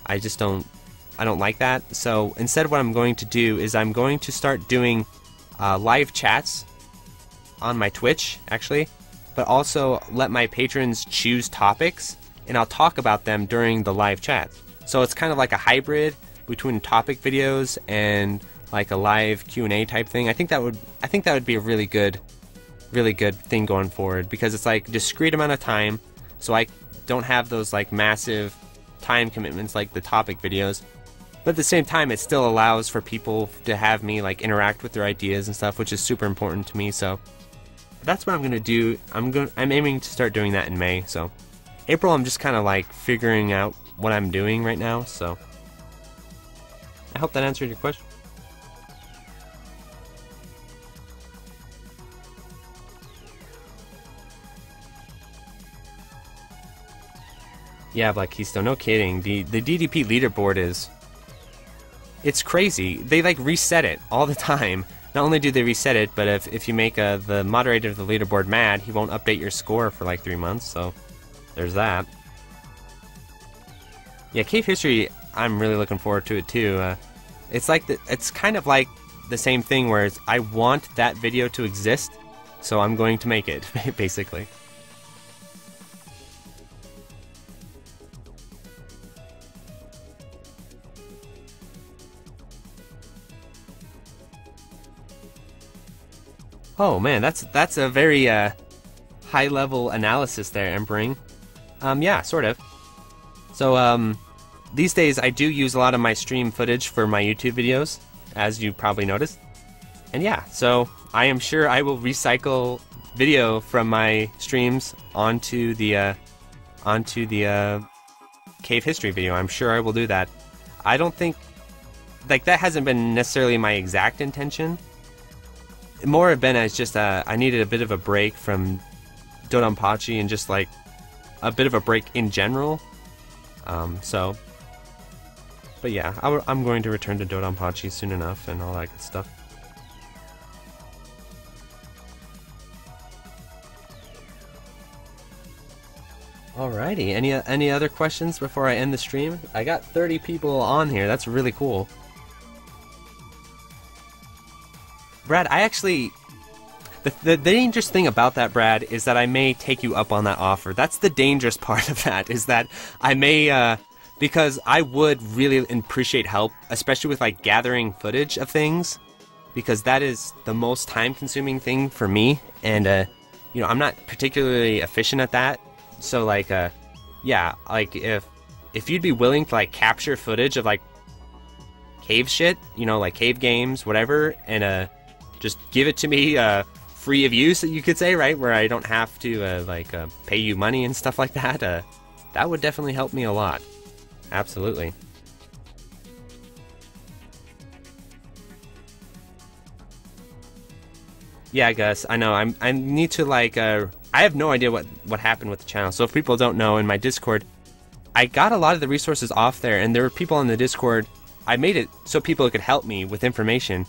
I don't like that. So instead what I'm going to do is I'm going to start doing live chats on my Twitch, actually, but also let my patrons choose topics, and I'll talk about them during the live chats. So it's kind of like a hybrid between topic videos and like a live Q&A type thing. I think that would be a really good thing going forward, because it's like discrete amount of time, so I don't have those like massive time commitments like the topic videos, but at the same time it still allows for people to have me like interact with their ideas and stuff, which is super important to me. So that's what I'm gonna do. I'm aiming to start doing that in May. So April, I'm just kind of like figuring out what I'm doing right now. So I hope that answered your question. Yeah, Black Keystone, no kidding. The DDP leaderboard it's crazy. They like reset it all the time. Not only do they reset it, but if you make the moderator of the leaderboard mad, he won't update your score for like 3 months, so there's that. Yeah, Cave History, I'm really looking forward to it too. It's kind of like the same thing where I want that video to exist, so I'm going to make it, basically. Oh man, that's a very high level analysis there, Embering. Yeah, sort of. So these days I do use a lot of my stream footage for my YouTube videos, as you probably noticed. And yeah, so I am sure I will recycle video from my streams onto the cave history video. I'm sure I will do that. I don't think that hasn't been necessarily my exact intention. It more have been as just I needed a bit of a break from Dodonpachi and just like a bit of a break in general. But yeah, I'm going to return to Dodonpachi soon enough and all that good stuff. Alrighty, any other questions before I end the stream? I got 30 people on here, that's really cool. Brad, I actually... The dangerous thing about that, Brad, is that I may take you up on that offer. That's the dangerous part of that, is that I may, because I would really appreciate help, especially with, like, gathering footage of things, because that is the most time-consuming thing for me, and, you know, I'm not particularly efficient at that, so, like, yeah, like, if you'd be willing to, like, capture footage of, like, cave shit, you know, like, cave games, whatever, and, just give it to me, free of use, you could say, right? Where I don't have to, pay you money and stuff like that. That would definitely help me a lot. Absolutely. Yeah, Gus, I know. I need to, like, I have no idea what happened with the channel. So if people don't know, in my Discord, I got a lot of the resources off there, and there were people in the Discord. I made it so people could help me with information.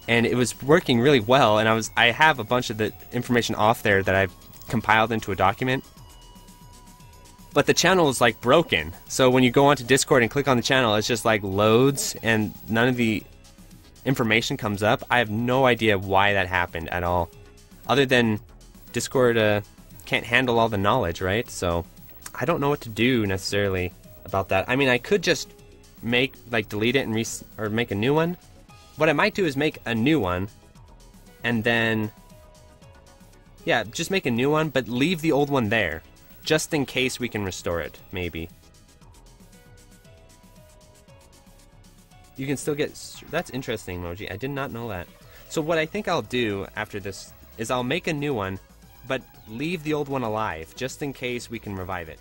And it was working really well, and I have a bunch of the information off there that I've compiled into a document. But the channel is like broken. So when you go onto Discord and click on the channel, it's just like loads and none of the information comes up. I have no idea why that happened at all. Other than Discord can't handle all the knowledge, right? So I don't know what to do necessarily about that. I mean, I could just delete it and or make a new one. What I might do is make a new one, and then, yeah, just make a new one, but leave the old one there, just in case we can restore it, maybe. You can still get... That's interesting, Moji. I did not know that. So what I think I'll do after this is I'll make a new one, but leave the old one alive, just in case we can revive it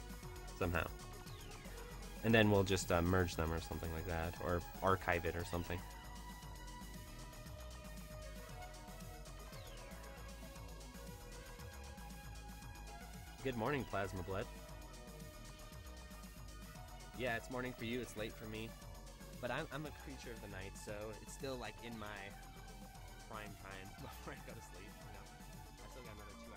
somehow. And then we'll just merge them or something like that, or archive it or something. Good morning, Plasma Blood. Yeah, it's morning for you, it's late for me. But I'm a creature of the night, so it's still like in my prime time before I go to sleep. You know? I still got another 2